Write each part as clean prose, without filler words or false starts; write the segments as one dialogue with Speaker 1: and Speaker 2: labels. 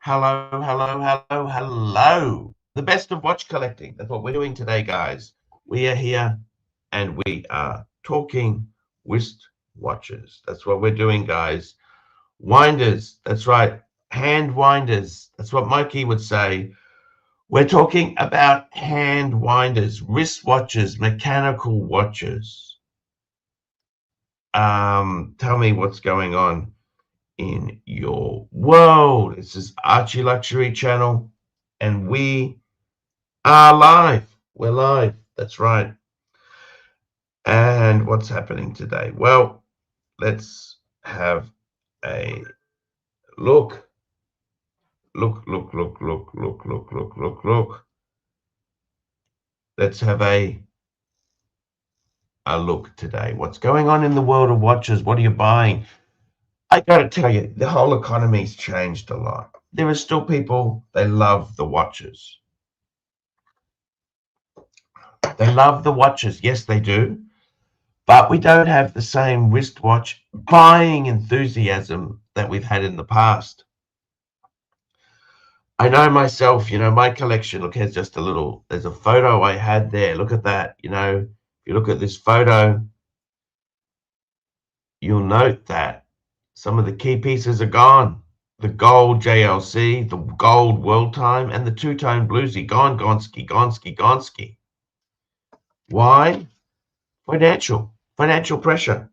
Speaker 1: Hello, hello, hello, hello. The best of watch collecting. That's what we're doing today, guys. We are here and we are talking wrist watches. That's what we're doing, guys. Winders. That's right. Hand winders. That's what Mikey would say. We're talking about hand winders, wrist watches, mechanical watches. Tell me what's going on in your world. This is ArchieLuxury channel, and we are live. We're live. That's right. And what's happening today? Well, let's have a look. Look. Let's have a look today. What's going on in the world of watches? What are you buying? I got to tell you, the whole economy's changed a lot. There are still people, they love the watches. They love the watches. Yes, they do. But we don't have the same wristwatch buying enthusiasm that we've had in the past. I know myself, my collection, look, here's just a little, there's a photo I had there. Look at that. If you look at this photo, you'll note that some of the key pieces are gone. The gold JLC, the gold World Time, and the two-tone bluesy gone, gonski. Why? Financial pressure.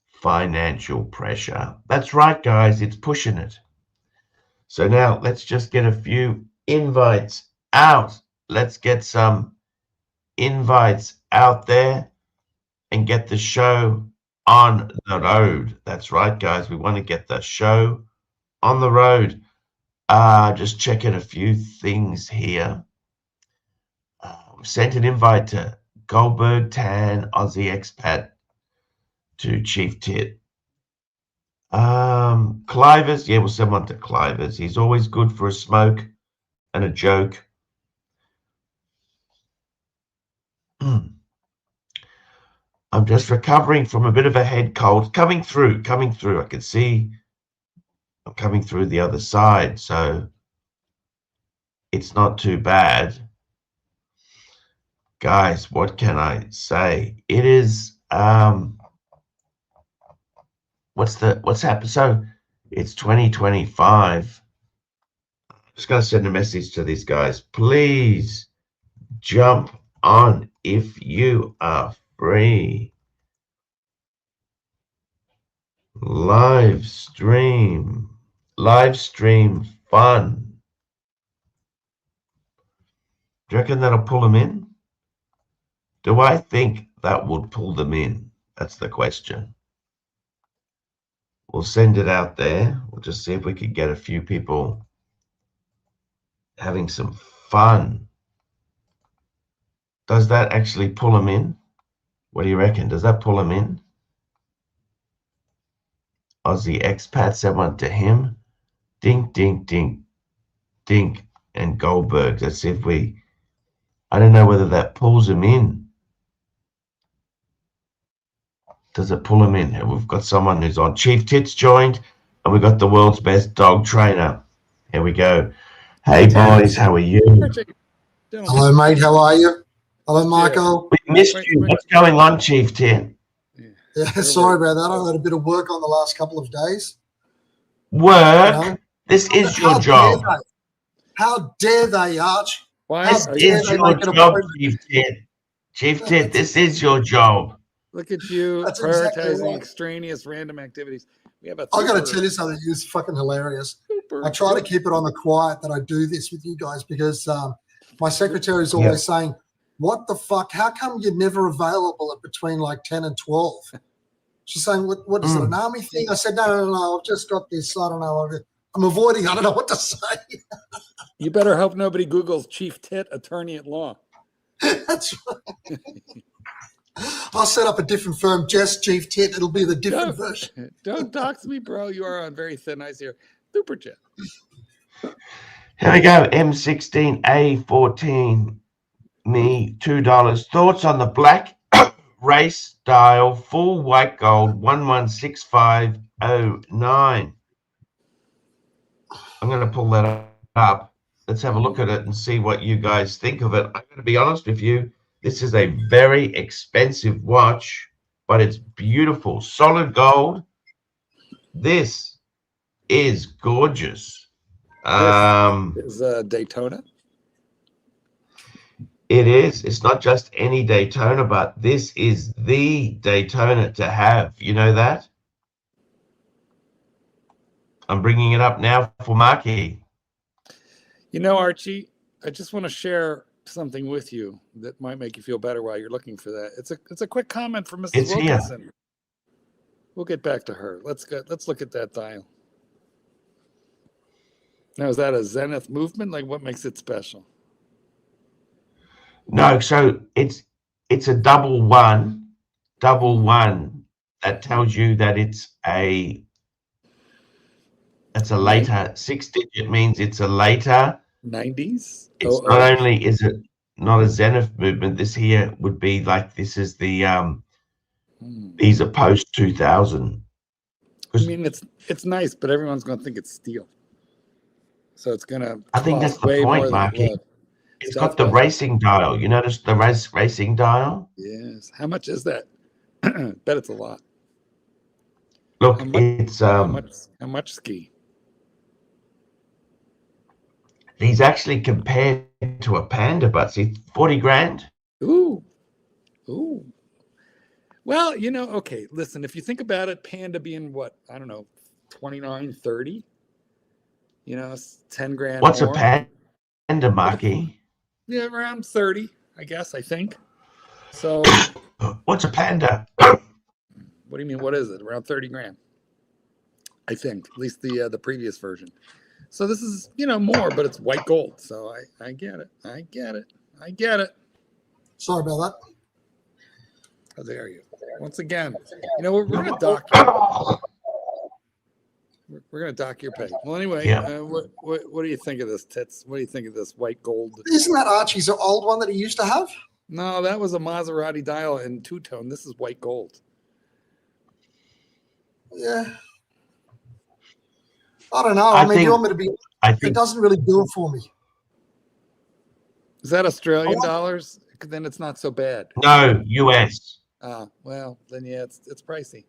Speaker 1: Financial pressure. That's right, guys. It's pushing it. So now let's just get a few invites out. Let's get some invites out there and get the show on the road. That's right, guys. We want to get the show on the road. Just checking a few things here. Sent an invite to Goldberg, Tan, Aussie expat, to Chief Tit. Clivers, yeah, we'll send one to Clivers. He's always good for a smoke and a joke. I'm just recovering from a bit of a head cold. Coming through. I can see I'm coming through the other side, so it's not too bad. Guys, what can I say? It is what's happened? So it's 2025. I'm just going to send a message to these guys. Please jump on if you are free. Live stream fun. Do you reckon that'll pull them in? Do I think that would pull them in? That's the question. We'll send it out there. We'll just see if we could get a few people having some fun. Does that actually pull them in? What do you reckon? Does that pull them in? Aussie expat, sent one to him. Dink, and Goldberg. Let's see if I don't know whether that pulls them in. Does it pull them in? We've got someone who's on. Chief Tit's joined, and we've got the world's best dog trainer. Here we go. Hey, boys, how are you?
Speaker 2: Hello, mate. How are you? Hello, Michael.
Speaker 1: We missed you. What's going on, Chief Tit?
Speaker 2: Yeah, sorry about that. I've had a bit of work on the last couple of days.
Speaker 1: Work? This is your job.
Speaker 2: How dare they, Arch?
Speaker 1: This is your job, Chief Tit. Chief Tit, this is your job.
Speaker 3: Look at you prioritizing exactly extraneous random activities.
Speaker 2: I got to tell you something. It's fucking hilarious. I try to keep it on the quiet that I do this with you guys because my secretary is always saying, "What the fuck? How come you're never available at between like 10 and 12?" She's saying, "What is it, an army thing?" I said, "No. I've just got this. I don't know. I'm avoiding. I don't know what to say."
Speaker 3: You better hope nobody Googles Chief Tit attorney at law.
Speaker 2: That's right. I'll set up a different firm, just Chief Tit. It'll be the different version.
Speaker 3: Don't dox me, bro. You are on very thin ice here. Super chat.
Speaker 1: Here we go. M16A14. Me, $2. Thoughts on the black race style full white gold 116509. I'm going to pull that up. Let's have a look at it and see what you guys think of it. I'm going to be honest with you. This is a very expensive watch, but it's beautiful. Solid gold. This is gorgeous.
Speaker 3: This is Daytona.
Speaker 1: It is. It's not just any Daytona, but this is the Daytona to have. You know that? I'm bringing it up now for Marky.
Speaker 3: You know, Archie, I just want to share something with you that might make you feel better while you're looking for that. It's a quick comment from Mrs.
Speaker 1: It's
Speaker 3: Wilkinson.
Speaker 1: here.
Speaker 3: We'll get back to her. Let's look at that dial. Now, is that a zenith movement? Like, what makes it special?
Speaker 1: No, so it's a double one that tells you that it's a later 6-digit means it's a later
Speaker 3: 90s.
Speaker 1: It's not only is it not a zenith movement, this here would be like this is the these are post 2000.
Speaker 3: I mean, it's nice, but everyone's going to think it's steel, so it's going to.
Speaker 1: I think that's the point, Marky. It's got the racing dial. You notice the racing dial?
Speaker 3: Yes. How much is that? Bet it's a lot.
Speaker 1: Look,
Speaker 3: it's how much ski?
Speaker 1: He's actually compared to a Panda, but see, 40 grand.
Speaker 3: Ooh. Well, you know, okay, listen, if you think about it, Panda being what, I don't know, 29, 30, you know, 10 grand.
Speaker 1: What's
Speaker 3: more.
Speaker 1: a Panda, Marky?
Speaker 3: Yeah, around 30, I guess, I think. So.
Speaker 1: What's a Panda?
Speaker 3: What do you mean, what is it? Around 30 grand, I think, at least the previous version. So this is, you know, more, but it's white gold. So I get it. I get it.
Speaker 2: Sorry about that.
Speaker 3: How dare you? Once again, you know, we're going to dock you. We're going to dock your pay. Well, anyway,
Speaker 1: yeah.
Speaker 3: What do you think of this, Tits? What do you think of this white gold?
Speaker 2: Isn't that Archie's old one that he used to have?
Speaker 3: No, that was a Maserati dial in two-tone. This is white gold.
Speaker 2: Yeah. I don't know. I mean, you want me to be? It doesn't really do it for me.
Speaker 3: Is that Australian dollars? Then it's not so bad.
Speaker 1: No, US.
Speaker 3: Well, then yeah, it's pricey.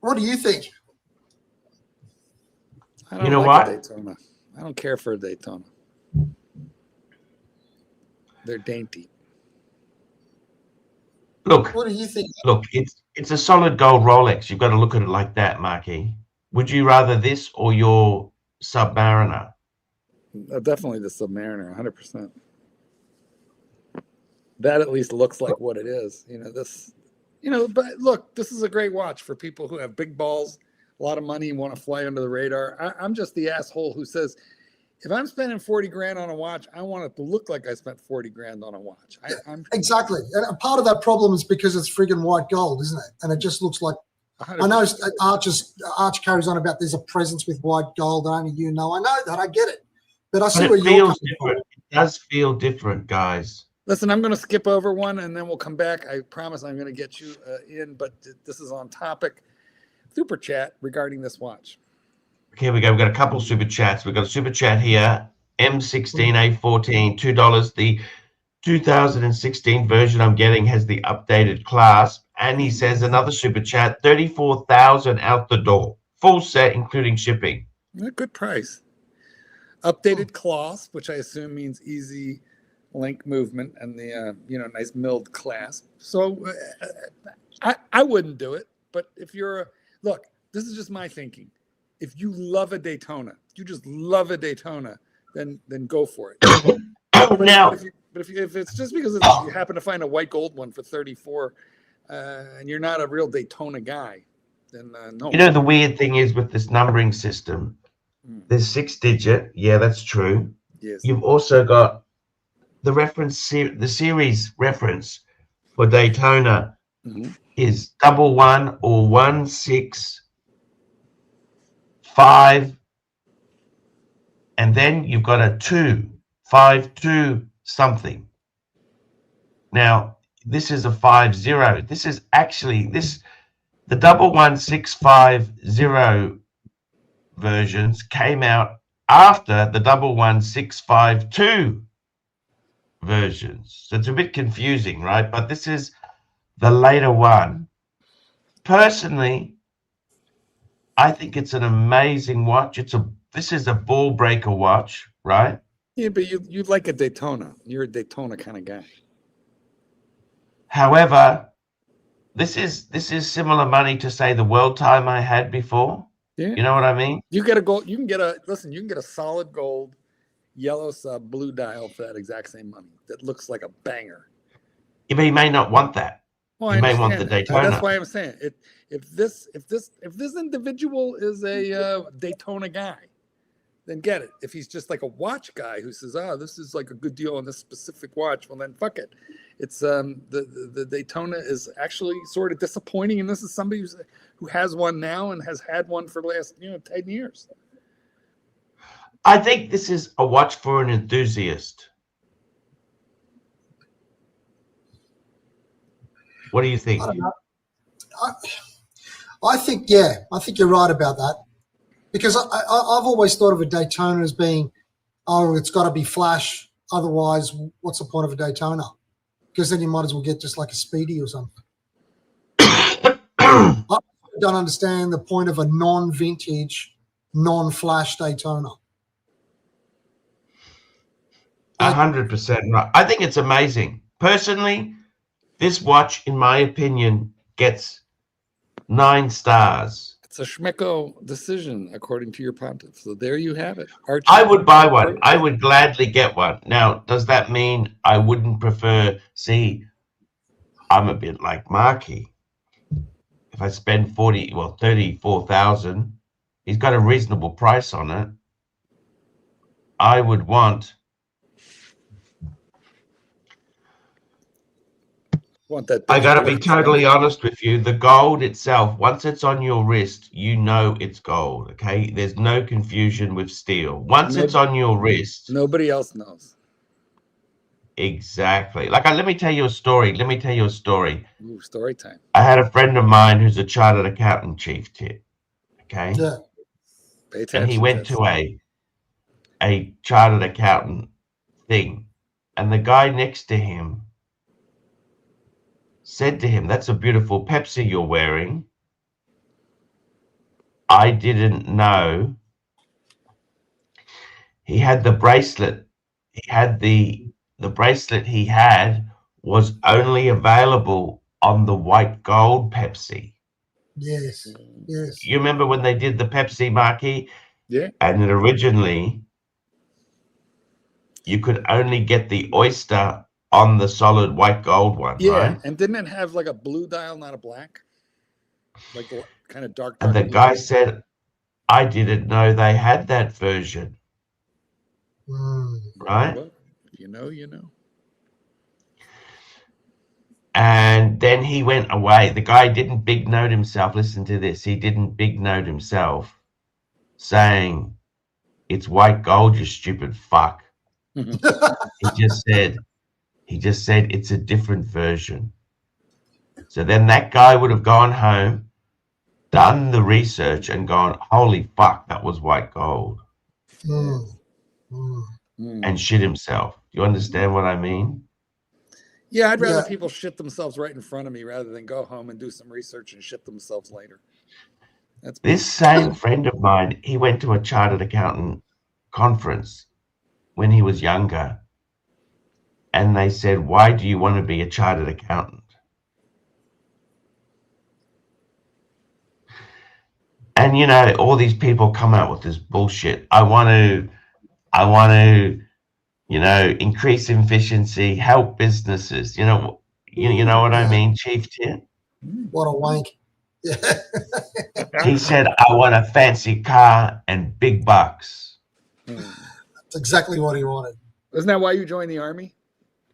Speaker 2: What do you think?
Speaker 3: I don't
Speaker 1: you know
Speaker 3: like
Speaker 1: what?
Speaker 3: A Daytona. I don't care for a Daytona. They're dainty.
Speaker 1: Look.
Speaker 2: What do you think?
Speaker 1: Look, it's a solid gold Rolex. You've got to look at it like that, Marky. Would you rather this or your Submariner?
Speaker 3: Definitely the Submariner, 100%. That at least looks like what it is. You know, this, you know, but look, this is a great watch for people who have big balls, a lot of money, and want to fly under the radar. I'm just the asshole who says, if I'm spending 40 grand on a watch, I want it to look like I spent 40 grand on a watch.
Speaker 2: Exactly. And a part of that problem is because it's friggin' white gold, isn't it? And it just looks like, 100%. I know Arch carries on about there's a presence with white gold. Only you know. I know that. I get it. But I see where you're coming from.
Speaker 1: It does feel different, guys.
Speaker 3: Listen, I'm going to skip over one and then we'll come back. I promise I'm going to get you in, but this is on topic. Super chat regarding this watch.
Speaker 1: Here we go. We've got a couple super chats. We've got a super chat here. M16A14, $2. The 2016 version I'm getting has the updated clasp. And he says another super chat, 34,000 out the door. Full set, including shipping.
Speaker 3: A good price. Updated clasp, which I assume means easy link movement and the, you know, nice milled clasp. So I wouldn't do it. But if you're, look, this is just my thinking. If you love a Daytona, you just love a Daytona, then go for it.
Speaker 1: Now,
Speaker 3: but if it's just because you happen to find a white gold one for 34, and you're not a real Daytona guy, then no.
Speaker 1: You know, the weird thing is with this numbering system, there's 6-digit. Yeah, that's true.
Speaker 3: Yes.
Speaker 1: You've also got the reference, the series reference for Daytona is 11 or 165, and then you've got a 252 something. Now this is a 50. This is actually the 11650 versions came out after the 11652 versions. So it's a bit confusing, right? But this is the later one. Personally, I think it's an amazing watch. This is a ball breaker watch, right?
Speaker 3: Yeah, but you like a Daytona. You're a Daytona kind of guy.
Speaker 1: However, this is similar money to say the world time I had before.
Speaker 3: Yeah.
Speaker 1: You know what I mean?
Speaker 3: You get a gold. You can get a solid gold, yellow sub, blue dial for that exact same money. That looks like a banger.
Speaker 1: Yeah, but you may not want that.
Speaker 3: Well,
Speaker 1: you may want the Daytona.
Speaker 3: That's why I'm saying it. If this individual is a Daytona guy, then get it. If he's just like a watch guy who says, "Oh, this is like a good deal on this specific watch," well then fuck it. It's the Daytona is actually sort of disappointing, and this is somebody who has one now and has had one for the last 10 years.
Speaker 1: I think this is a watch for an enthusiast. What do you think?
Speaker 2: I don't know. I think, yeah, I think you're right about that. Because I've always thought of a Daytona as being, oh, it's got to be flash. Otherwise, what's the point of a Daytona? Because then you might as well get just like a Speedy or something. I don't understand the point of a non-vintage, non-flash Daytona.
Speaker 1: 100% right. I think it's amazing. Personally, this watch, in my opinion, gets 9 stars.
Speaker 3: It's a Schmecko decision, according to your pontiff. So there you have it. Archie,
Speaker 1: I would buy one. I would gladly get one. Now, does that mean I wouldn't prefer? See, I'm a bit like Marky. If I spend 34,000, he's got a reasonable price on it. I would want.
Speaker 3: That
Speaker 1: I got to be totally honest with you. The gold itself, once it's on your wrist, you know it's gold. Okay, there's no confusion with steel. Once it's on your wrist,
Speaker 3: nobody else knows.
Speaker 1: Exactly. Like, let me tell you a story. Ooh,
Speaker 3: story time.
Speaker 1: I had a friend of mine who's a chartered accountant, Chief Tit. Okay.
Speaker 2: Yeah.
Speaker 3: Pay attention.
Speaker 1: And he went to a chartered accountant thing, and the guy next to him said to him, "That's a beautiful Pepsi you're wearing." I didn't know he had the bracelet. He had the bracelet he had was only available on the white gold Pepsi.
Speaker 2: Yes. Yes.
Speaker 1: You remember when they did the Pepsi marquee?
Speaker 3: Yeah.
Speaker 1: And it originally you could only get the oyster on the solid white gold one, right?
Speaker 3: And didn't it have like a blue dial, not a black? Like the kind of dark.
Speaker 1: And the guy said, "I didn't know they had that version." Right?
Speaker 3: Well, you know.
Speaker 1: And then he went away. The guy didn't big note himself. Listen to this. He didn't big note himself saying, "It's white gold, you stupid fuck." He just said it's a different version. So then that guy would have gone home, done the research, and gone, "Holy fuck, that was white gold." And shit himself. You understand what I mean?
Speaker 3: Yeah, I'd rather people shit themselves right in front of me rather than go home and do some research and shit themselves later.
Speaker 1: This same friend of mine, he went to a chartered accountant conference when he was younger. And they said, "Why do you want to be a chartered accountant?" And, all these people come out with this bullshit. I want to, increase efficiency, help businesses. You know what I mean, Chief Tit?
Speaker 2: What a wank. Yeah.
Speaker 1: He said, "I want a fancy car and big bucks."
Speaker 2: That's exactly what he wanted.
Speaker 3: Isn't that why you joined the Army?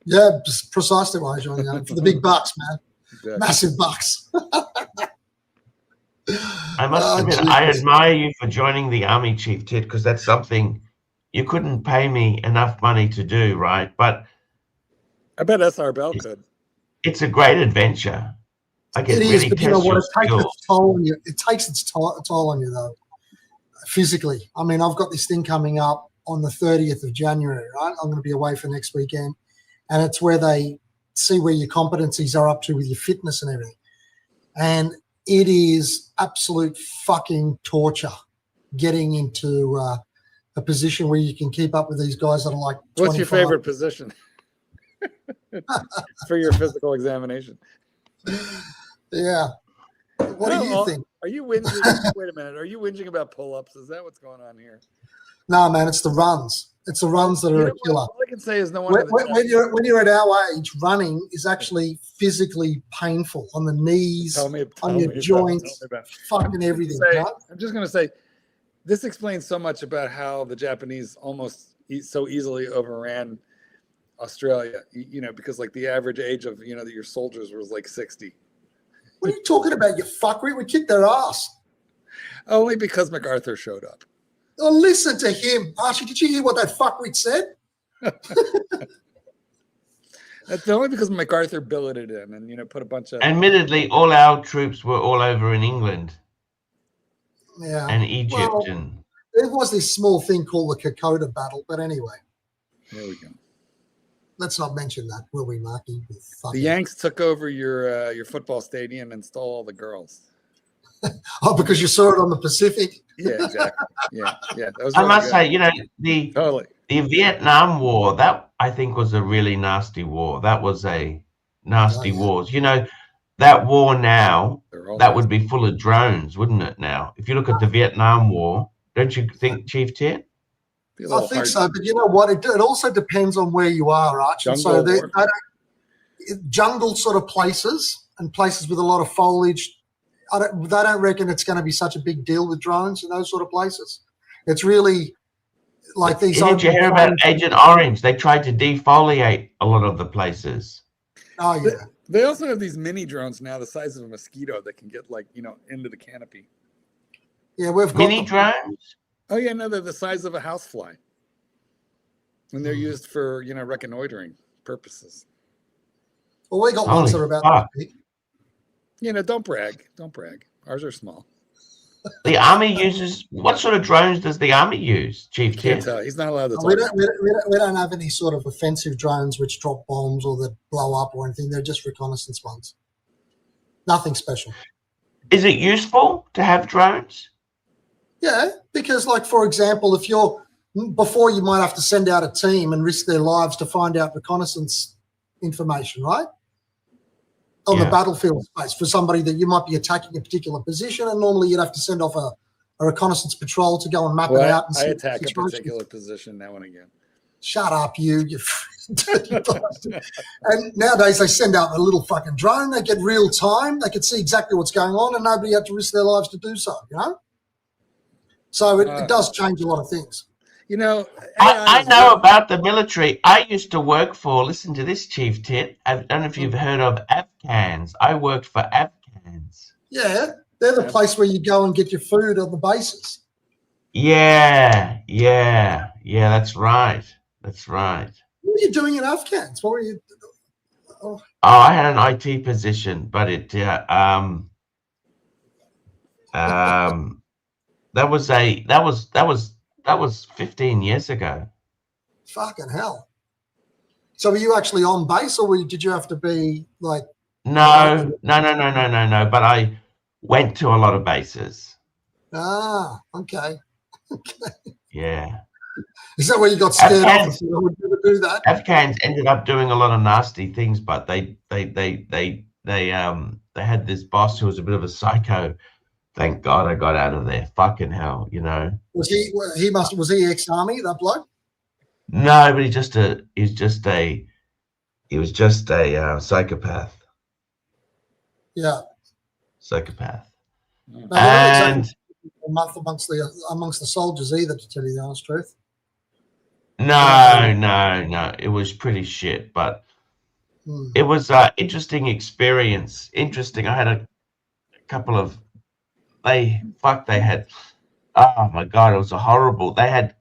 Speaker 2: Yeah, precisely why I joined the Army. For the big bucks, man. Exactly. Massive bucks.
Speaker 1: I must admit, I admire you for joining the Army, Chief Tit, because that's something you couldn't pay me enough money to do, right? But
Speaker 3: I bet SR Bell could.
Speaker 1: It's a great adventure. Like,
Speaker 2: it is,
Speaker 1: really
Speaker 2: but you know what? It takes
Speaker 1: skills.
Speaker 2: its toll on you. It takes its toll on you, though. physically. I mean, I've got this thing coming up on the 30th of January, right? I'm going to be away for next weekend, and it's where they see where your competencies are up to with your fitness and everything. And it is absolute fucking torture getting into a position where you can keep up with these guys that are like 25.
Speaker 3: What's your favorite position for your physical examination?
Speaker 2: Yeah. What do you think?
Speaker 3: Are you whinging? Wait a minute. Are you whinging about pull-ups? Is that what's going on here?
Speaker 2: No, man, it's the runs. It's the runs that are a killer.
Speaker 3: All I can say is no one.
Speaker 2: When you're at our age, running is actually physically painful on the knees, on your joints, fucking everything.
Speaker 3: I'm just going to say, this explains so much about how the Japanese almost so easily overran Australia. You know, because like the average age of your soldiers was like 60.
Speaker 2: What are you talking about, you fuckery? We kicked their ass.
Speaker 3: Only because MacArthur showed up.
Speaker 2: Oh, listen to him. Archie, did you hear what that fuckwit said?
Speaker 3: That's only because MacArthur billeted him and, put a bunch of...
Speaker 1: Admittedly, all our troops were all over in England.
Speaker 2: Yeah.
Speaker 1: And Egypt.
Speaker 2: Well,
Speaker 1: and
Speaker 2: there was this small thing called the Kokoda battle, but anyway.
Speaker 3: There we go.
Speaker 2: Let's not mention that, will we, Marky?
Speaker 3: The Yanks took over your football stadium and stole all the girls.
Speaker 2: Oh, because you saw it on the Pacific?
Speaker 3: Yeah, exactly. Yeah. That was
Speaker 1: I
Speaker 3: really
Speaker 1: must
Speaker 3: good.
Speaker 1: say, the Vietnam War, that I think was a really nasty war. That was a nasty war. That war now, that would be full of drones, wouldn't it now? If you look at the Vietnam War, don't you think, Chief Tint?
Speaker 2: I think so, but you know what? It also depends on where you are, Archie. So jungle sort of places and places with a lot of foliage, they don't reckon it's going to be such a big deal with drones in those sort of places. It's really like these.
Speaker 1: Did you hear about Agent Orange? They tried to defoliate a lot of the places.
Speaker 2: Oh yeah.
Speaker 3: They also have these mini drones now, the size of a mosquito, that can get into the canopy.
Speaker 2: Yeah, we've got
Speaker 1: mini drones.
Speaker 3: Oh yeah, no, they're the size of a housefly, and they're used for reconnoitering purposes.
Speaker 2: Well, we got ones that are about that big.
Speaker 3: Don't brag. Don't brag. Ours are small.
Speaker 1: The army uses what sort of drones does the army use, Chief Tint?
Speaker 3: He's not allowed to talk.
Speaker 2: We don't have any sort of offensive drones which drop bombs or that blow up or anything. They're just reconnaissance ones. Nothing special.
Speaker 1: Is it useful to have drones?
Speaker 2: Yeah, because for example, before you might have to send out a team and risk their lives to find out reconnaissance information, right? On the battlefield space for somebody that you might be attacking a particular position, and normally you'd have to send off a reconnaissance patrol to go and map it out. And
Speaker 3: I attack a particular position now and again.
Speaker 2: Shut up, you dirty bastard. And nowadays they send out a little fucking drone. They get real time. They can see exactly what's going on, and nobody had to risk their lives to do so. So it does change a lot of things.
Speaker 1: I know about the military. I used to work for, listen to this, Chief Tint. I don't know if you've heard of Afghans. I worked for Afghans.
Speaker 2: Yeah, they're the place where you go and get your food on the bases.
Speaker 1: Yeah, that's right. That's right.
Speaker 2: What were you doing in Afghans? What were you?
Speaker 1: Oh, I had an IT position, but that was 15 years ago.
Speaker 2: Fucking hell. So were you actually on base, or did you have to be like?
Speaker 1: No. But I went to a lot of bases.
Speaker 2: Ah, okay.
Speaker 1: Yeah.
Speaker 2: Is that where you got scared off? You would never do that.
Speaker 1: Afghans ended up doing a lot of nasty things, but they had this boss who was a bit of a psycho. Thank God I got out of there. Fucking hell,
Speaker 2: Was he ex-army, that bloke?
Speaker 1: No, but he was just a psychopath.
Speaker 2: Yeah.
Speaker 1: Psychopath.
Speaker 2: No, and exactly a month amongst the soldiers either, to tell you the honest truth.
Speaker 1: No. It was pretty shit, but it was an interesting experience. Interesting. I had a couple of oh my God, it was horrible. They had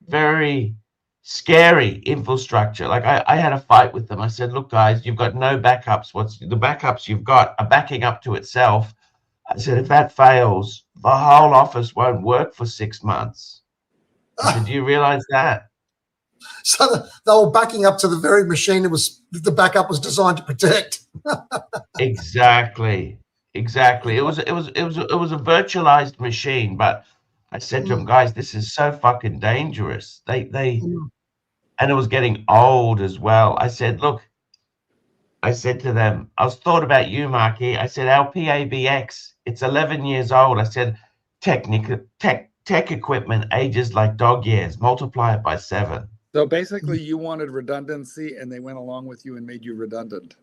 Speaker 1: very scary infrastructure. Like I had a fight with them. I said, look, guys, you've got no backups. What's the backups you've got are backing up to itself. I said, if that fails, the whole office won't work for 6 months. I said, do you realize that?
Speaker 2: So they were backing up to the very machine the backup was designed to protect.
Speaker 1: Exactly. Exactly. It was a virtualized machine, but I said to them, guys, this is so fucking dangerous. And it was getting old as well. I said, look, I said to them, I was thought about you, Marky. I said, our PABX, it's 11 years old. I said, tech equipment ages like dog years. Multiply it by 7.
Speaker 3: So basically, you wanted redundancy, and they went along with you and made you redundant.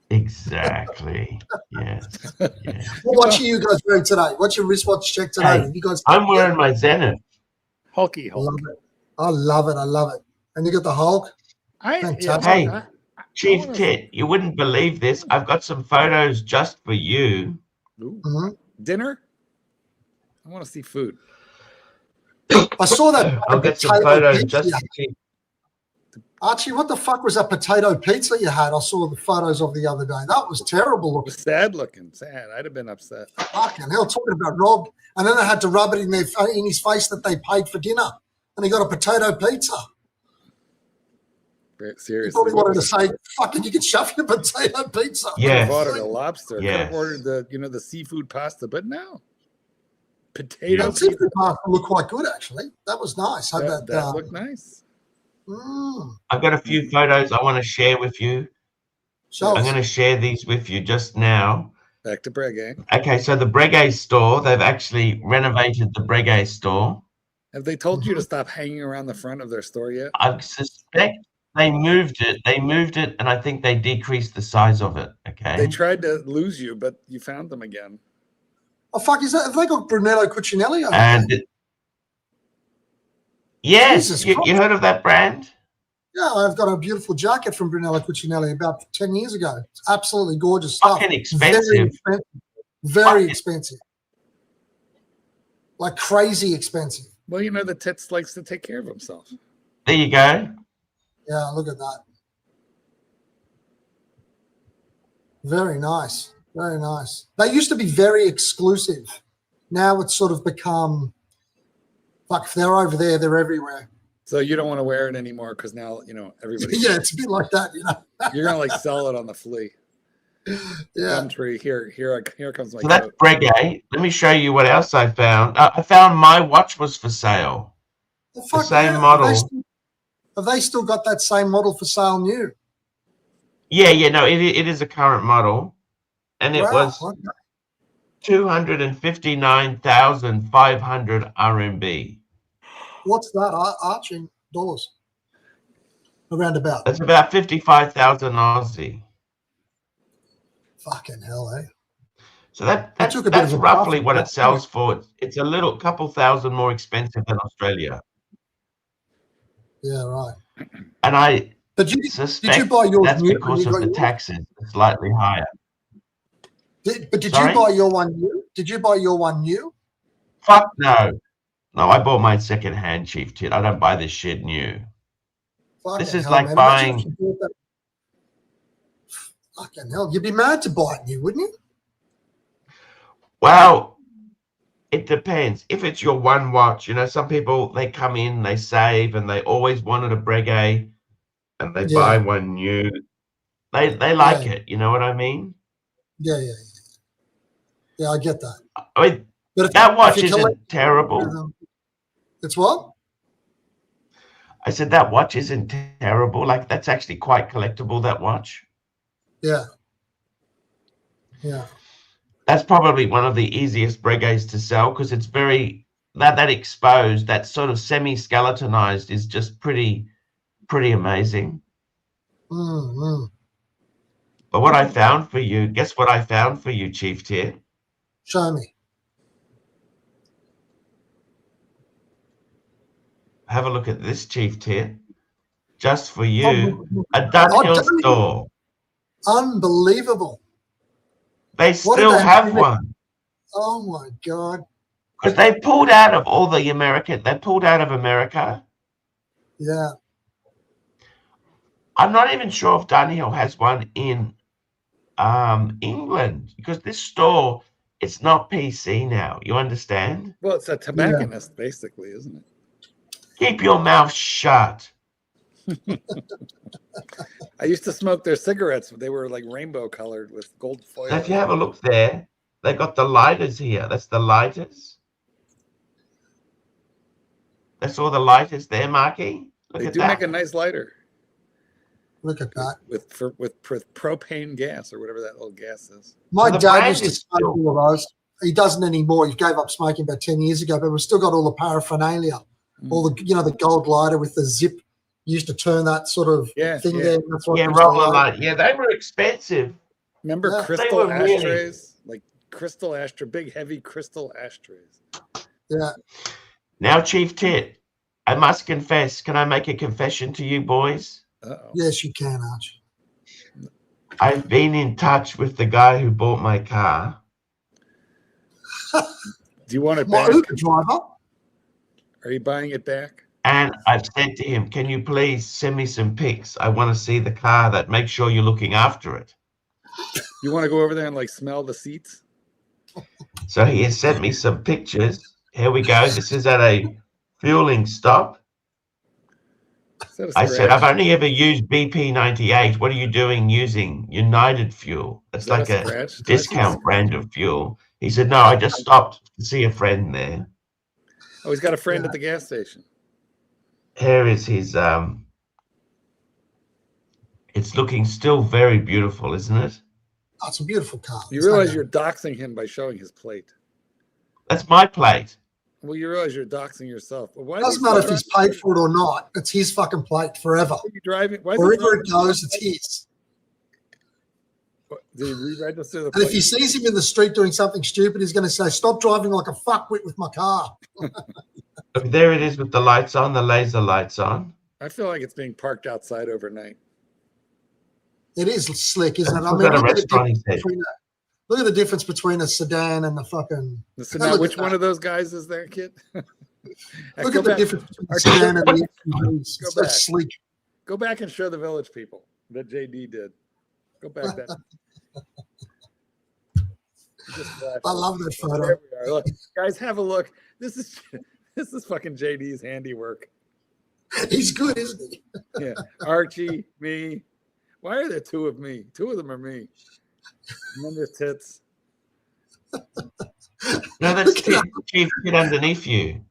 Speaker 1: Exactly. Yes. Yes.
Speaker 2: What watch are you guys wearing today? What's your wristwatch check today?
Speaker 1: Hey,
Speaker 2: You guys,
Speaker 1: I'm wearing my Zenith.
Speaker 3: Hulky
Speaker 2: I
Speaker 3: Hulk.
Speaker 2: love it. I love it. I love it. And you got the Hulk.
Speaker 1: Hey, Chief Tit, you wouldn't believe this. I've got some photos just for you.
Speaker 3: Dinner? I want to see food.
Speaker 2: I saw that.
Speaker 1: I'll get some photos just for you.
Speaker 2: Archie, what the fuck was that potato pizza you had? I saw the photos of the other day. That was terrible looking.
Speaker 3: Sad looking. Sad. I'd have been upset.
Speaker 2: Fucking hell, talking about robbed. And then they had to rub it in his face that they paid for dinner. And he got a potato pizza.
Speaker 3: Seriously.
Speaker 2: He probably wanted to say, fucking, you can shove your potato pizza.
Speaker 1: Yeah.
Speaker 3: Could have ordered a lobster.
Speaker 1: Yes.
Speaker 3: Could have ordered the seafood pasta, but no. Potato pizza.
Speaker 2: Seafood pasta looked quite good, actually. That was nice.
Speaker 3: That looked nice.
Speaker 1: I've got a few photos I want to share with you. I'm going to share these with you just now.
Speaker 3: Back to Breguet.
Speaker 1: Okay, so the Breguet store, they've actually renovated the Breguet store.
Speaker 3: Have they told you to stop hanging around the front of their store yet?
Speaker 1: I suspect they moved it. And I think they decreased the size of it. Okay.
Speaker 3: They tried to lose you, but you found them again.
Speaker 2: Oh, fuck, is that? Have they got Brunello Cucinelli over there?
Speaker 1: Yes, you heard of that brand?
Speaker 2: Yeah, I've got a beautiful jacket from Brunello Cucinelli about 10 years ago. It's absolutely gorgeous stuff.
Speaker 1: Fucking expensive.
Speaker 2: Very expensive. Very expensive. Like crazy expensive.
Speaker 3: Well, the Tits likes to take care of himself.
Speaker 1: There you go.
Speaker 2: Yeah, look at that. Very nice. Very nice. They used to be very exclusive. Now it's sort of become, fuck, if they're over there, they're everywhere.
Speaker 3: So you don't want to wear it anymore because now, everybody.
Speaker 2: Yeah, it's a bit like that,
Speaker 3: You're going to sell it on the flea.
Speaker 2: Yeah.
Speaker 3: Country. Here comes my
Speaker 1: So that's Breguet. Let me show you what else I found. I found my watch was for sale.
Speaker 2: Well,
Speaker 1: the same model.
Speaker 2: Have they still got that same model for sale new?
Speaker 1: Yeah, no, it is a current model. And it was 259,500 RMB.
Speaker 2: What's that, Archie? Dollars? Around about.
Speaker 1: That's about 55,000 Aussie.
Speaker 2: Fucking hell, eh?
Speaker 1: So that's roughly what it sells for. It's a couple thousand more expensive than Australia.
Speaker 2: Yeah, right.
Speaker 1: And I
Speaker 2: suspect did you buy yours
Speaker 1: that's
Speaker 2: new
Speaker 1: because of the taxes slightly higher.
Speaker 2: Did you buy your one new? Did you buy your one new?
Speaker 1: Fuck no. No, I bought mine secondhand, Chief Tit. I don't buy this shit new. This is like buying.
Speaker 2: Fucking hell. You'd be mad to buy it new, wouldn't you?
Speaker 1: Well, it depends. If it's your one watch, some people, they come in, they save, and they always wanted a Breguet, and they buy one new. They like it. You know what I mean?
Speaker 2: Yeah. Yeah, I get that.
Speaker 1: I mean, but that watch isn't terrible.
Speaker 2: It's what?
Speaker 1: I said that watch isn't terrible. Like, that's actually quite collectible, that watch.
Speaker 2: Yeah. Yeah.
Speaker 1: That's probably one of the easiest Breguets to sell because it's very that exposed, that sort of semi-skeletonized is just pretty amazing.
Speaker 2: Mm-hmm.
Speaker 1: But what I found for you, guess what I found for you, Chief Tit?
Speaker 2: Show me.
Speaker 1: Have a look at this, Chief Tit. Just for you, a Dunhill store.
Speaker 2: Unbelievable.
Speaker 1: They still have one.
Speaker 2: Oh my God.
Speaker 1: Because they pulled out of all the American, they pulled out of America.
Speaker 2: Yeah.
Speaker 1: I'm not even sure if Dunhill has one in England, because this store It's not PC now. You understand?
Speaker 3: Well, it's a tobacconist, basically, isn't it?
Speaker 1: Keep your mouth shut.
Speaker 3: I used to smoke their cigarettes. They were like rainbow colored with gold foil.
Speaker 1: So if you have a look there, they got the lighters here. That's the lighters. That's all the lighters there, Marky. Look
Speaker 3: They
Speaker 1: at
Speaker 3: do
Speaker 1: that.
Speaker 3: make a nice lighter.
Speaker 2: Look at that.
Speaker 3: With propane gas or whatever that little gas is.
Speaker 2: My
Speaker 1: the
Speaker 2: dad
Speaker 1: brand
Speaker 2: used to
Speaker 1: is
Speaker 2: smoke
Speaker 1: still-
Speaker 2: all of those. He doesn't anymore. He gave up smoking about 10 years ago, but we've still got all the paraphernalia. All the, you know, the gold lighter with the zip. You used to turn that sort of thing there. That's what
Speaker 1: roller light. Yeah, they were expensive.
Speaker 3: Remember
Speaker 2: Yeah.
Speaker 3: crystal
Speaker 1: They were really-
Speaker 3: ashtrays? Like crystal ashtray, big heavy crystal ashtrays.
Speaker 2: Yeah.
Speaker 1: Now, Chief Tit, I must confess. Can I make a confession to you, boys?
Speaker 3: Uh-oh.
Speaker 2: Yes, you can, Arch.
Speaker 1: I've been in touch with the guy who bought my car.
Speaker 3: Do you want it
Speaker 2: My
Speaker 3: back?
Speaker 2: Uber driver.
Speaker 3: Are you buying it back?
Speaker 1: And I've said to him, can you please send me some pics? I want to see the car. That make sure you're looking after it.
Speaker 3: You want to go over there and like smell the seats?
Speaker 1: So he has sent me some pictures. Here we go. This is at a fueling stop.
Speaker 3: Is that a
Speaker 1: I said,
Speaker 3: scratch?
Speaker 1: I've only ever used BP98. What are you doing using United Fuel? It's
Speaker 3: Is that
Speaker 1: like a
Speaker 3: scratch?
Speaker 1: discount brand of fuel. He said, no, I just stopped to see a friend there.
Speaker 3: Oh, he's got a friend at the gas station.
Speaker 1: Here is his, it's looking still very beautiful, isn't it?
Speaker 2: Oh, it's a beautiful car.
Speaker 3: You realize you're doxing him by showing his plate.
Speaker 1: That's my plate.
Speaker 3: Well, you realize you're doxing yourself. But why
Speaker 2: Doesn't matter if he's paid for it or not. It's his fucking plate forever.
Speaker 3: Are you driving? Why is he
Speaker 2: Wherever
Speaker 3: driving?
Speaker 2: it goes, it's his.
Speaker 3: Did he re-register the
Speaker 2: And
Speaker 3: plate?
Speaker 2: if he sees him in the street doing something stupid, he's going to say, stop driving like a fuckwit with my car.
Speaker 1: Look, there it is with the lights on, the laser lights on.
Speaker 3: I feel like it's being parked outside overnight.
Speaker 2: It is slick, isn't it? I
Speaker 1: We've
Speaker 2: mean,
Speaker 1: got a
Speaker 2: look at, the
Speaker 1: restaurant, he
Speaker 2: difference
Speaker 1: said.
Speaker 2: between look at the difference between a sedan and the fucking...
Speaker 3: So
Speaker 2: Now
Speaker 3: now,
Speaker 2: look
Speaker 3: which
Speaker 2: at
Speaker 3: one
Speaker 2: that.
Speaker 3: of those guys is there, kid?
Speaker 2: Look at the difference between the sedan and the SUVs. It's so
Speaker 3: back.
Speaker 2: sleek.
Speaker 3: Go back and show the village people that JD did. Go back that. Just flash
Speaker 2: I
Speaker 3: it.
Speaker 2: love that photo.
Speaker 3: There we are. Look, guys, have a look. This is fucking JD's handiwork.
Speaker 2: He's good, isn't he?
Speaker 3: Yeah, Archie, me. Why are there two of me? Two of them are me. And then there's Tits.
Speaker 1: No, that's Chief Tit underneath you.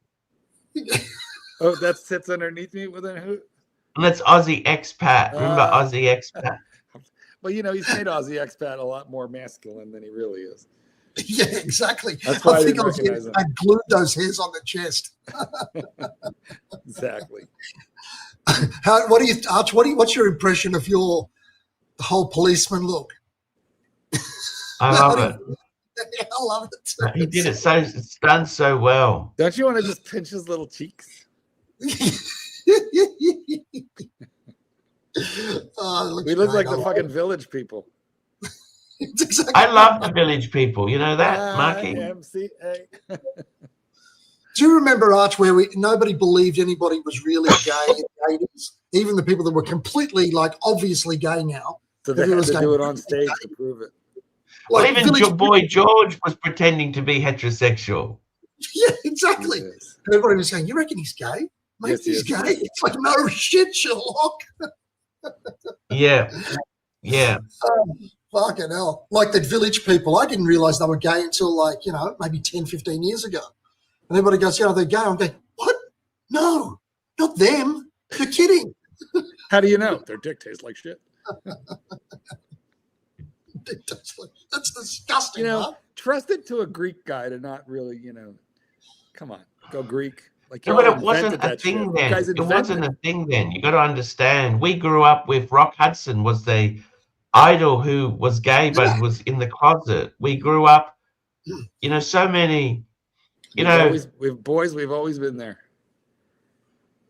Speaker 3: Oh, that's Tits underneath me. Well, then who?
Speaker 1: And that's Aussie expat. Remember Aussie expat?
Speaker 3: Well, you know, he's made Aussie expat a lot more masculine than he really is.
Speaker 2: Yeah, exactly.
Speaker 3: That's why I
Speaker 2: think
Speaker 3: didn't
Speaker 2: I
Speaker 3: recognize him.
Speaker 2: glued those hairs on the chest.
Speaker 3: Exactly.
Speaker 2: Arch, what's your impression of the whole policeman look?
Speaker 1: I love it.
Speaker 2: I love it too.
Speaker 1: He did it so, it's done so well.
Speaker 3: Don't you want to just pinch his little cheeks?
Speaker 2: Oh,
Speaker 3: We look like the
Speaker 2: great.
Speaker 3: fucking village people.
Speaker 2: It's exactly
Speaker 1: I love the village people. You know that, Marky?
Speaker 3: MCA.
Speaker 2: Do you remember, Arch, where nobody believed anybody was really gay in the 80s? Even the people that were completely, like, obviously gay now.
Speaker 3: So they
Speaker 2: If it
Speaker 3: had
Speaker 2: was
Speaker 3: to
Speaker 2: gay.
Speaker 3: do it on stage to prove it.
Speaker 1: Well,
Speaker 2: Like,
Speaker 1: even
Speaker 2: village
Speaker 1: your boy George was pretending to be heterosexual.
Speaker 2: Yeah, exactly.
Speaker 3: Yes.
Speaker 2: And everybody was saying, you reckon he's gay? Mate,
Speaker 3: Yes,
Speaker 2: he's
Speaker 3: yes.
Speaker 2: gay. It's like, no shit, Sherlock.
Speaker 1: Yeah. Yeah.
Speaker 2: Fucking hell. Like the village people, I didn't realize they were gay until, like, maybe 10, 15 years ago. And everybody goes, they're gay. I'm going, what? No, not them. You're kidding.
Speaker 3: How do you know? Their dick tastes like shit.
Speaker 2: That's disgusting, huh?
Speaker 3: Trust it to a Greek guy to not really, come on, go Greek. Like,
Speaker 1: Yeah,
Speaker 3: y'all
Speaker 1: but it
Speaker 3: invented
Speaker 1: wasn't a
Speaker 3: that
Speaker 1: thing
Speaker 3: shit. You
Speaker 1: then.
Speaker 3: guys
Speaker 1: It
Speaker 3: invented
Speaker 1: wasn't a thing then. You got to understand. We grew up with Rock Hudson was the idol who was gay but was in the closet. We grew up, so many,
Speaker 3: We've always been there.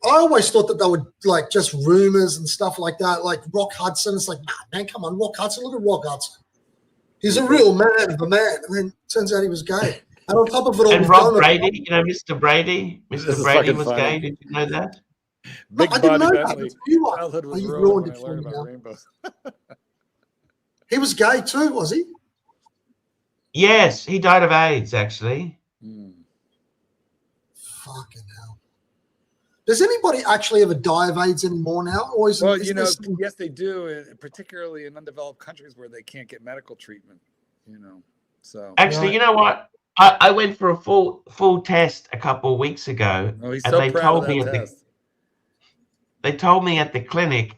Speaker 2: I always thought that they were like just rumors and stuff like that. Like Rock Hudson, it's like, nah, man, come on, Rock Hudson. Look at Rock Hudson. He's a real man of a man. And then turns out he was gay. And on top of it all,
Speaker 1: and
Speaker 2: we've
Speaker 1: Rob
Speaker 2: done
Speaker 1: Brady, Mr. Brady,
Speaker 3: This
Speaker 1: Mr.
Speaker 3: is
Speaker 1: Brady
Speaker 3: fucking
Speaker 1: was
Speaker 3: funny.
Speaker 1: gay. Did you know that?
Speaker 3: Big
Speaker 2: I didn't
Speaker 3: body
Speaker 2: know that.
Speaker 3: Bentley.
Speaker 2: I'll tell you what.
Speaker 3: Childhood was
Speaker 2: You
Speaker 3: ruined
Speaker 2: ruined
Speaker 3: when
Speaker 2: it
Speaker 3: I
Speaker 2: for
Speaker 3: learned
Speaker 2: me
Speaker 3: about
Speaker 2: now.
Speaker 3: rainbows.
Speaker 2: He was gay too, was he?
Speaker 1: Yes, he died of AIDS, actually.
Speaker 2: Fucking hell. Does anybody actually ever die of AIDS anymore now? Or is
Speaker 3: Well,
Speaker 2: it,
Speaker 3: you know, yes, they do, and particularly in undeveloped countries where they can't get medical treatment. You know, so
Speaker 1: Actually,
Speaker 2: Right.
Speaker 1: you know what? I went for a full test a couple of weeks ago,
Speaker 3: oh, he's
Speaker 1: and
Speaker 3: so
Speaker 1: they
Speaker 3: proud of
Speaker 1: told
Speaker 3: that
Speaker 1: me
Speaker 3: test.
Speaker 1: they told me at the clinic.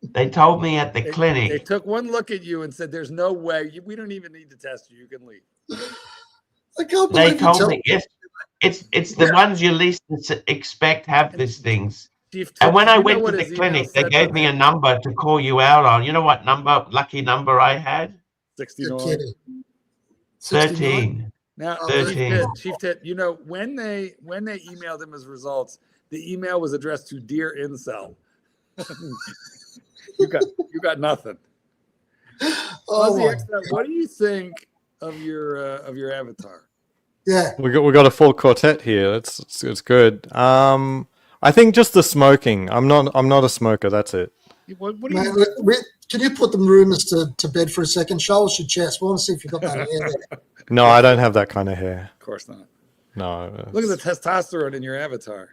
Speaker 1: They told me at the
Speaker 3: They
Speaker 1: clinic.
Speaker 3: took one look at you and said, "There's no way. We don't even need to test you. You can leave."
Speaker 2: I can't
Speaker 1: They
Speaker 2: believe you
Speaker 1: told
Speaker 2: tell
Speaker 1: me yes. It's the ones you least expect have
Speaker 3: And
Speaker 1: these things.
Speaker 3: Chief
Speaker 1: And
Speaker 3: Tit,
Speaker 1: when
Speaker 3: do
Speaker 1: I
Speaker 3: you know
Speaker 1: went to
Speaker 3: what
Speaker 1: the
Speaker 3: his email
Speaker 1: clinic, they
Speaker 3: said to
Speaker 1: gave me a
Speaker 3: me?
Speaker 1: number to call you out on. You know what lucky number I had?
Speaker 2: you're
Speaker 3: 69.
Speaker 2: kidding. 69?
Speaker 1: 13.
Speaker 3: Now,
Speaker 2: Oh,
Speaker 3: Chief
Speaker 1: 13.
Speaker 3: Tit, Chief Tit, you know, when they emailed him his results, the email was addressed to Dear Incel. you got nothing.
Speaker 2: Oh
Speaker 3: Aussie
Speaker 2: my
Speaker 3: X, what do you think of your avatar?
Speaker 2: Yeah.
Speaker 4: We got a full quartet here. It's good. I think just the smoking. I'm not a smoker. That's it.
Speaker 3: What do
Speaker 2: Man,
Speaker 3: you?
Speaker 2: can you put the rumors to bed for a second? Show us your chest. We want to see if you got that hair there.
Speaker 4: No, I don't have that kind of hair.
Speaker 3: Of course not.
Speaker 4: No.
Speaker 3: Look at the testosterone in your avatar.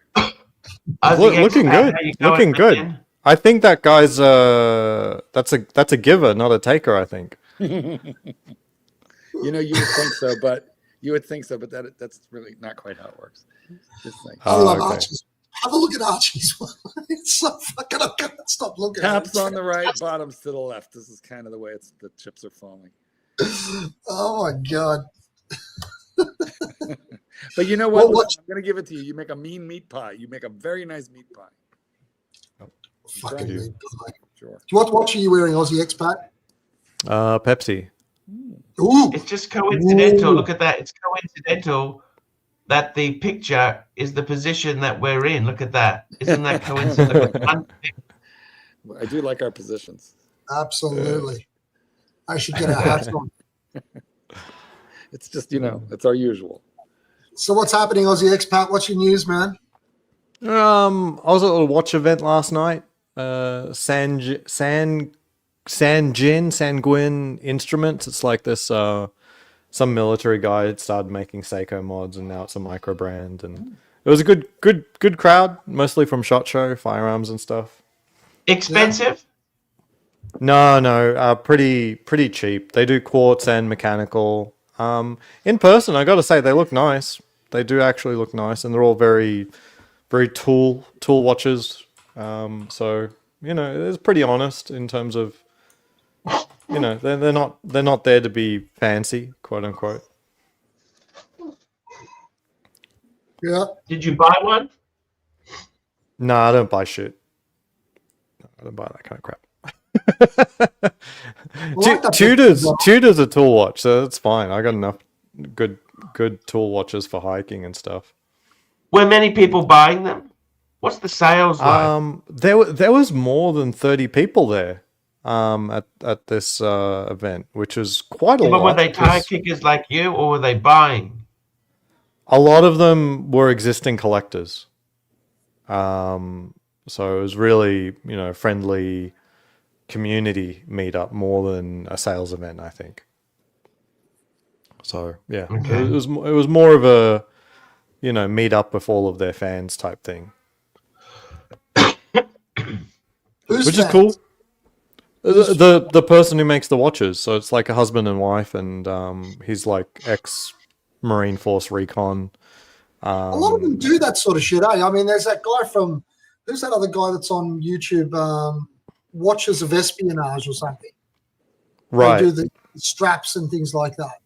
Speaker 4: Looking good.
Speaker 1: How you
Speaker 4: Looking
Speaker 1: going,
Speaker 4: good.
Speaker 1: man?
Speaker 4: I think that guy's that's a giver, not a taker. I think.
Speaker 3: You know, you would think so, but that's really not quite how it works. Just think.
Speaker 2: I love
Speaker 4: okay.
Speaker 2: Archie's. Have a look at Archie's one. It's so fucking. I can't stop looking
Speaker 3: Tops
Speaker 2: at it.
Speaker 3: on the right, bottoms to the left. This is kind of the way the chips are falling.
Speaker 2: Oh my god.
Speaker 3: But you know what?
Speaker 2: Well,
Speaker 3: I'm going to give it to you. You make a mean meat pie. You make a very nice meat pie.
Speaker 2: Fucking
Speaker 4: you.
Speaker 2: meat pie.
Speaker 3: Sure.
Speaker 2: What watch are you wearing, Aussie expat?
Speaker 4: Pepsi.
Speaker 2: Ooh.
Speaker 1: It's just coincidental.
Speaker 2: Ooh.
Speaker 1: Look at that. It's coincidental that the picture is the position that we're in. Look at that. Isn't that coincidental?
Speaker 3: I do like our positions.
Speaker 2: Absolutely. I should get our hats on.
Speaker 3: It's just, you know, it's our usual.
Speaker 2: So what's happening, Aussie expat? What's your news, man?
Speaker 4: I was at a watch event last night. Sanguine Instruments. It's like this. Some military guy had started making Seiko mods, and now it's a micro brand. And it was a good crowd, mostly from SHOT Show, firearms and stuff.
Speaker 1: Expensive?
Speaker 4: No, pretty cheap. They do quartz and mechanical. In person, I got to say they look nice. They do actually look nice, and they're all very tool watches. So you know, it's pretty honest in terms of, you know, they're not there to be fancy, quote unquote.
Speaker 2: Yeah.
Speaker 1: Did you buy one?
Speaker 4: No, I don't buy shit. I don't buy that kind of crap. Tudor's a tool watch, so that's fine. I got enough good tool watches for hiking and stuff.
Speaker 1: Were many people buying them? What's the sales like?
Speaker 4: There was more than 30 people there at this event, which is quite a lot.
Speaker 1: But were they tire kickers like you, or were they buying?
Speaker 4: A lot of them were existing collectors. So it was really, you know, friendly community meetup more than a sales event, I think. So yeah,
Speaker 1: Okay.
Speaker 4: it was more of a, you know, meet up with all of their fans type thing, which is cool. The person who makes the watches, so it's like a husband and wife, and he's like ex-Marine Force recon.
Speaker 2: A lot of them do that sort of shit, eh? I mean, there's that guy from, who's that other guy that's on YouTube, Watches of Espionage or something.
Speaker 4: Right.
Speaker 2: They do the straps and things like that.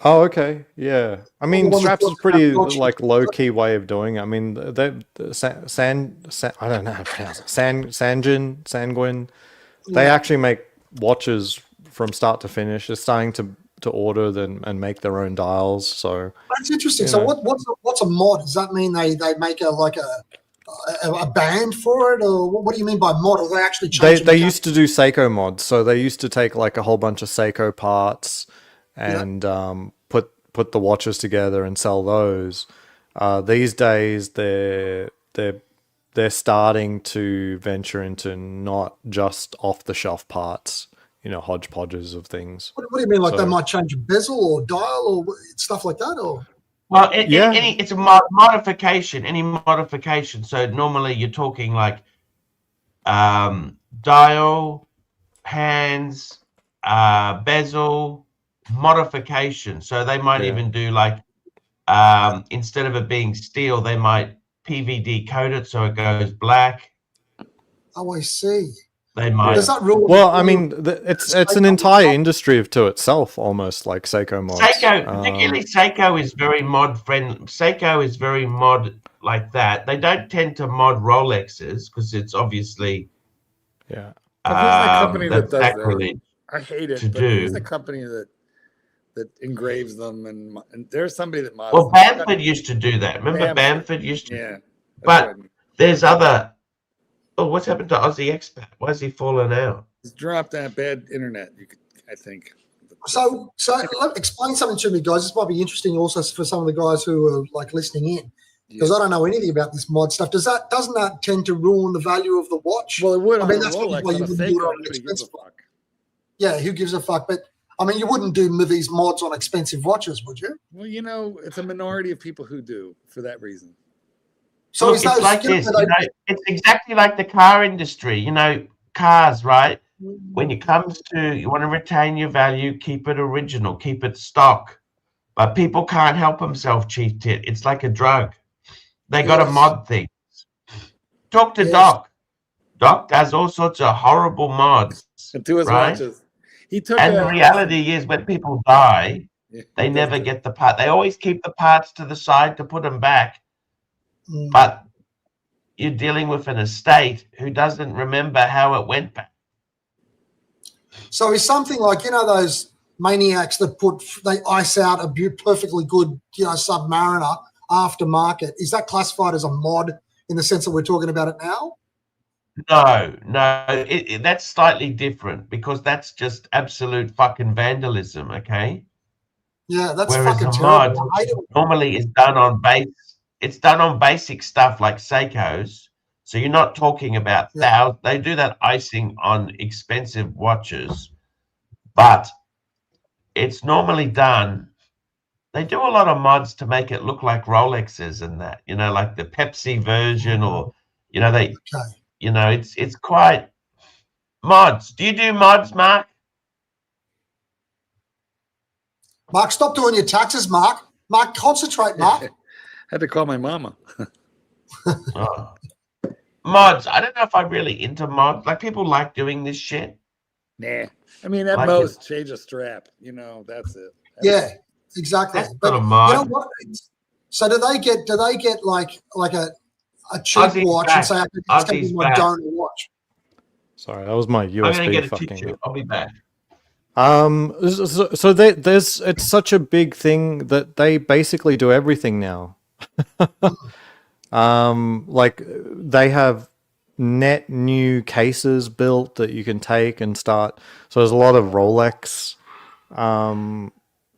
Speaker 4: Oh, okay, yeah. I mean, straps is pretty
Speaker 2: watches.
Speaker 4: like low key way of doing it. I mean, I don't know how to pronounce it. Sanguine. They actually make watches from start to finish. They're starting to order them and make their own dials. So
Speaker 2: that's interesting. So what's a mod? Does that mean they make a band for it, or what do you mean by mod? Or they actually change?
Speaker 4: They used to do Seiko mods. So they used to take like a whole bunch of Seiko parts and put the watches together and sell those. These days they're starting to venture into not just off the shelf parts hodgepodges of things.
Speaker 2: What do you mean? Like
Speaker 4: So-
Speaker 2: they might change a bezel or dial or stuff like that, or?
Speaker 1: Well,
Speaker 4: Yeah.
Speaker 1: it's a modification. Any modification. So normally you're talking like dial, hands, bezel, modification. So they might
Speaker 4: Yeah.
Speaker 1: even do like instead of it being steel, they might PVD coat it so it goes black.
Speaker 2: Oh, I see.
Speaker 1: They might.
Speaker 2: Does that rule?
Speaker 4: Well, I mean, it's an entire industry to itself, almost, like Seiko mods.
Speaker 1: Seiko, particularly Seiko, is very mod friendly. Seiko is very mod like that. They don't tend to mod Rolexes because it's obviously
Speaker 4: Yeah.
Speaker 3: But who's that company that
Speaker 1: that's
Speaker 3: does that?
Speaker 1: sacrilege.
Speaker 3: I hate it.
Speaker 1: to
Speaker 3: But who's
Speaker 1: do.
Speaker 3: the company that engraves them? And there's somebody that mods
Speaker 1: Well,
Speaker 3: them.
Speaker 1: Bamford used to do that. Remember, Bamford used to.
Speaker 3: Yeah. that's
Speaker 1: But
Speaker 3: what I mean.
Speaker 1: there's other. Oh, what's happened to Aussie Expat? Why has he fallen out?
Speaker 3: It's dropped that bad internet. I think.
Speaker 2: So explain something to me, guys. This might be interesting also for some of the guys who are like listening in, because I don't know anything about this mod stuff. Doesn't that tend to ruin the value of the watch?
Speaker 3: Well, it would.
Speaker 2: I mean,
Speaker 3: on a
Speaker 2: that's
Speaker 3: Rolex,
Speaker 2: why you
Speaker 3: on a
Speaker 2: wouldn't do it
Speaker 3: Seiko,
Speaker 2: on an
Speaker 3: nobody gives a
Speaker 2: expensive
Speaker 3: fuck.
Speaker 2: Yeah, who gives a fuck? But I mean, you wouldn't do these mods on expensive watches, would you?
Speaker 3: Well, it's a minority of people who do for that reason.
Speaker 2: So
Speaker 1: Look,
Speaker 2: is
Speaker 1: it's
Speaker 2: those
Speaker 1: like this. It's exactly like the car industry. Cars, right? When it comes to you want to retain your value, keep it original, keep it stock. But people can't help themselves, Chief Tit. It's like a drug. They got to
Speaker 2: Yes.
Speaker 1: mod things. Talk to
Speaker 2: Yes.
Speaker 1: Doc. Doc does all sorts of horrible mods.
Speaker 3: And to his
Speaker 1: Right?
Speaker 3: watches, he took.
Speaker 1: And the reality is, when people die,
Speaker 3: Yeah,
Speaker 1: they
Speaker 3: he does
Speaker 1: never
Speaker 3: that.
Speaker 1: get the part. They always keep the parts to the side to put them back.
Speaker 2: Mm.
Speaker 1: But you're dealing with an estate who doesn't remember how it went back.
Speaker 2: So is something like, those maniacs that they ice out a perfectly good, Submariner aftermarket. Is that classified as a mod in the sense that we're talking about it now?
Speaker 1: No, that's slightly different because that's just absolute fucking vandalism, okay?
Speaker 2: Yeah, that's
Speaker 1: Whereas
Speaker 2: fucking
Speaker 1: a
Speaker 2: terrible.
Speaker 1: mod
Speaker 2: I hate it.
Speaker 1: normally is done on it's done on basic stuff like Seikos. So you're not talking about they do that icing on expensive watches, but it's normally done. They do a lot of mods to make it look like Rolexes and that, like the Pepsi version, or
Speaker 2: Okay.
Speaker 1: it's quite mods. Do you do mods, Mark?
Speaker 2: Mark, stop doing your taxes, Mark. Mark, concentrate, Mark.
Speaker 3: Had to call my mama.
Speaker 1: Oh. Mods. I don't know if I'm really into mods. Like, people like doing this shit.
Speaker 3: Nah. I mean, at
Speaker 1: Like
Speaker 3: most, change a strap. That's it.
Speaker 2: Yeah, exactly.
Speaker 1: That's
Speaker 2: But
Speaker 1: not a mod.
Speaker 2: you know what? So do they get like a cheap
Speaker 1: Aussie's
Speaker 2: watch
Speaker 1: back.
Speaker 2: and say, okay, it's going to
Speaker 1: Aussie's
Speaker 2: be my
Speaker 1: back.
Speaker 2: donor watch?
Speaker 4: Sorry, that was my
Speaker 1: I'm going to
Speaker 4: USB
Speaker 1: get a
Speaker 4: fucking
Speaker 1: tissue.
Speaker 4: up.
Speaker 1: I'll be back.
Speaker 4: So it's such a big thing that they basically do everything now. Like they have net new cases built that you can take and start. So there's a lot of Rolex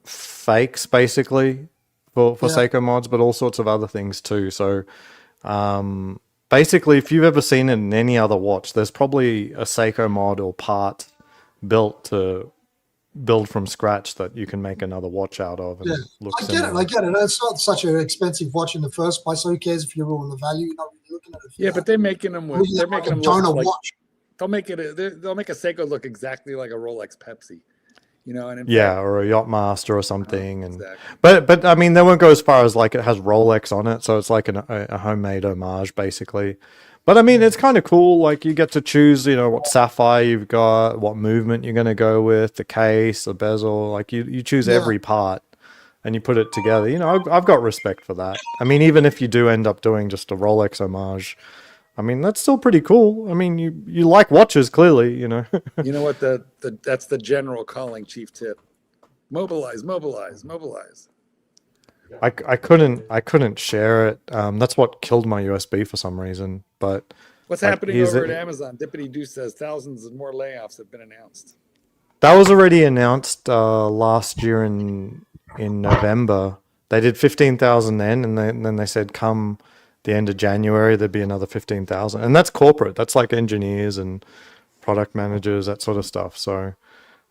Speaker 4: fakes basically for Seiko mods, but all sorts of other things too. So basically, if you've ever seen it in any other watch, there's probably a Seiko mod or part built to build from scratch that you can make another watch out of. And look
Speaker 2: I get
Speaker 4: similar.
Speaker 2: it. It's not such an expensive watch in the first place. So who cares if you're ruining the value? You're not really looking at it.
Speaker 3: Yeah, but they're making them with. They're making them
Speaker 2: donor
Speaker 3: look like.
Speaker 2: watch.
Speaker 3: They'll make it. They'll make a Seiko look exactly like a Rolex Pepsi. And in
Speaker 4: Yeah,
Speaker 3: fact,
Speaker 4: or a Yachtmaster or something. And
Speaker 3: exactly.
Speaker 4: but I mean, they won't go as far as like it has Rolex on it, so it's like a homemade homage basically. But I mean, it's kind of cool. Like you get to choose, what sapphire you've got, what movement you're going to go with, the case, the bezel. Like you choose every part and you put it together. I've got respect for that. I mean, even if you do end up doing just a Rolex homage, I mean, that's still pretty cool. I mean, you like watches clearly,
Speaker 3: You know what? That's the general calling, Chief Tip. Mobilize, mobilize, mobilize.
Speaker 4: I couldn't share it. That's what killed my USB for some reason. But
Speaker 3: What's happening over at Amazon? Dippity Doo says thousands of more layoffs have been announced.
Speaker 4: that was already announced last year in November. They did 15,000 then, and then they said come the end of January there'd be another 15,000, and that's corporate. That's like engineers and product managers, that sort of stuff. So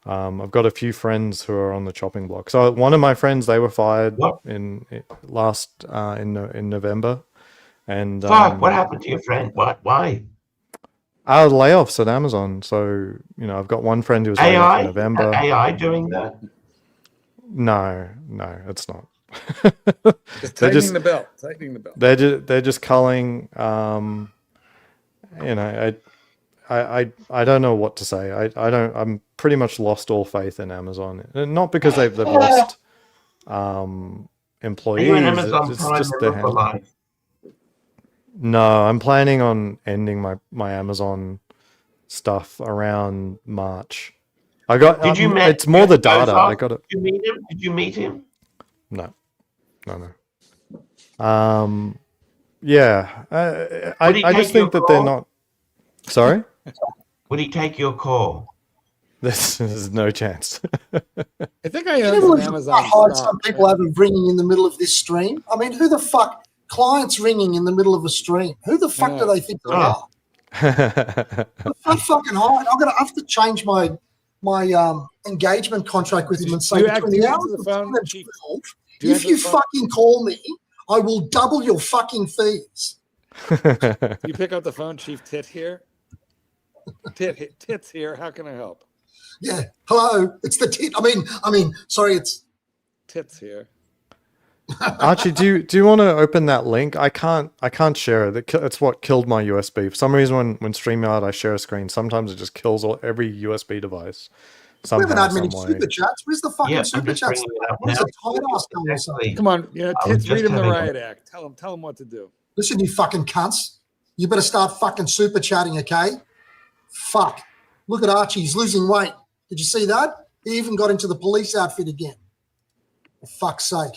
Speaker 4: I've got a few friends who are on the chopping block. So one of my friends, they were fired
Speaker 1: What?
Speaker 4: in November, and
Speaker 1: Fuck, what happened to your friend? What? Why?
Speaker 4: layoffs at Amazon. So I've got one friend who was laid off in
Speaker 1: AI?
Speaker 4: November.
Speaker 1: AI doing that?
Speaker 4: No, it's not.
Speaker 3: Just
Speaker 4: They're
Speaker 3: tightening the belt. Tightening the belt.
Speaker 4: They're just culling. I don't know what to say. I'm pretty much lost all faith in Amazon. Not because they've lost employees.
Speaker 1: Are you an Amazon
Speaker 4: It's
Speaker 1: Prime
Speaker 4: just
Speaker 1: member
Speaker 4: their
Speaker 1: for
Speaker 4: hand.
Speaker 1: life?
Speaker 4: No, I'm planning on ending my Amazon stuff around March. I got.
Speaker 1: Did you
Speaker 4: it's more the data. I got it.
Speaker 1: Did you meet him? Did you meet him?
Speaker 4: No. Yeah. I just think that they're not. Sorry.
Speaker 1: Would he take your call?
Speaker 4: There's no chance.
Speaker 3: I think I own Amazon
Speaker 2: hard
Speaker 3: stock.
Speaker 2: some people have ringing in the middle of this stream. I mean, who the fuck? Clients ringing in the middle of a stream. Who the fuck do they think they are? That's fucking hard. I have to change my engagement contract with them and say between the hours of 10 and 12, if you fucking call me, I will double your fucking fees.
Speaker 3: You pick up the phone, Chief Tit here. Tit's here. How can I help?
Speaker 2: Yeah. Hello. It's the tit. I mean, sorry, it's
Speaker 3: Tit's here.
Speaker 4: Archie, do you want to open that link? I can't share it. It's what killed my USB. For some reason, when StreamYard I share a screen, sometimes it just kills every USB device.
Speaker 2: We haven't had many super chats. Where's the fucking super chats? What is a tight ass conversation?
Speaker 3: Come on, Tits, read him the riot act. Tell him what to do.
Speaker 2: Listen, you fucking cunts. You better start fucking super chatting, okay? Fuck. Look at Archie. He's losing weight. Did you see that? He even got into the police outfit again. For fuck's sake.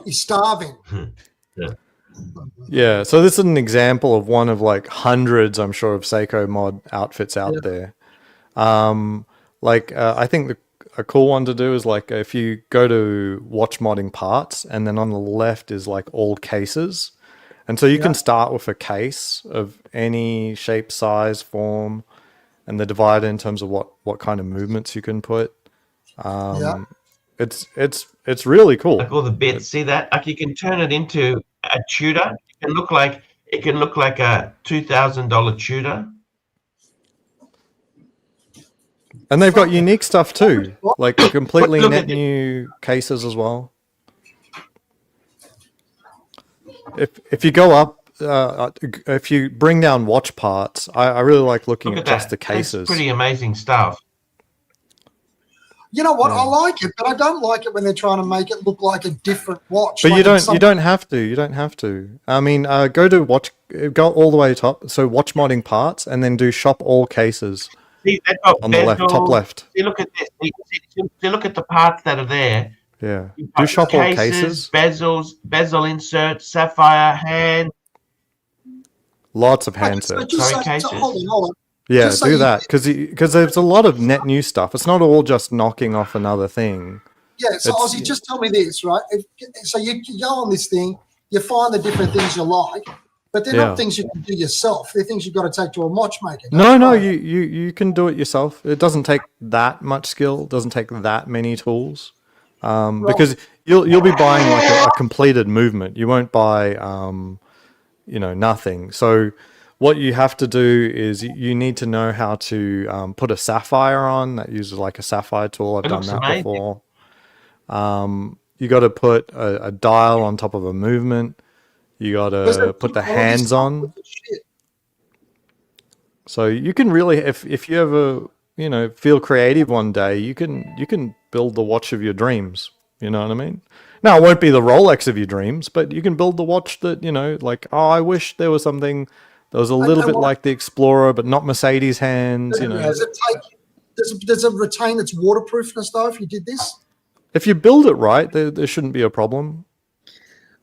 Speaker 2: He's starving.
Speaker 4: Yeah, so this is an example of one of like hundreds, I'm sure, of Seiko mod outfits out there. I think a cool one to do is like if you go to watch modding parts, and then on the left is like all cases. And so you can start with a case of any shape, size, form, and they're divided in terms of what kind of movements you can put. It's really cool.
Speaker 1: Like all the bits. See that? Like you can turn it into a tutor. It can look like a $2,000 tutor.
Speaker 4: And they've got unique stuff too, like completely net new cases as well. If you go up, if you bring down watch parts, I really like looking at just the cases.
Speaker 1: That's pretty amazing stuff.
Speaker 2: You know what? I like it, but I don't like it when they're trying to make it look like a different watch.
Speaker 4: But you don't have to. You don't have to. I mean, go all the way top. So watch modding parts, and then do shop all cases.
Speaker 1: See, on
Speaker 4: the left, top left.
Speaker 1: See, look at this. See, look at the parts that are there.
Speaker 4: Yeah. Do shop all cases.
Speaker 1: Bezels, bezel inserts, sapphire hand.
Speaker 4: Lots of hand sets.
Speaker 2: Hold on.
Speaker 4: Yeah, do that because there's a lot of net new stuff. It's not all just knocking off another thing.
Speaker 2: Yeah, so Ozzy, just tell me this, right? So you go on this thing, you find the different things you like, but they're not things you can do yourself. They're things you've got to take to a watchmaker.
Speaker 4: No, you can do it yourself. It doesn't take that much skill. It doesn't take that many tools. Because you'll be buying like a completed movement. You won't buy nothing. So what you have to do is you need to know how to put a sapphire on. That uses like a sapphire tool. I've done that before. You got to put a dial on top of a movement. You got to put the hands on. So you can really, if you ever feel creative one day, you can build the watch of your dreams. You know what I mean? Now it won't be the Rolex of your dreams, but you can build the watch that like, oh, I wish there was something that was a little bit like the Explorer, but not Mercedes hands.
Speaker 2: Does it retain its waterproofness though? If you did this,
Speaker 4: if you build it right, there shouldn't be a problem.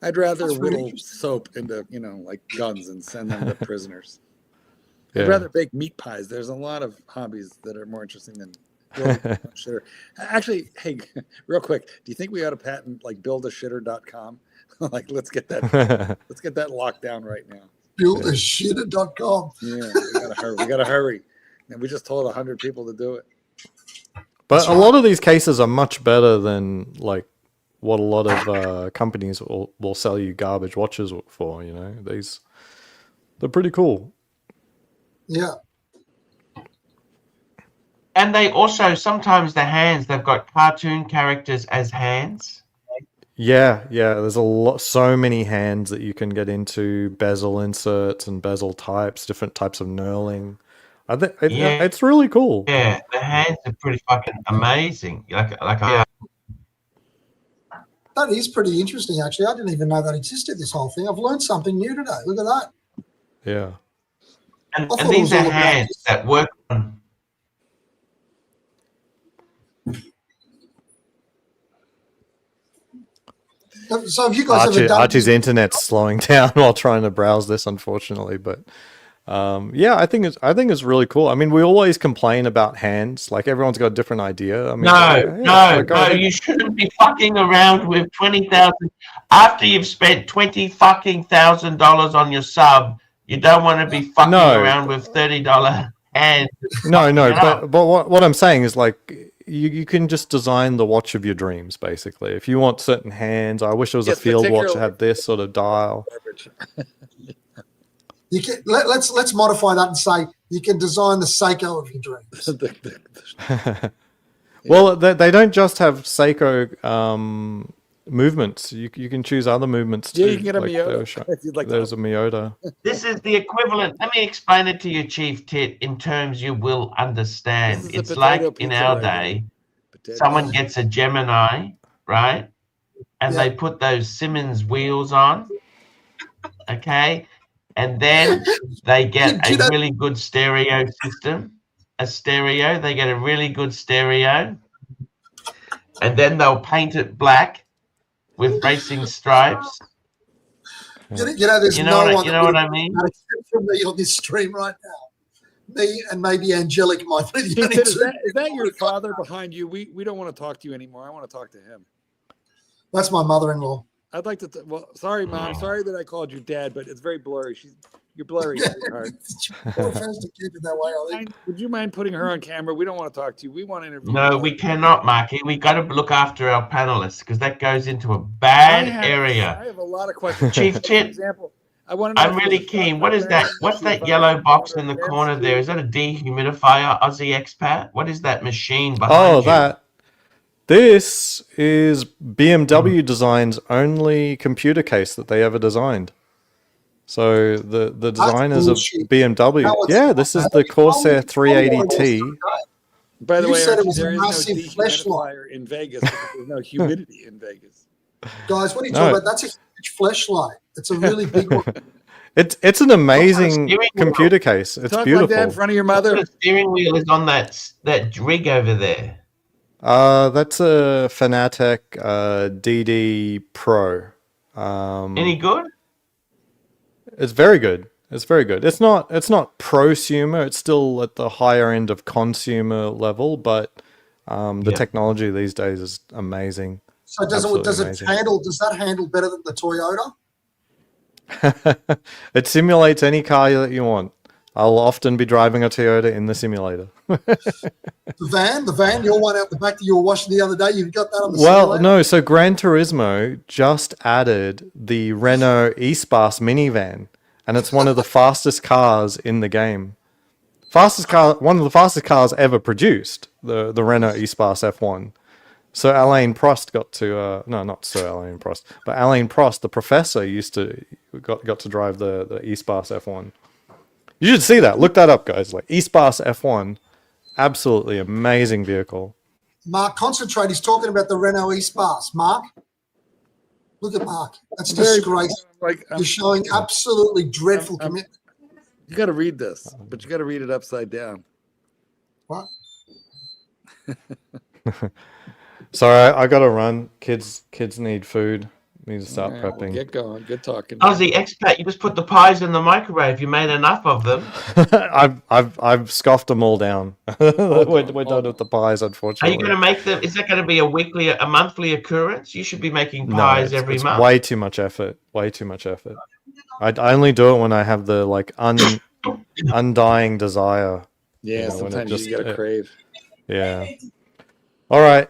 Speaker 3: I'd rather whittle soap into like guns and send them to prisoners. Yeah. I'd rather bake meat pies. There's a lot of hobbies that are more interesting than shitter. Actually, hey, real quick, do you think we ought to patent like buildashitter.com? Like, let's get that locked down right now.
Speaker 2: Buildashitter.com.
Speaker 3: Yeah, we gotta hurry. And we just told 100 people to do it.
Speaker 4: But
Speaker 2: That's
Speaker 4: a lot of these cases are much better than like what a lot of companies will sell you garbage watches for. You know, they're pretty cool.
Speaker 2: Yeah.
Speaker 1: And they also, sometimes the hands, they've got cartoon characters as hands.
Speaker 4: Yeah, there's so many hands that you can get into, bezel inserts and bezel types, different types of knurling. I think it's really cool.
Speaker 1: Yeah, the hands are pretty fucking amazing. That
Speaker 2: is pretty interesting, actually. I didn't even know that existed, this whole thing. I've learned something new today. Look at that.
Speaker 4: Yeah.
Speaker 1: And these are hands that work on.
Speaker 2: So have you guys ever done
Speaker 4: Archie's internet's slowing down while trying to browse this, unfortunately, but yeah, I think it's really cool. I mean, we always complain about hands. Like everyone's got a different idea. I mean,
Speaker 1: no, you shouldn't be fucking around with 20,000 after you've spent $20,000 on your sub. You don't want to be fucking around with $30 hands.
Speaker 4: No, but what I'm saying is like you can just design the watch of your dreams, basically. If you want certain hands, I wish it was a field watch that had this sort of dial.
Speaker 2: You can let's modify that and say you can design the Seiko of your dreams.
Speaker 4: Well, they don't just have Seiko movements. You can choose other movements too.
Speaker 3: Yeah, you can get a Miyota.
Speaker 4: There's a Miyota.
Speaker 1: This is the equivalent. Let me explain it to you, Chief Tit, in terms you will understand. It's like in our day, someone gets a Gemini, right? And they put those Simmons wheels on, okay? And then they get a really good stereo system. They get a really good stereo. And then they'll paint it black with racing stripes.
Speaker 2: You know, there's no one.
Speaker 1: You know what I mean?
Speaker 2: Except for me on this stream right now. Me and maybe Angelic might be the only
Speaker 3: Is that your father behind you? We don't want to talk to you anymore. I want to talk to him.
Speaker 2: That's my mother-in-law.
Speaker 3: I'd like to. Well, sorry, Mom. Sorry that I called you Dad, but it's very blurry. You're blurry. Would you mind putting her on camera? We don't want to talk to you. We want to interview.
Speaker 1: No, we cannot, Marky. We got to look after our panelists because that goes into a bad area.
Speaker 3: I have a lot of questions.
Speaker 1: Chief Tit,
Speaker 3: example, I want to know.
Speaker 1: I'm really keen. What is that? What's that yellow box in the corner there? Is that a dehumidifier, Aussie Expat? What is that machine behind you?
Speaker 4: This is BMW Design's only computer case that they ever designed. So the designers of BMW, this is the Corsair 380T.
Speaker 3: By the way, there is no dehumidifier in Vegas because there's no humidity in Vegas.
Speaker 2: Guys, what are you talking about? That's a huge flashlight. It's a really big one.
Speaker 4: It's an amazing computer case. It's beautiful.
Speaker 3: Like that in front of your mother.
Speaker 1: The steering wheel is on that rig over there.
Speaker 4: That's a Fanatec DD Pro.
Speaker 1: Any good?
Speaker 4: It's very good. It's very good. It's not prosumer. It's still at the higher end of consumer level, but the technology these days is amazing.
Speaker 2: So does that handle better than the Toyota?
Speaker 4: It simulates any car that you want. I'll often be driving a Toyota in the simulator.
Speaker 2: The van, your one out the back that you were washing the other day, you've got that on the
Speaker 4: simulator?
Speaker 2: Well,
Speaker 4: no, so Gran Turismo just added the Renault E-Sparce minivan, and it's one of the fastest cars in the game. One of the fastest cars ever produced, the Renault E-Sparce F1. So Alain Prost got to no, not Sir Alain Prost, but Alain Prost, the professor, got to drive the E-Sparce F1. You should see that. Look that up, guys. Like E-Sparce F1, absolutely amazing vehicle.
Speaker 2: Mark, concentrate. He's talking about the Renault E-Sparce. Mark, look at Mark. That's disgraceful. You're showing absolutely dreadful commitment.
Speaker 3: You got to read this, but you got to read it upside down.
Speaker 2: What?
Speaker 4: Sorry, I got to run. Kids need food. Need to start prepping.
Speaker 3: Well, get going. Good talking.
Speaker 1: Aussie Expat, you just put the pies in the microwave. You made enough of them.
Speaker 4: I've scoffed them all down. We're done with the pies, unfortunately.
Speaker 1: Are you going to make them? Is that going to be a monthly occurrence? You should be making pies every month.
Speaker 4: Way too much effort. Way too much effort. I only do it when I have the undying desire.
Speaker 3: Yeah, sometimes you got to crave.
Speaker 4: Yeah. All right.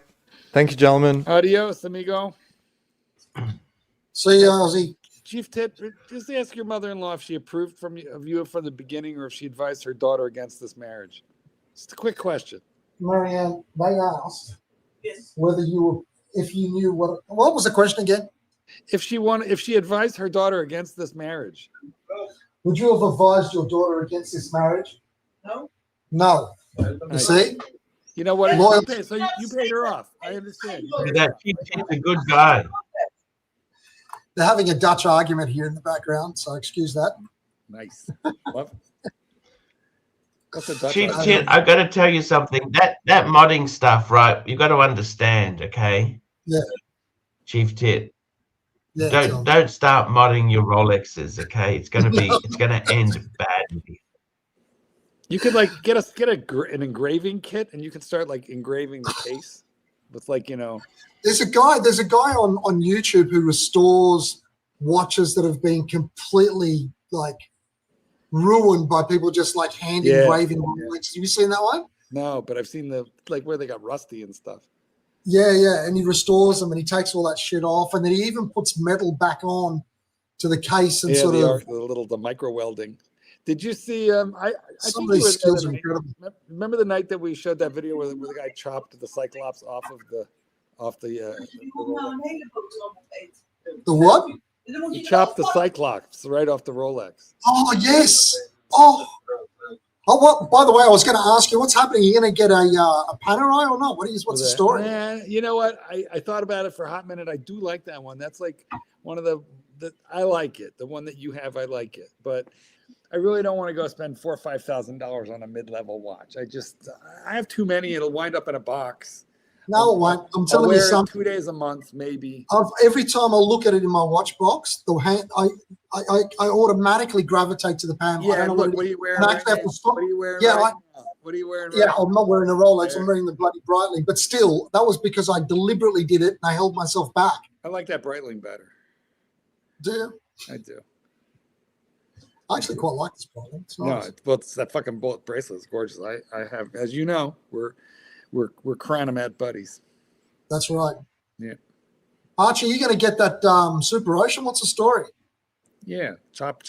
Speaker 4: Thank you, gentlemen.
Speaker 3: Adios, amigo.
Speaker 2: See you, Ozzy.
Speaker 3: Chief Tit, just ask your mother-in-law if she approved of you from the beginning or if she advised her daughter against this marriage. Just a quick question.
Speaker 2: Marianne, they asked whether if you knew what was the question again?
Speaker 3: If she advised her daughter against this marriage.
Speaker 2: Would you have advised your daughter against this marriage? No. No. You see?
Speaker 3: You know what?
Speaker 2: Loyalty.
Speaker 3: So you paid her off. I understand.
Speaker 1: He's a good guy.
Speaker 2: They're having a Dutch argument here in the background, so excuse that.
Speaker 3: Nice. Love it. What's a Dutch
Speaker 1: Chief
Speaker 3: argument?
Speaker 1: Tit, I've got to tell you something. That modding stuff, right? You got to understand, okay?
Speaker 2: Yeah.
Speaker 1: Chief Tit,
Speaker 2: Yeah,
Speaker 1: don't start modding your Rolexes, okay? It's gonna end badly.
Speaker 3: You could like get an engraving kit, and you can start like engraving the case with like
Speaker 2: There's a guy on YouTube who restores watches that have been completely like ruined by people just like hand engraving Rolex. Have you seen that one?
Speaker 3: No, but I've seen the where they got rusty and stuff.
Speaker 2: Yeah, and he restores them and he takes all that shit off, and then he even puts metal back on to the case and
Speaker 3: the micro welding. Did you see? I
Speaker 2: some of these skills are incredible.
Speaker 3: Remember the night that we showed that video where the guy chopped the Cyclops off the
Speaker 2: what?
Speaker 3: He chopped the Cyclops right off the Rolex.
Speaker 2: Oh yes. Oh, what? By the way, I was going to ask you, what's happening? Are you going to get a Panerai or not? What's the story?
Speaker 3: You know what? I thought about it for a hot minute. I do like that one. That's like one of the I like it. The one that you have, I like it, but I really don't want to go spend $4,000 or $5,000 on a mid-level watch. I have too many. It'll wind up in a box.
Speaker 2: No, it won't. I'm telling you something.
Speaker 3: 2 days a month, maybe.
Speaker 2: Every time I look at it in my watch box, I automatically gravitate to the Panerai.
Speaker 3: Yeah, look, what are you wearing? What are you wearing?
Speaker 2: Yeah,
Speaker 3: what are you wearing?
Speaker 2: Yeah, I'm not wearing a Rolex. I'm wearing the bloody Breitling. But still, that was because I deliberately did it and I held myself back.
Speaker 3: I like that Breitling better.
Speaker 2: Do you?
Speaker 3: I do.
Speaker 2: I actually quite like this Breitling. It's nice.
Speaker 3: No, it's that fucking bullet bracelet is gorgeous. I have, as you know, we're Chronomat buddies.
Speaker 2: That's right.
Speaker 3: Yeah.
Speaker 2: Archie, you going to get that Super Ocean? What's the story?
Speaker 3: Yeah, chop.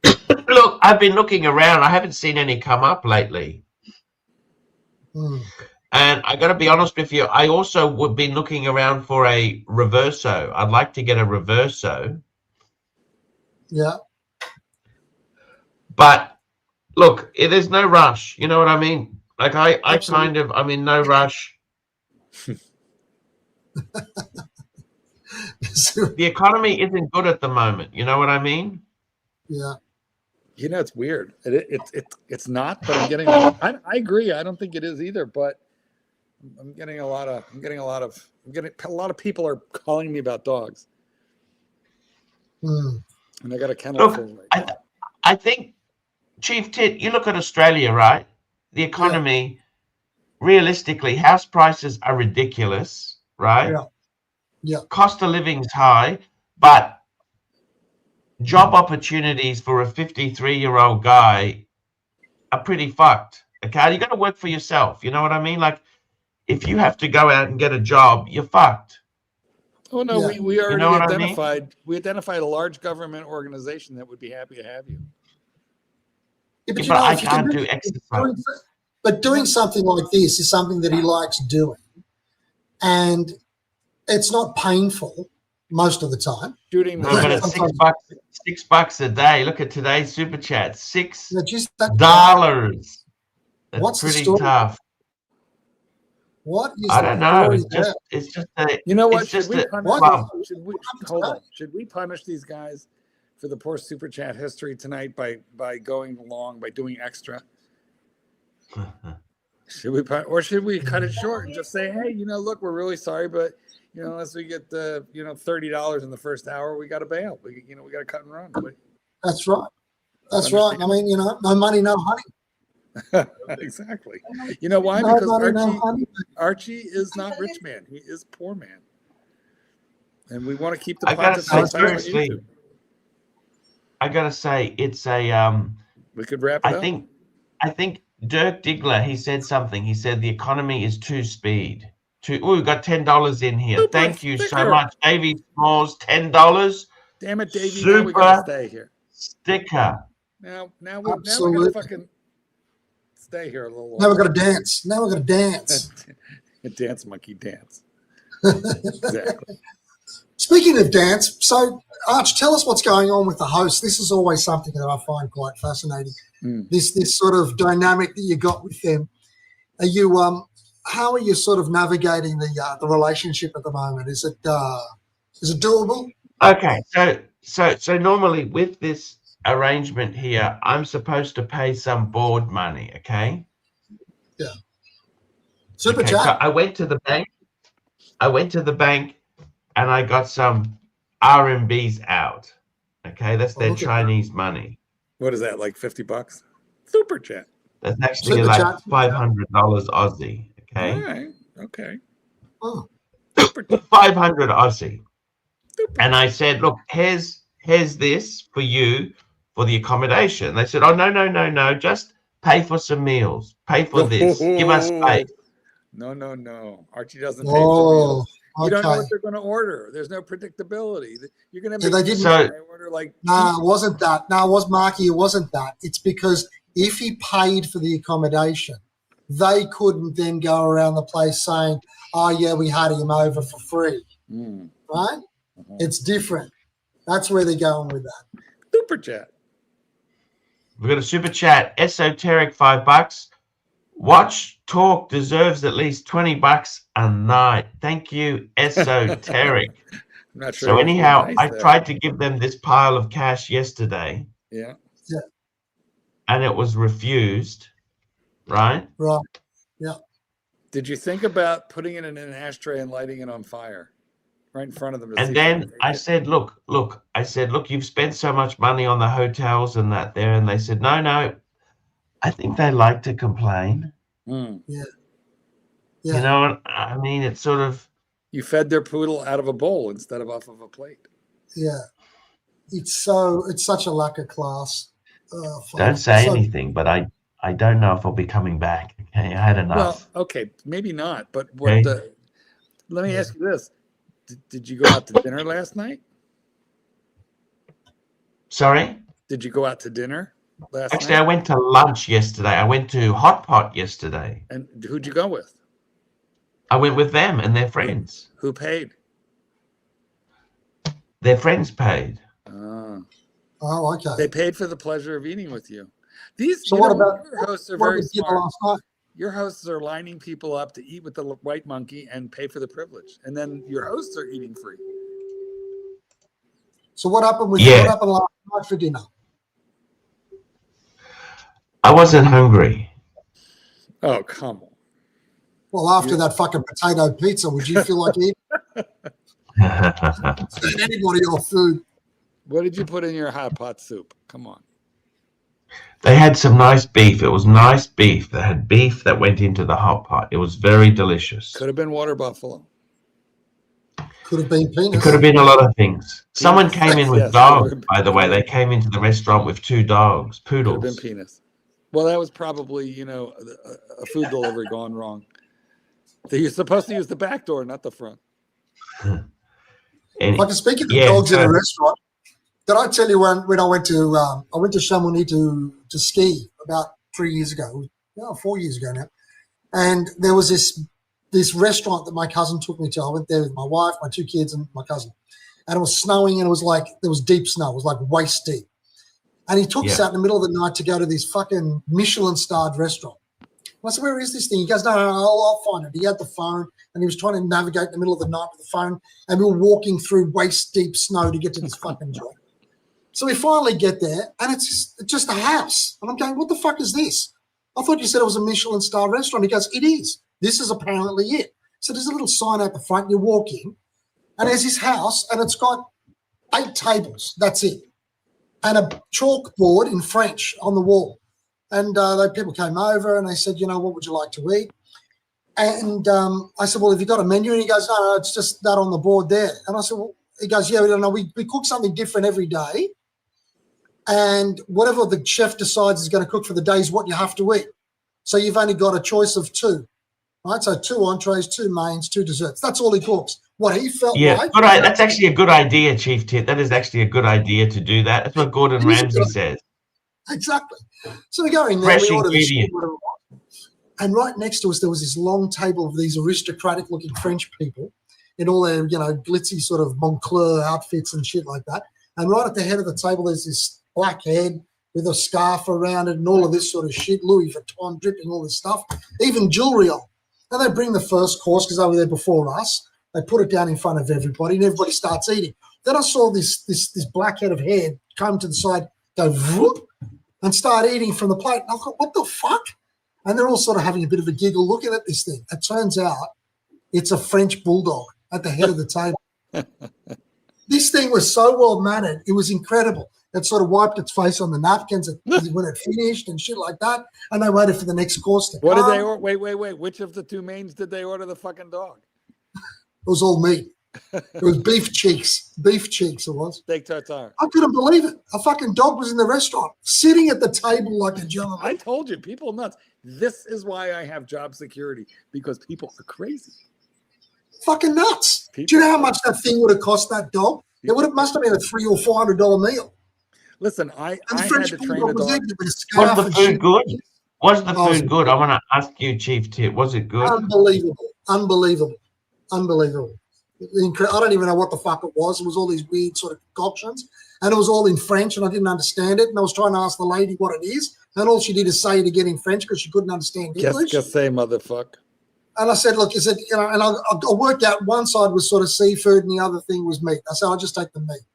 Speaker 1: Look, I've been looking around. I haven't seen any come up lately. And I got to be honest with you, I also would be looking around for a Reverso. I'd like to get a Reverso.
Speaker 2: Yeah.
Speaker 1: But look, there's no rush. You know what I mean? Like I'm in no rush. The economy isn't good at the moment. You know what I mean?
Speaker 2: Yeah.
Speaker 3: You know, it's weird. It's not, but I'm getting. I agree. I don't think it is either. But I'm getting a lot of people are calling me about dogs. And I got a kennel.
Speaker 1: Look, I think, Chief Tit, you look at Australia, right? The economy, realistically, house prices are ridiculous, right?
Speaker 2: Yeah. Cost
Speaker 1: of living's high, but job opportunities for a 53-year-old guy are pretty fucked. Okay, you got to work for yourself. You know what I mean? Like, if you have to go out and get a job, you're fucked.
Speaker 3: Oh no, we already identified. We identified a large government organization that would be happy to have you.
Speaker 2: Yeah, but
Speaker 1: I can't do exercise.
Speaker 2: But doing something like this is something that he likes doing, and it's not painful most of the time.
Speaker 3: Shooting,
Speaker 1: but it's $6 a day. Look at today's super chat, $6. That's
Speaker 2: what's
Speaker 1: pretty
Speaker 2: the story?
Speaker 1: Tough.
Speaker 2: What is
Speaker 1: I don't know. It's just a.
Speaker 3: You know what?
Speaker 1: Should
Speaker 3: we punish these guys for the poor super chat history tonight by going along by doing extra? Should we cut it short and just say, hey, look, we're really sorry, but unless we get the $30 in the first hour, we got to bail. We got to cut and run.
Speaker 2: That's right. That's right. I mean, no money, no honey.
Speaker 3: Exactly. You know why? Because Archie is not rich man. He is poor man. And we want to keep the pockets
Speaker 1: seriously. I gotta say, it's a
Speaker 3: we could wrap it up.
Speaker 1: I think Dirk Diggler, he said something. He said the economy is too speed. Oh, we got $10 in here.
Speaker 3: Super
Speaker 1: Thank you so
Speaker 3: sticker.
Speaker 1: much. Davey Smalls, $10.
Speaker 3: Damn it, Davey. Now we gotta
Speaker 1: Super
Speaker 3: stay here.
Speaker 1: sticker.
Speaker 3: Now we gotta
Speaker 2: Absolutely.
Speaker 3: fucking stay here a little
Speaker 2: Now
Speaker 3: longer.
Speaker 2: we're gonna dance. Now we're gonna dance.
Speaker 3: Dance, monkey, dance. Exactly.
Speaker 2: Speaking of dance, so Arch, tell us what's going on with the host. This is always something that I find quite fascinating. This sort of dynamic that you got with them. Are you how are you sort of navigating the relationship at the moment? Is it doable?
Speaker 1: Okay, so normally with this arrangement here, I'm supposed to pay some board money, okay?
Speaker 2: Yeah. Super
Speaker 1: Okay,
Speaker 2: chat.
Speaker 1: so I went to the bank and I got some RMBs out. Okay, that's their
Speaker 2: look at
Speaker 1: Chinese money.
Speaker 3: What is that, like $50? Super chat.
Speaker 1: That's actually
Speaker 2: Super
Speaker 1: like
Speaker 2: chat.
Speaker 1: $500 Aussie. Okay,
Speaker 3: All right. Okay.
Speaker 2: Oh,
Speaker 3: Super chat.
Speaker 1: 500 Aussie.
Speaker 3: Super.
Speaker 1: And I said, look, here's this for you for the accommodation. They said, oh, no, just pay for some meals. Pay for this. Give us space.
Speaker 3: No. Archie doesn't pay for meals. You
Speaker 2: okay.
Speaker 3: don't know what they're going to order. There's no predictability. You're going to
Speaker 2: Yeah,
Speaker 3: make
Speaker 2: they didn't.
Speaker 1: So-
Speaker 3: order like.
Speaker 2: No, it wasn't that. No, it was Marky. It wasn't that. It's because if he paid for the accommodation, they couldn't then go around the place saying, oh, yeah, we had him over for free. Right? It's different. That's where they're going with that.
Speaker 3: Super chat.
Speaker 1: We've got a super chat. Esoteric $5. Watch Talk deserves at least $20 a night. Thank you, Esoteric.
Speaker 3: I'm not sure.
Speaker 1: So anyhow,
Speaker 3: nice
Speaker 1: I
Speaker 3: there.
Speaker 1: tried to give them this pile of cash yesterday,
Speaker 3: Yeah.
Speaker 1: and it was refused. Right?
Speaker 2: Right. Yeah.
Speaker 3: Did you think about putting it in an ashtray and lighting it on fire right in front of them?
Speaker 1: And then I said, look, you've spent so much money on the hotels and that there. And they said, no, I think they like to complain.
Speaker 2: Yeah.
Speaker 1: You know what I mean? It's sort of.
Speaker 3: You fed their poodle out of a bowl instead of off of a plate.
Speaker 2: Yeah. It's such a lack of class.
Speaker 1: Don't say anything, but I don't know if I'll be coming back. Okay, I had enough.
Speaker 3: Well, okay, maybe not. But what?
Speaker 1: Okay.
Speaker 3: Let me ask you this: Did you go out to dinner last night?
Speaker 1: Sorry?
Speaker 3: Did you go out to dinner last
Speaker 1: Actually,
Speaker 3: night?
Speaker 1: I went to lunch yesterday. I went to Hot Pot yesterday.
Speaker 3: And who'd you go with?
Speaker 1: I went with them and their friends.
Speaker 3: Who paid?
Speaker 1: Their friends paid.
Speaker 2: Oh, okay.
Speaker 3: They paid for the pleasure of eating with you. These
Speaker 2: So what about
Speaker 3: your hosts are
Speaker 2: what
Speaker 3: very
Speaker 2: did you do
Speaker 3: smart.
Speaker 2: last night?
Speaker 3: Your hosts are lining people up to eat with the white monkey and pay for the privilege, and then your hosts are eating free.
Speaker 2: So what happened with
Speaker 1: Yeah.
Speaker 2: what happened last night for dinner?
Speaker 1: I wasn't hungry.
Speaker 3: Oh, come on.
Speaker 2: Well, after that fucking potato pizza, would you feel like eating anybody or food?
Speaker 3: What did you put in your hot pot soup? Come on.
Speaker 1: They had some nice beef. It was nice beef. They had beef that went into the hot pot. It was very delicious.
Speaker 3: Could have been water buffalo.
Speaker 2: Could have been penis.
Speaker 1: It could have been a lot of things. Someone came in with
Speaker 3: Yes,
Speaker 1: dogs,
Speaker 3: could have
Speaker 1: by the way. They came into the restaurant with 2 dogs,
Speaker 3: Could have been
Speaker 1: poodles.
Speaker 3: penis. Well, that was probably, a food delivery gone wrong. You're supposed to use the back door, not the front.
Speaker 1: And,
Speaker 2: Like speaking of
Speaker 1: yeah,
Speaker 2: dogs in
Speaker 1: so-
Speaker 2: a restaurant, did I tell you when I went to Chamonix to ski about 3 years ago, 4 years ago now, and there was this restaurant that my cousin took me to. I went there with my wife, my 2 kids, and my cousin, and it was snowing, and it was like there was deep snow. It was like waist deep, and he took us out in the middle of the night to go to this fucking Michelin-starred restaurant. I said, where is this thing? He goes, no, I'll find it. He had the phone, and he was trying to navigate in the middle of the night with the phone, and we were walking through waist-deep snow to get to this fucking joint. So we finally get there, and it's just a house. And I'm going, what the fuck is this? I thought you said it was a Michelin-star restaurant. He goes, it is. This is apparently it. So there's a little sign out the front. You walk in, and there's this house, and it's got 8 tables. That's it. And a chalkboard in French on the wall. And people came over, and they said, what would you like to eat? And I said, well, have you got a menu? And he goes, no, it's just that on the board there. And I said, well, he goes, yeah, we don't know. We cook something different every day. And whatever the chef decides is going to cook for the day is what you have to eat. So you've only got a choice of 2, right? So 2 entrees, 2 mains, 2 desserts. That's all he cooks. What he felt like.
Speaker 1: That's actually a good idea, Chief Tit. That is actually a good idea to do that. That's what Gordon Ramsay says.
Speaker 2: Exactly. So we go in there,
Speaker 1: Fresh
Speaker 2: we order the shit,
Speaker 1: ingredients.
Speaker 2: whatever. And right next to us, there was this long table of these aristocratic-looking French people in all their, glitzy sort of Moncler outfits and shit like that. And right at the head of the table, there's this black head with a scarf around it and all of this sort of shit, Louis Vuitton dripping, all this stuff, even jewelry on. And they bring the first course because they were there before us. They put it down in front of everybody, and everybody starts eating. Then I saw this black head of hair come to the side, go whoop, and start eating from the plate. And I thought, what the fuck? And they're all sort of having a bit of a giggle looking at this thing. It turns out it's a French bulldog at the head of the table. This thing was so well-mannered. It was incredible. It sort of wiped its face on the napkins when it finished and shit like that. And they waited for the next course to
Speaker 3: What
Speaker 2: come.
Speaker 3: did they order? Wait. Which of the 2 mains did they order the fucking dog?
Speaker 2: It was all meat. It was beef cheeks. Beef cheeks it was.
Speaker 3: Steak tartare.
Speaker 2: I couldn't believe it. A fucking dog was in the restaurant, sitting at the table like a gentleman.
Speaker 3: I told you, people nuts. This is why I have job security, because people are crazy.
Speaker 2: Fucking nuts. Do you know how much that thing would have cost that dog? Must have been a $300 or $400 meal.
Speaker 3: Listen, I
Speaker 2: And the
Speaker 3: had
Speaker 2: French
Speaker 3: to train a
Speaker 2: bulldog was
Speaker 3: dog.
Speaker 2: eating it with a scarf
Speaker 1: Was the
Speaker 2: and
Speaker 1: food
Speaker 2: shit.
Speaker 1: good? Was the
Speaker 2: Oh,
Speaker 1: food good? I want to ask you, Chief Tit. Was it good?
Speaker 2: Unbelievable. I don't even know what the fuck it was. It was all these weird sort of concoctions, and it was all in French, and I didn't understand it. And I was trying to ask the lady what it is, and all she did is say it again in French because she couldn't understand English.
Speaker 3: Just say motherfucker.
Speaker 2: And I said, look, and I worked out one side was sort of seafood and the other thing was meat. I said, I'll just take the meat.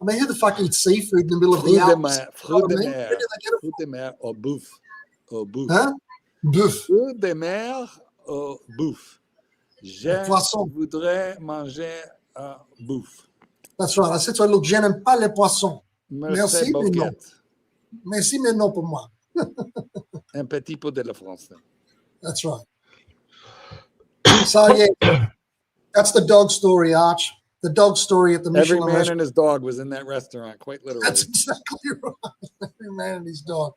Speaker 2: I mean, who the fuck eats seafood in the middle of the Alps?
Speaker 3: Fruit de mer or bouffe.
Speaker 2: Huh? Bouffe.
Speaker 3: Fruit de mer or bouffe. Je
Speaker 2: Poisson.
Speaker 3: voudrais manger bouffe.
Speaker 2: That's right. I said to her, look, je n'aime pas les poissons.
Speaker 3: Merci,
Speaker 2: mais non.
Speaker 3: Boquette.
Speaker 2: Merci, mais non pour moi.
Speaker 3: Un petit peu de la français.
Speaker 2: That's right. So, yeah, that's the dog story, Arch. The dog story at the
Speaker 3: Every
Speaker 2: Michelin
Speaker 3: man
Speaker 2: restaurant.
Speaker 3: and his dog was in that restaurant, quite literally.
Speaker 2: That's exactly right. Every man and his dog.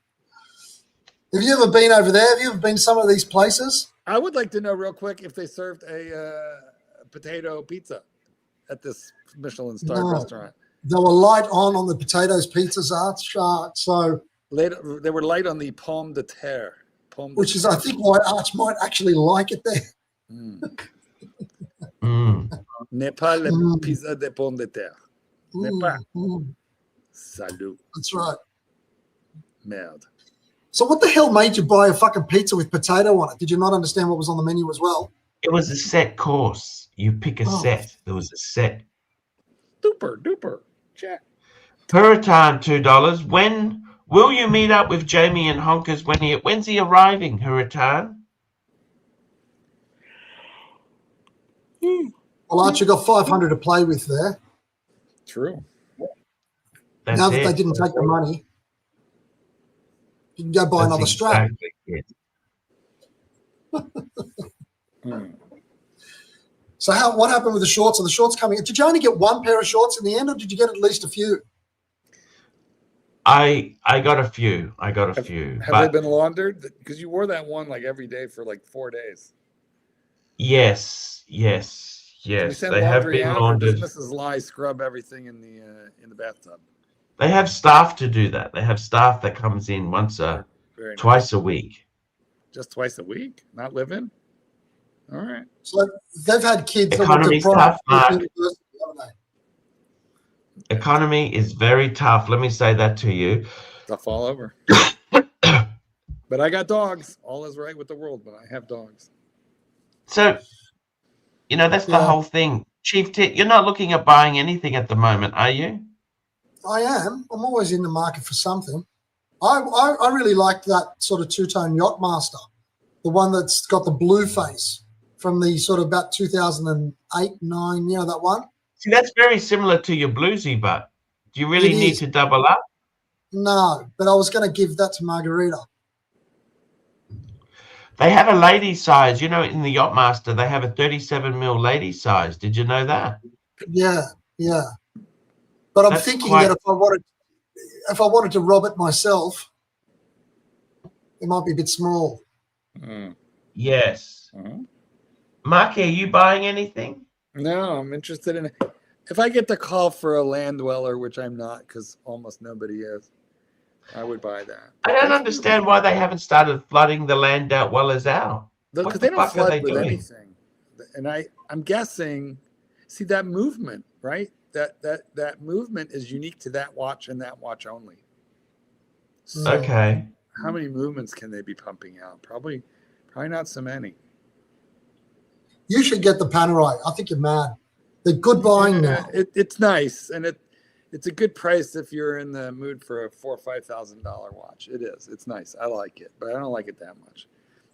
Speaker 2: Have you ever been over there? Have you ever been to some of these places?
Speaker 3: I would like to know real quick if they served a potato pizza at this Michelin star restaurant.
Speaker 2: They were light on the potatoes pizzas, Arch. So
Speaker 3: They were light on the pomme de terre.
Speaker 2: Which is, I think, why Arch might actually like it there.
Speaker 3: N'est pas la pizza de pomme de terre. N'est pas. Salut.
Speaker 2: That's right.
Speaker 3: Merde.
Speaker 2: So what the hell made you buy a fucking pizza with potato on it? Did you not understand what was on the menu as well?
Speaker 1: It was a set course. You pick a set. There was a set.
Speaker 3: Duper. Check.
Speaker 1: Hurricane, $2. When will you meet up with Jamie and Honkers when's he arriving, Hurricane?
Speaker 2: Well, Arch, you got 500 to play with there.
Speaker 3: True.
Speaker 2: Now that they didn't take the money, you can go buy another strap.
Speaker 1: Exactly it.
Speaker 2: So what happened with the shorts? Are the shorts coming? Did you only get one pair of shorts in the end, or did you get at least a few?
Speaker 1: I got a few. Have
Speaker 3: they been laundered? Because you wore that one like every day for like 4 days.
Speaker 1: Yes. They have been laundered.
Speaker 3: Does Mrs. Lai scrub everything in the bathtub?
Speaker 1: They have staff to do that. They have staff that comes in twice a week.
Speaker 3: Just twice a week? Not live in? All right.
Speaker 2: So they've had kids
Speaker 1: Economy
Speaker 2: that went to
Speaker 1: tough, Mark.
Speaker 2: university, haven't they?
Speaker 1: Economy is very tough. Let me say that to you.
Speaker 3: Tough all over. But I got dogs. All is right with the world, but I have dogs.
Speaker 1: So, that's the whole thing. Chief Tit, you're not looking at buying anything at the moment, are you?
Speaker 2: I am. I'm always in the market for something. I really like that sort of two-tone Yachtmaster, the one that's got the blue face from the sort of about 2008, 9, that one?
Speaker 1: See, that's very similar to your bluesy, but do you really need to double up?
Speaker 2: No, but I was going to give that to Margarita.
Speaker 1: They have a lady size. In the Yachtmaster, they have a 37mm lady size. Did you know that?
Speaker 2: Yeah. But I'm thinking that if I wanted to rob it myself, it might be a bit small.
Speaker 3: Mm.
Speaker 1: Yes.
Speaker 3: Mhm.
Speaker 1: Marky, are you buying anything?
Speaker 3: No, I'm interested in. If I get the call for a land dweller, which I'm not, because almost nobody is, I would buy that.
Speaker 1: I don't understand why they haven't started flooding the land out Wellers out.
Speaker 3: Because
Speaker 1: What
Speaker 3: they
Speaker 1: the
Speaker 3: don't
Speaker 1: fuck are
Speaker 3: flood
Speaker 1: they
Speaker 3: with
Speaker 1: doing?
Speaker 3: anything, and I'm guessing. See that movement, right? That movement is unique to that watch and that watch only. So
Speaker 1: Okay.
Speaker 3: how many movements can they be pumping out? Probably not so many.
Speaker 2: You should get the Panerai. I think you're mad. They're good buying now.
Speaker 3: It's nice, and it's a good price if you're in the mood for a $4,000 or $5,000 watch. It is. It's nice. I like it, but I don't like it that much.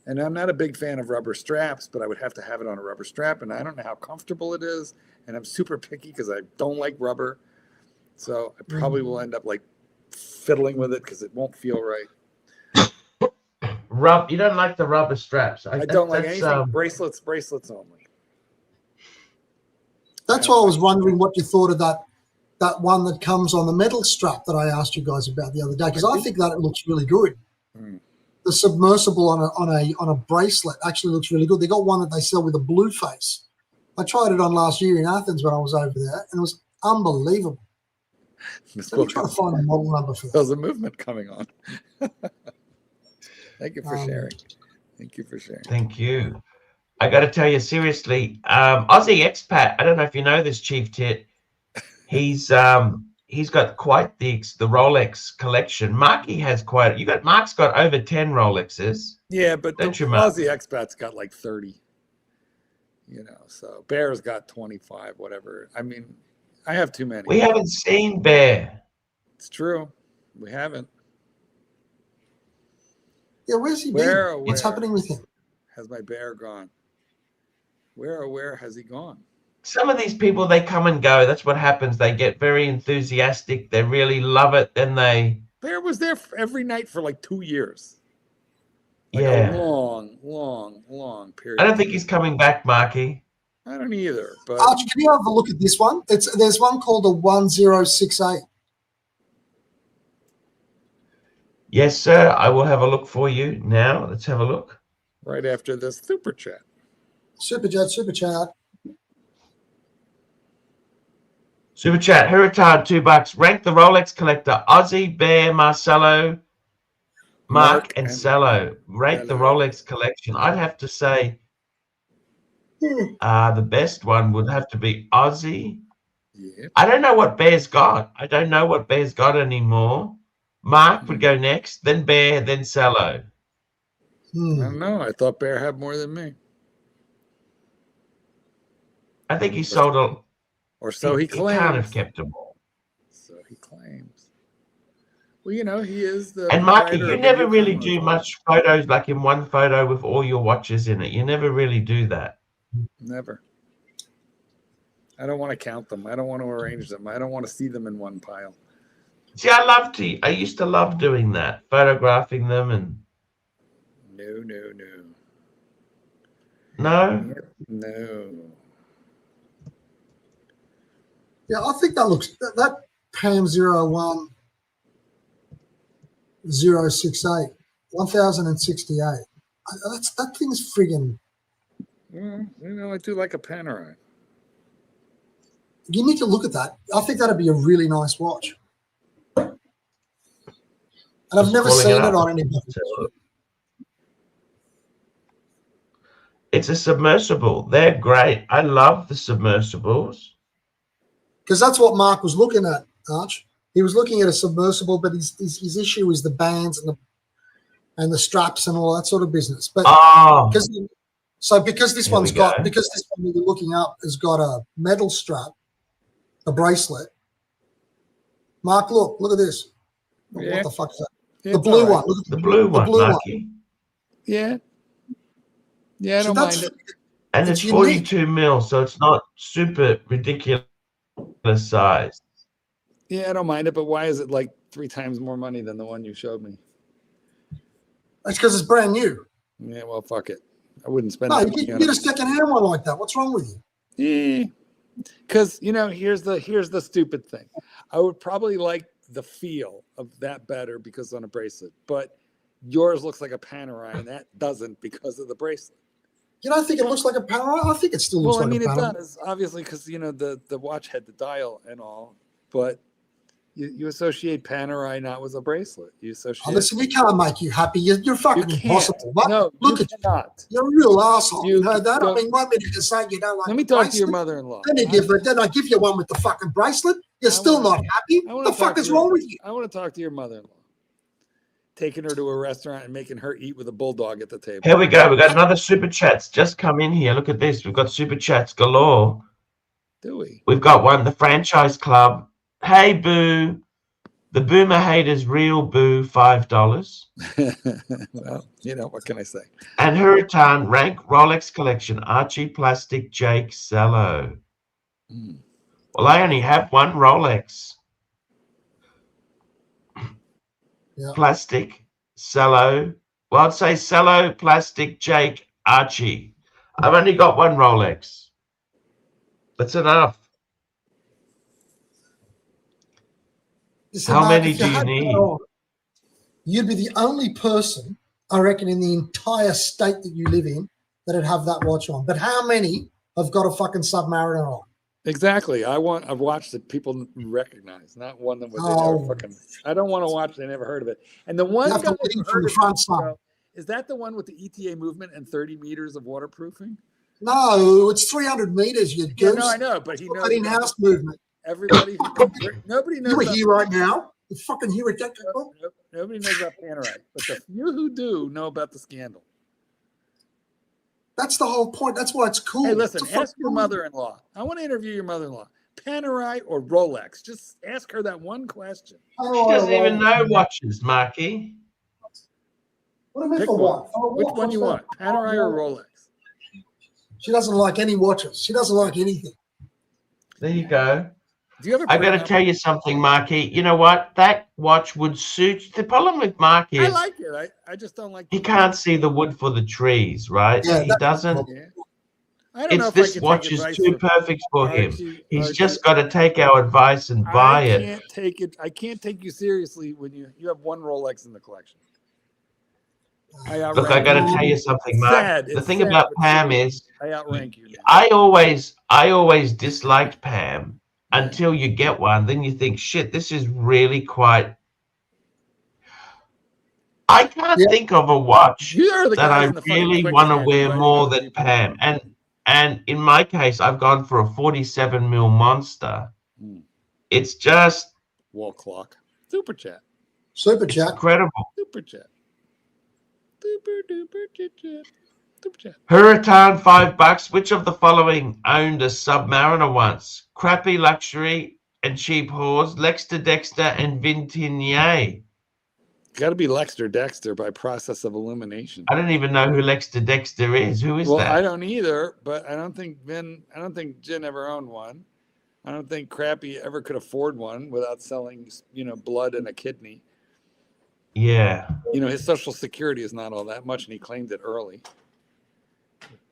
Speaker 3: And I'm not a big fan of rubber straps, but I would have to have it on a rubber strap, and I don't know how comfortable it is. And I'm super picky because I don't like rubber, so I probably will end up like fiddling with it because it won't feel right.
Speaker 1: You don't like the rubber straps.
Speaker 3: I don't like anything bracelets only.
Speaker 2: That's why I was wondering what you thought of that one that comes on the metal strap that I asked you guys about the other day, because I think that it looks really good.
Speaker 3: Mm.
Speaker 2: The submersible on a bracelet actually looks really good. They got one that they sell with a blue face. I tried it on last year in Athens when I was over there, and it was unbelievable. Let me try to find a model number for that.
Speaker 3: There's a movement coming on. Thank you for sharing. Thank you for sharing.
Speaker 1: Thank you. I got to tell you seriously, Aussie expat. I don't know if you know this, Chief Tit. He's got quite the Rolex collection. Marky has quite. Mark's got over 10 Rolexes.
Speaker 3: Yeah, but the
Speaker 1: Don't you, Mark?
Speaker 3: Aussie expat's got like 30. You know, so Bear's got 25, whatever. I mean, I have too many.
Speaker 1: We haven't seen Bear.
Speaker 3: It's true. We haven't.
Speaker 2: Yeah, where's he been? What's happening with him?
Speaker 3: Has my Bear gone? Where has he gone?
Speaker 1: Some of these people, they come and go. That's what happens. They get very enthusiastic. They really love it. Then
Speaker 3: Bear was there every night for like 2 years. Like
Speaker 1: yeah,
Speaker 3: a long period.
Speaker 1: I don't think he's coming back, Marky.
Speaker 3: I don't either. But
Speaker 2: Archie, can you have a look at this one? There's one called a 1068.
Speaker 1: Yes, sir. I will have a look for you now. Let's have a look.
Speaker 3: Right after this super chat.
Speaker 2: Super chat.
Speaker 1: Super chat. Heritage, $2. Rank the Rolex collector: Aussie, Bear, Marcelo, Mark, and Cello. Rate the Rolex collection. I'd have to say the best one would have to be Aussie.
Speaker 3: Yep.
Speaker 1: I don't know what Bear's got. I don't know what Bear's got anymore. Mark would go next, then Bear, then Cello.
Speaker 3: I don't know. I thought Bear had more than me.
Speaker 1: I think he sold a.
Speaker 3: Or so he claims.
Speaker 1: He can't have kept them all.
Speaker 3: So he claims. Well, you know, he is the.
Speaker 1: And Marky, you never really do much photos, like in one photo with all your watches in it. You never really do that.
Speaker 3: Never. I don't want to count them. I don't want to arrange them. I don't want to see them in one pile.
Speaker 1: See, I used to love doing that, photographing them and.
Speaker 3: No.
Speaker 1: No?
Speaker 3: No.
Speaker 2: Yeah, I think that looks that Pam 01068, 1068. That thing's friggin'.
Speaker 3: Well, you know, I do like a Panerai.
Speaker 2: You need to look at that. I think that'd be a really nice watch. And I've never seen it on anybody.
Speaker 1: It's a submersible. They're great. I love the submersibles.
Speaker 2: Because that's what Mark was looking at, Arch. He was looking at a submersible, but his issue is the bands and the straps and all that sort of business. But because this one that you're looking up has got a metal strap, a bracelet. Mark, look at this.
Speaker 3: Yeah.
Speaker 2: What the fuck is that? The blue one. Look at
Speaker 1: the blue one, Marky.
Speaker 3: Yeah. Yeah, I don't mind it.
Speaker 1: And it's 42 mil, so it's not super ridiculous size.
Speaker 3: Yeah, I don't mind it, but why is it like 3 times more money than the one you showed me?
Speaker 2: That's because it's brand new.
Speaker 3: Yeah, well, fuck it. I wouldn't spend.
Speaker 2: No, you get a second-hand one like that. What's wrong with you?
Speaker 3: Yeah, because you know, here's the stupid thing. I would probably like the feel of that better because on a bracelet, but yours looks like a Panerai and that doesn't because of the bracelet.
Speaker 2: You don't think it looks like a Panerai? I think it still looks
Speaker 3: Well, I
Speaker 2: like
Speaker 3: mean,
Speaker 2: a Panerai.
Speaker 3: it does, obviously, because, you know, the watch had the dial and all, but you associate Panerai not with a bracelet. You associate.
Speaker 2: Oh, listen, we can't make you happy. You're fucking impossible. What?
Speaker 3: No,
Speaker 2: look
Speaker 3: you
Speaker 2: at
Speaker 3: cannot.
Speaker 2: you. You're a real asshole.
Speaker 3: You
Speaker 2: You know that? I
Speaker 3: don't-
Speaker 2: mean, 1 minute you say you don't like
Speaker 3: Let me
Speaker 2: the
Speaker 3: talk to your
Speaker 2: bracelet.
Speaker 3: mother-in-law.
Speaker 2: Then I give you one with the fucking bracelet. You're still not happy.
Speaker 3: I
Speaker 2: What
Speaker 3: wanna
Speaker 2: the fuck
Speaker 3: talk to
Speaker 2: is
Speaker 3: your-
Speaker 2: wrong with you?
Speaker 3: I want to talk to your mother-in-law. Taking her to a restaurant and making her eat with a bulldog at the table.
Speaker 1: Here we go. We've got another super chats just come in here. Look at this. We've got super chats galore.
Speaker 3: Do we?
Speaker 1: We've got one, the Franchise Club. Hey, Boo. The Boomer Haters Real Boo, $5.
Speaker 3: Well, you know, what can I say?
Speaker 1: And Hurritan Rank Rolex Collection, Archie Plastic Jake Cello. Well, I only have one Rolex.
Speaker 2: Yeah.
Speaker 1: Plastic, Cello. Well, I'd say Cello, Plastic, Jake, Archie. I've only got one Rolex. That's enough.
Speaker 2: Listen,
Speaker 1: How
Speaker 2: Mark,
Speaker 1: many
Speaker 2: if
Speaker 1: do you
Speaker 2: had
Speaker 1: need?
Speaker 2: that on, you'd be the only person, I reckon, in the entire state that you live in that'd have that watch on. But how many have got a fucking Submariner on?
Speaker 3: Exactly. I want a watch that people recognize, not one that they never fucking. I don't want to watch. They never heard of it. And the one
Speaker 2: You have to
Speaker 3: guy
Speaker 2: lead
Speaker 3: who
Speaker 2: from
Speaker 3: heard
Speaker 2: the
Speaker 3: of
Speaker 2: front
Speaker 3: it,
Speaker 2: side.
Speaker 3: is that the one with the ETA movement and 30 meters of waterproofing?
Speaker 2: No, it's 300 meters, you
Speaker 3: Yeah,
Speaker 2: goose.
Speaker 3: no, I know, but he
Speaker 2: It's
Speaker 3: knows
Speaker 2: got in-house movement.
Speaker 3: everybody. Nobody knows.
Speaker 2: You were
Speaker 3: about-
Speaker 2: here right now. You fucking hear it.
Speaker 3: Nobody knows about Panerai, but the few who do know about the scandal.
Speaker 2: That's the whole point. That's why it's cool.
Speaker 3: Hey, listen,
Speaker 2: It's a
Speaker 3: ask your
Speaker 2: fucking-
Speaker 3: mother-in-law. I want to interview your mother-in-law. Panerai or Rolex? Just ask her that one question.
Speaker 1: She doesn't even know watches, Marky.
Speaker 2: What do you mean
Speaker 3: Pick
Speaker 2: for
Speaker 3: one.
Speaker 2: what? For a
Speaker 3: Which
Speaker 2: watch,
Speaker 3: one
Speaker 2: what's
Speaker 3: you
Speaker 2: that?
Speaker 3: want, Panerai or Rolex?
Speaker 2: She doesn't like any watches. She doesn't like anything.
Speaker 1: There you go.
Speaker 3: Do you have a
Speaker 1: I got to
Speaker 3: prenup?
Speaker 1: tell you something, Marky. You know what? That watch would suit. The problem with Mark
Speaker 3: I
Speaker 1: is
Speaker 3: like it. I just don't like.
Speaker 1: he can't see the wood for the trees, right?
Speaker 2: Yeah,
Speaker 1: He doesn't.
Speaker 3: Yeah. I don't know
Speaker 1: It's
Speaker 3: if I
Speaker 1: this
Speaker 3: can
Speaker 1: watch
Speaker 3: take
Speaker 1: is
Speaker 3: advice
Speaker 1: too
Speaker 3: from
Speaker 1: perfect for him.
Speaker 3: Archie.
Speaker 1: He's just got to take our advice and buy
Speaker 3: I
Speaker 1: it.
Speaker 3: can't take it. I can't take you seriously when you have one Rolex in the collection.
Speaker 1: Look, I got to tell you something,
Speaker 3: It's
Speaker 1: Mark.
Speaker 3: sad.
Speaker 1: The
Speaker 3: It's
Speaker 1: thing
Speaker 3: sad,
Speaker 1: about
Speaker 3: but
Speaker 1: Pam
Speaker 3: true.
Speaker 1: is,
Speaker 3: I outrank you. Now.
Speaker 1: I always disliked Pam until you get one. Then you think, shit, this is really quite. I can't think of a watch
Speaker 3: You're the
Speaker 1: that
Speaker 3: guys
Speaker 1: I
Speaker 3: in the fucking
Speaker 1: really want to
Speaker 3: quicksand
Speaker 1: wear
Speaker 3: inviting
Speaker 1: more
Speaker 3: other
Speaker 1: than
Speaker 3: people.
Speaker 1: Pam. And in my case, I've gone for a 47 mil Monster. It's just
Speaker 3: Wall clock. Super chat.
Speaker 2: Super chat.
Speaker 1: incredible.
Speaker 3: Super chat. Super duper chat. Super chat.
Speaker 1: Hurritan, $5. Which of the following owned a Submariner once? Crappy Luxury and Cheap Whores, Lexter Dexter, and Vintinier.
Speaker 3: Got to be Lexter Dexter by process of elimination.
Speaker 1: I don't even know who Lexter Dexter is. Who is
Speaker 3: Well,
Speaker 1: that?
Speaker 3: I don't either, but I don't think Jen ever owned one. I don't think Crappy ever could afford one without selling, blood and a kidney.
Speaker 1: Yeah.
Speaker 3: His Social Security is not all that much, and he claimed it early.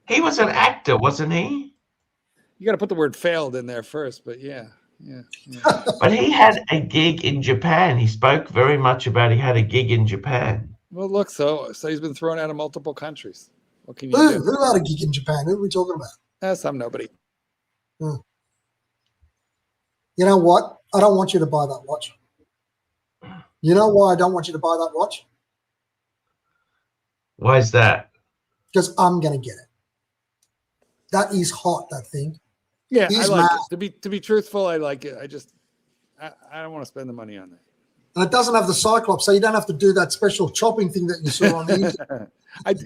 Speaker 1: He was an actor, wasn't he?
Speaker 3: You got to put the word failed in there first, but yeah.
Speaker 1: But he had a gig in Japan. He spoke very much about he had a gig in Japan.
Speaker 3: Well, look, so he's been thrown out of multiple countries. What can you
Speaker 2: Who
Speaker 3: do?
Speaker 2: had a gig in Japan? Who are we talking about?
Speaker 3: Some nobody.
Speaker 2: You know what? I don't want you to buy that watch. You know why I don't want you to buy that watch?
Speaker 1: Why is that?
Speaker 2: Because I'm going to get it. That is hot, that thing.
Speaker 3: Yeah,
Speaker 2: He's
Speaker 3: I like
Speaker 2: mad.
Speaker 3: it. To be truthful, I like it. I don't want to spend the money on that.
Speaker 2: And it doesn't have the Cyclops, so you don't have to do that special chopping thing that you saw on the internet.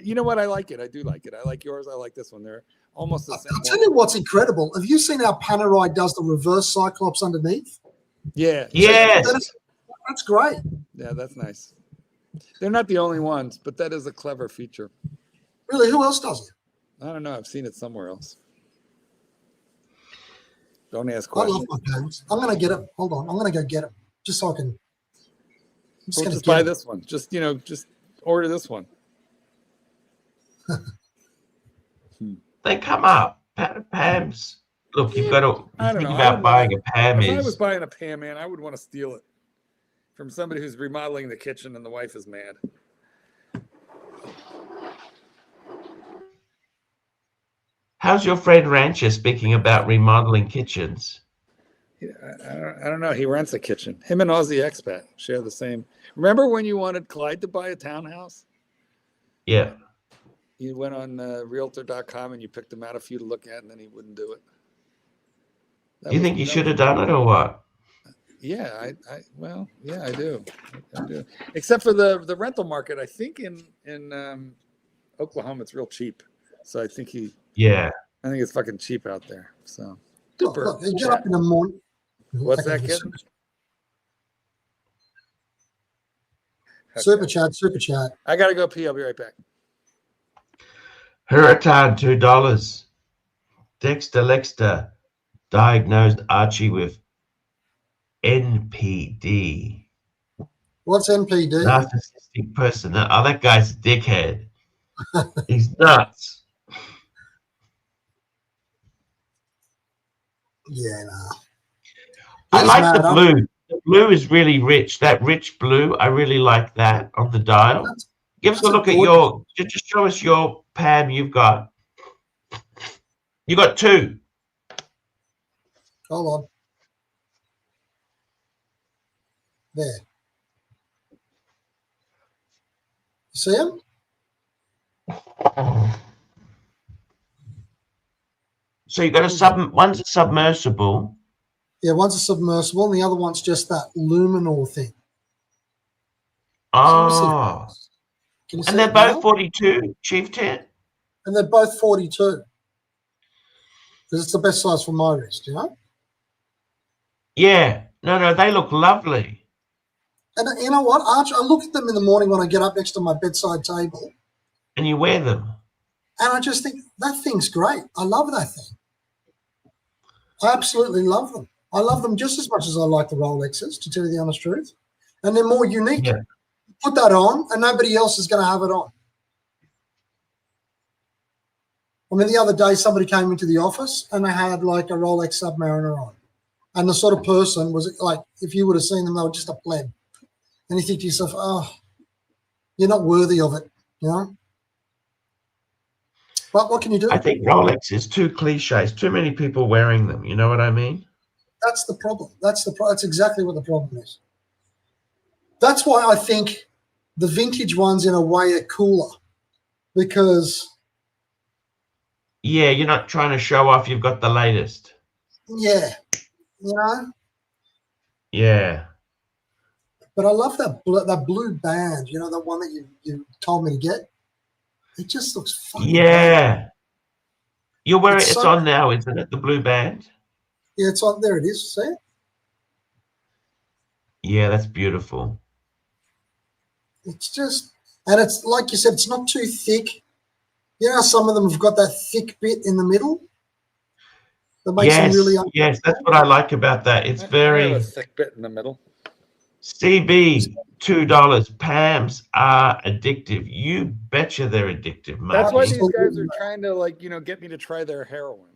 Speaker 3: You know what? I like it. I do like it. I like yours. I like this one. They're almost the same.
Speaker 2: I'll tell you what's incredible. Have you seen how Panerai does the reverse Cyclops underneath?
Speaker 3: Yeah.
Speaker 1: Yes.
Speaker 2: That's great.
Speaker 3: Yeah, that's nice. They're not the only ones, but that is a clever feature.
Speaker 2: Really, who else does it?
Speaker 3: I don't know. I've seen it somewhere else. Don't ask
Speaker 2: I
Speaker 3: questions.
Speaker 2: love my pens. I'm going to get it. Hold on. I'm going to go get it just so I can.
Speaker 3: We'll just buy this one. Just order this one.
Speaker 1: They come up. Pam's. Look, you've got to think about buying a Pam.
Speaker 3: If I was buying a Pam, man, I would want to steal it from somebody who's remodeling the kitchen and the wife is mad.
Speaker 1: How's your friend Rancher speaking about remodeling kitchens?
Speaker 3: I don't know. He rents a kitchen. Him and Aussie Expat share the same. Remember when you wanted Clyde to buy a townhouse?
Speaker 1: Yeah.
Speaker 3: You went on Realtor.com and you picked him out a few to look at, and then he wouldn't do it.
Speaker 1: Do you think he should have done it or what?
Speaker 3: Yeah, well, yeah, I do. I do. Except for the rental market, I think in Oklahoma it's real cheap. So I think I think it's fucking cheap out there. So
Speaker 2: Look, you get up in the morning.
Speaker 3: What's that, kid?
Speaker 2: Super chat.
Speaker 3: I gotta go pee. I'll be right back.
Speaker 1: Hurricane, $2. Dexter Lexter diagnosed Archie with NPD.
Speaker 2: What's NPD?
Speaker 1: Narcissistic person. Oh, that guy's a dickhead. He's nuts.
Speaker 2: Yeah, nah.
Speaker 1: I like the blue. The blue is really rich. That rich blue, I really like that on the dial. Give us a look at your, just show us your Pam you've got. You got 2.
Speaker 2: Hold on. There. You see him?
Speaker 1: So you got one's a submersible.
Speaker 2: Yeah, one's a submersible and the other one's just that luminol thing.
Speaker 1: Oh. And they're both 42, Chief Ted?
Speaker 2: And they're both 42. Because it's the best size for my wrist, you know?
Speaker 1: Yeah. No, they look lovely.
Speaker 2: And you know what, Arch? I look at them in the morning when I get up next to my bedside table.
Speaker 1: And you wear them.
Speaker 2: And I just think, that thing's great. I love that thing. I absolutely love them. I love them just as much as I like the Rolexes, to tell you the honest truth. And they're more unique.
Speaker 1: Yeah.
Speaker 2: Put that on, and nobody else is going to have it on. I mean, the other day, somebody came into the office, and they had, like, a Rolex Submariner on. And the sort of person was, like, if you would have seen them, they were just a pleb. And you think to yourself, oh, you're not worthy of it, you know? But what can you do?
Speaker 1: I think Rolex is too cliches. Too many people wearing them. You know what I mean?
Speaker 2: That's the problem. That's exactly what the problem is. That's why I think the vintage ones, in a way, are cooler, because
Speaker 1: you're not trying to show off you've got the latest.
Speaker 2: Yeah, you know.
Speaker 1: Yeah.
Speaker 2: But I love that blue band. You know, the one that you told me to get. It just looks fucking great.
Speaker 1: You're wearing it's on now, isn't it? The blue band.
Speaker 2: Yeah, it's on. There it is. See it?
Speaker 1: Yeah, that's beautiful.
Speaker 2: It's just, and it's like you said, it's not too thick. You know, some of them have got that thick bit in the middle. That makes them really
Speaker 1: yes, that's what I like about that. It's very
Speaker 3: a thick bit in the middle.
Speaker 1: CB, $2. Pams are addictive. You betcha they're addictive, mate.
Speaker 3: That's why these guys are trying to, like, get me to try their heroin.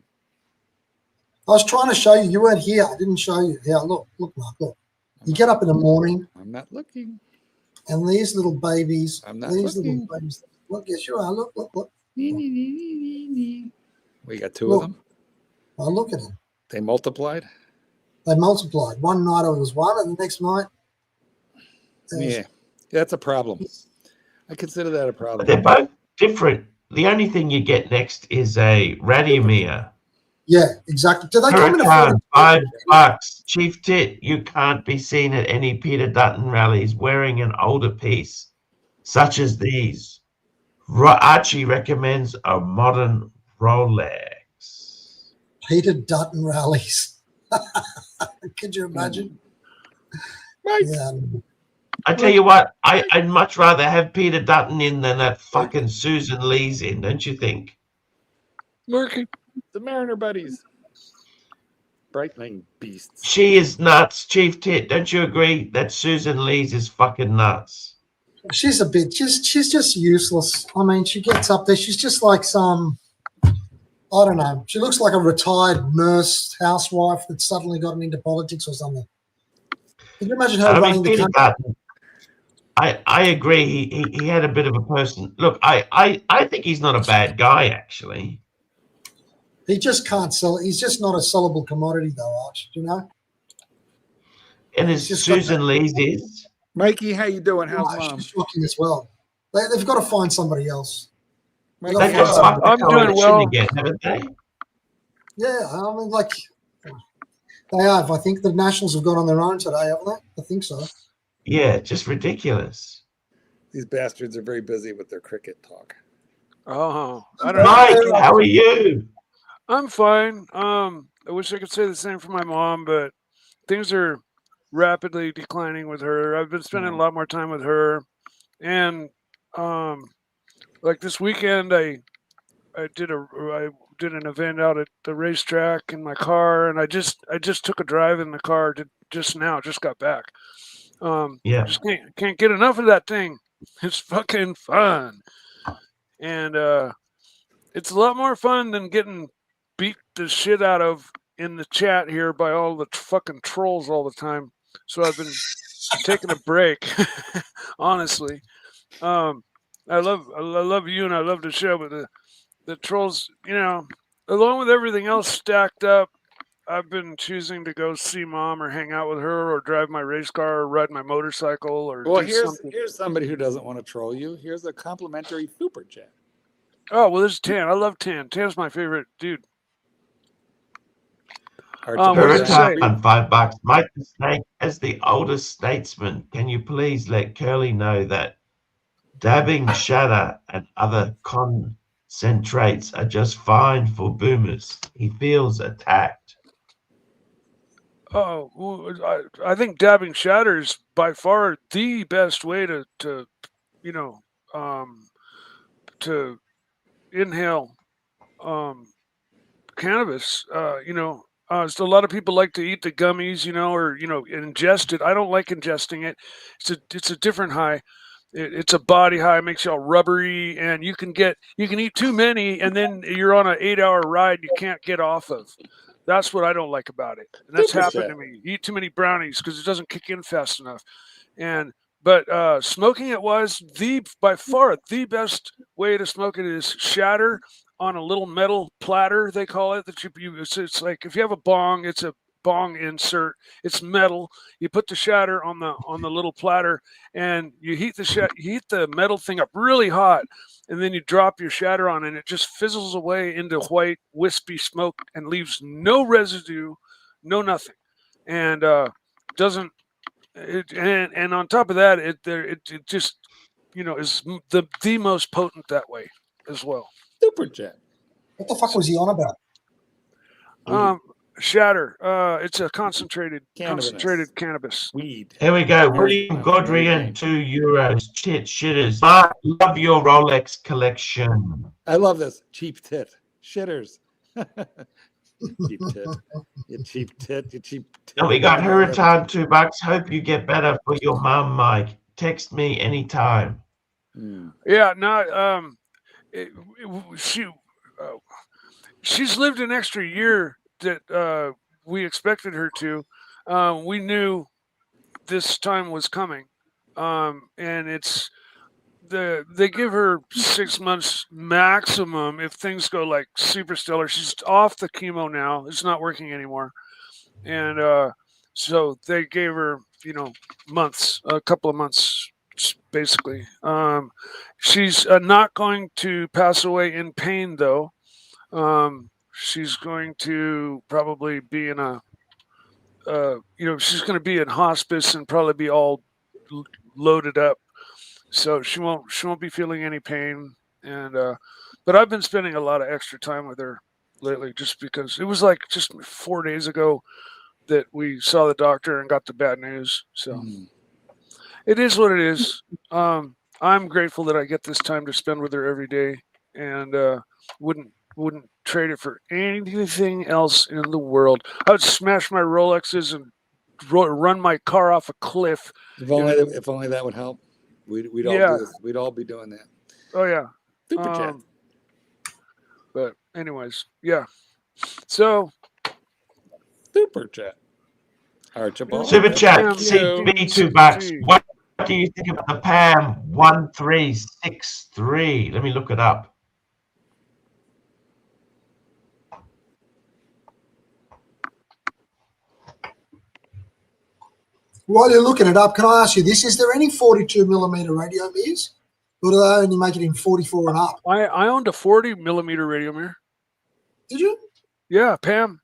Speaker 2: I was trying to show you. You weren't here. I didn't show you. Yeah, look, Mark, look. You get up in the morning.
Speaker 3: I'm not looking.
Speaker 2: And these little babies.
Speaker 3: I'm not
Speaker 2: these
Speaker 3: looking.
Speaker 2: Little babies. Look, yes, you are. Look.
Speaker 3: We got 2 of them.
Speaker 2: Oh, look at them.
Speaker 3: They multiplied?
Speaker 2: They multiplied. One night it was one, and the next night.
Speaker 3: Yeah, that's a problem. I consider that a problem.
Speaker 1: But they're both different. The only thing you get next is a Radomir.
Speaker 2: Yeah, exactly. Do they come in a
Speaker 1: $5? Chief Tit, you can't be seen at any Peter Dutton rallies wearing an older piece, such as these. Archie recommends a modern Rolex.
Speaker 2: Peter Dutton rallies. Could you imagine? Yeah.
Speaker 1: I tell you what, I'd much rather have Peter Dutton in than that fucking Susan Lee's in, don't you think?
Speaker 3: Working the Mariner buddies. Breitling beasts.
Speaker 1: She is nuts, Chief Tit. Don't you agree that Susan Lee's is fucking nuts?
Speaker 2: She's a bit, she's just useless. I mean, she gets up there. She's just like some, I don't know. She looks like a retired nurse, housewife that suddenly gotten into politics or something. Can you imagine her running the country?
Speaker 1: Dutton, I agree. He had a bit of a person. Look, I think he's not a bad guy, actually.
Speaker 2: He just can't sell it. He's just not a sellable commodity, though, Arch. Do you know?
Speaker 1: And as
Speaker 2: He's just got
Speaker 1: Susan Lee's is.
Speaker 3: Mikey, how you doing? How's
Speaker 2: Oh,
Speaker 3: mom?
Speaker 2: she's shocking as well. They've got to find somebody else.
Speaker 3: Mikey,
Speaker 1: They just fucked the
Speaker 5: I'm doing
Speaker 1: coalition
Speaker 5: well.
Speaker 1: again, haven't they?
Speaker 2: Yeah, I mean, like they have. I think the Nationals have gone on their own today, haven't they? I think so.
Speaker 1: Yeah, just ridiculous.
Speaker 3: These bastards are very busy with their cricket talk.
Speaker 5: Oh, I don't
Speaker 1: Mike,
Speaker 5: know.
Speaker 1: how are you?
Speaker 5: I'm fine. I wish I could say the same for my mom, but things are rapidly declining with her. I've been spending a lot more time with her, and like this weekend, I did an event out at the racetrack in my car, and I just took a drive in the car just got back.
Speaker 1: Yeah.
Speaker 5: Just can't get enough of that thing. It's fucking fun, and it's a lot more fun than getting beat the shit out of in the chat here by all the fucking trolls all the time. So I've been taking a break, honestly. I love you and I love the show, but the trolls, along with everything else stacked up, I've been choosing to go see mom or hang out with her or drive my race car or ride my motorcycle or
Speaker 3: Well,
Speaker 5: do
Speaker 3: here's
Speaker 5: something.
Speaker 3: here's somebody who doesn't want to troll you. Here's a complimentary super chat.
Speaker 5: Oh, well, there's Tan. I love Tan. Tan's my favorite dude.
Speaker 3: Archie,
Speaker 5: what
Speaker 1: Per
Speaker 5: does it say?
Speaker 1: return, $5. Mike the Snake, as the oldest statesman, can you please let Curly know that dabbing, shatter, and other concentrates are just fine for boomers? He feels attacked.
Speaker 5: Oh, well, I think dabbing shatter is by far the best way to to inhale cannabis. So a lot of people like to eat the gummies, or ingest it. I don't like ingesting it. It's a different high. It's a body high, makes you all rubbery, and you can eat too many, and then you're on an 8-hour ride you can't get off of. That's what I don't like about it, and that's happened to me. You eat too many brownies because it doesn't kick in fast enough, but smoking it was by far the best way to smoke it is shatter on a little metal platter, they call it. That it's like if you have a bong, it's a bong insert. It's metal. You put the shatter on the little platter, and you heat the metal thing up really hot, and then you drop your shatter on, and it just fizzles away into white wispy smoke and leaves no residue, no nothing, and doesn't. And on top of that, it just is the most potent that way as well.
Speaker 3: Super chat.
Speaker 2: What the fuck was he on about?
Speaker 5: Shatter. It's a concentrated cannabis.
Speaker 3: Weed.
Speaker 1: Here we go. William Godrian, €2. Shitters. Mark, love your Rolex collection.
Speaker 3: I love this. Cheap tit. Shitters. Cheap tit. You cheap tit. You cheap tit.
Speaker 1: And we got Hurricane, $2. Hope you get better for your mum, Mike. Text me anytime.
Speaker 5: Yeah, no, she's lived an extra year that we expected her to. We knew this time was coming, and they give her 6 months maximum if things go like super stellar. She's off the chemo now; it's not working anymore, and so they gave her months, a couple of months. Basically, she's not going to pass away in pain, though. She's going to probably be in she's going to be in hospice and probably be all loaded up. So she won't be feeling any pain. And but I've been spending a lot of extra time with her lately, just because it was like just 4 days ago that we saw the doctor and got the bad news. So. It is what it is. I'm grateful that I get this time to spend with her every day, and wouldn't trade it for anything else in the world. I would smash my Rolexes and run my car off a cliff.
Speaker 3: If only that would help. We'd all do this. We'd all be doing that.
Speaker 5: Oh yeah.
Speaker 3: Super chat.
Speaker 5: But anyways, yeah. So
Speaker 3: super chat. Archibald.
Speaker 1: Super chat. CB $2. What do you think about the PAM 1363? Let me look it up.
Speaker 2: While you're looking it up, can I ask you this? Is there any 42 millimeter radio mirrors? Or do they only make it in 44 and up?
Speaker 5: I owned a 40 millimeter radio mirror.
Speaker 2: Did you?
Speaker 5: Yeah, Pam.